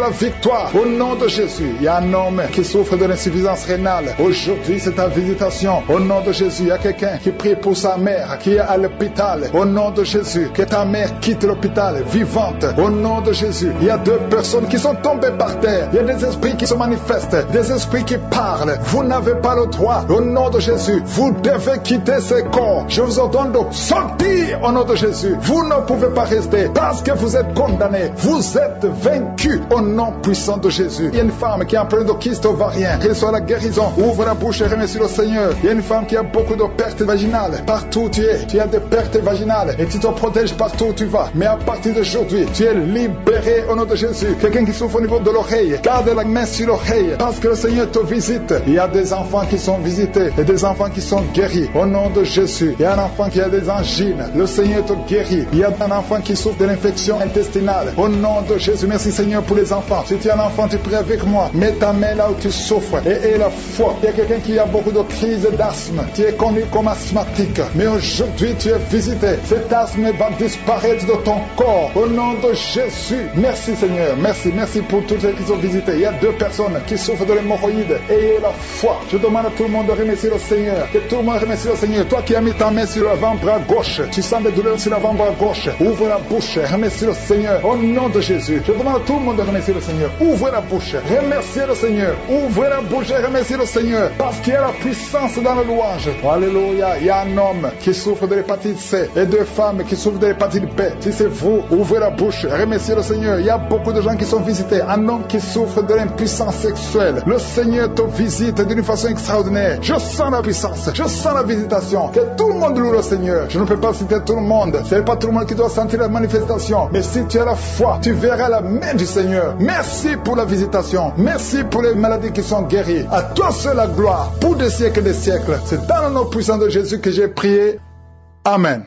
la victoire. Au nom de Jésus. Il y a un homme qui souffre de l'insuffisance rénale. Aujourd'hui, c'est ta visitation. Au nom de Jésus. Il y a quelqu'un qui prie pour sa mère qui est à l'hôpital. Au nom de Jésus. Que ta mère quitte l'hôpital vivante. Au nom de Jésus. Il y a 2 personnes qui sont tombées par terre. Il y a des esprits qui se manifestent. Des esprits qui parlent. Vous n'avez pas le droit. Au nom de Jésus. Vous devez quitter ces corps. Je vous ordonne de sortir au nom de Jésus. Vous ne pouvez pas rester parce que vous êtes condamnés. Vous êtes vaincus au nom puissant de Jésus. Il y a une femme qui a un problème de kyste ovarien. Reçoit la guérison. Ouvre la bouche et remercie le Seigneur. Il y a une femme qui a beaucoup de pertes vaginales. Partout où tu es, tu as des pertes vaginales et tu te protèges partout où tu vas. Mais à partir d'aujourd'hui, tu es libéré au nom de Jésus. Quelqu'un qui souffre au niveau de l'oreille, garde la main sur l'oreille parce que le Seigneur te visite. Il y a des enfants qui sont visités et des enfants qui sont guéris au nom de Jésus. Il y a un enfant qui a des angines. Le Seigneur te guérit. Il y a un enfant qui souffre de l'infection intestinale. Au nom de Jésus, merci Seigneur pour les enfants. Si tu es un enfant, tu pries avec moi. Mets ta main là où tu souffres et aie la foi. Il y a quelqu'un qui a beaucoup de crises d'asthme. Tu es connu comme asthmatique. Mais aujourd'hui, tu es visité. Cet asthme va disparaître de ton corps. Au nom de Jésus. Merci Seigneur. Merci pour toutes ceux qui sont visités. Il y a 2 personnes qui souffrent de l'hémorroïde. Ayez la foi. Je demande à tout le monde de remercier le Seigneur. Que tout le monde remercie le Seigneur. Toi qui as mis ta main sur l'avant-bras gauche, tu sens des douleurs sur l'avant-bras gauche. Ouvre la bouche. Remercie le Seigneur. Au nom de Jésus. Je demande à tout le monde de remercier le Seigneur. Ouvrez la bouche. Remerciez le Seigneur. Ouvrez la bouche et remerciez le Seigneur. Parce qu'il y a la puissance dans la louange. Alléluia. Il y a un homme qui souffre de l'hépatite C et 2 femmes qui souffrent de l'hépatite B. Si c'est vous, ouvrez la bouche. Remerciez le Seigneur. Il y a beaucoup de gens qui sont visités. Un homme qui souffre de l'impuissance sexuelle. Le Seigneur te visite d'une façon extraordinaire. Je sens la puissance. Je sens la visitation. Que tout le monde loue le Seigneur. Je ne peux pas citer tout le monde. Ce n'est pas tout le monde qui doit sentir la manifestation. Mais si tu as la foi, tu verras la main du Seigneur. Merci pour la visitation. Merci pour les maladies qui sont guéries. À toi seul la gloire pour des siècles et des siècles. C'est dans le nom puissant de Jésus que j'ai prié. Amen.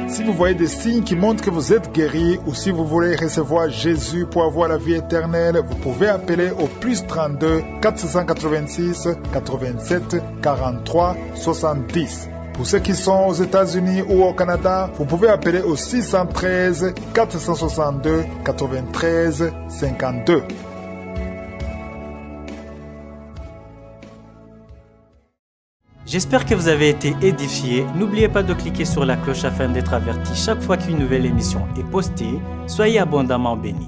Si vous voyez des signes qui montrent que vous êtes guéri ou si vous voulez recevoir Jésus pour avoir la vie éternelle, vous pouvez appeler au +32 486 87 43 70. Pour ceux qui sont aux États-Unis ou au Canada, vous pouvez appeler au 613 462 93 52. J'espère que vous avez été édifiés. N'oubliez pas de cliquer sur la cloche afin d'être averti chaque fois qu'une nouvelle émission est postée. Soyez abondamment bénis.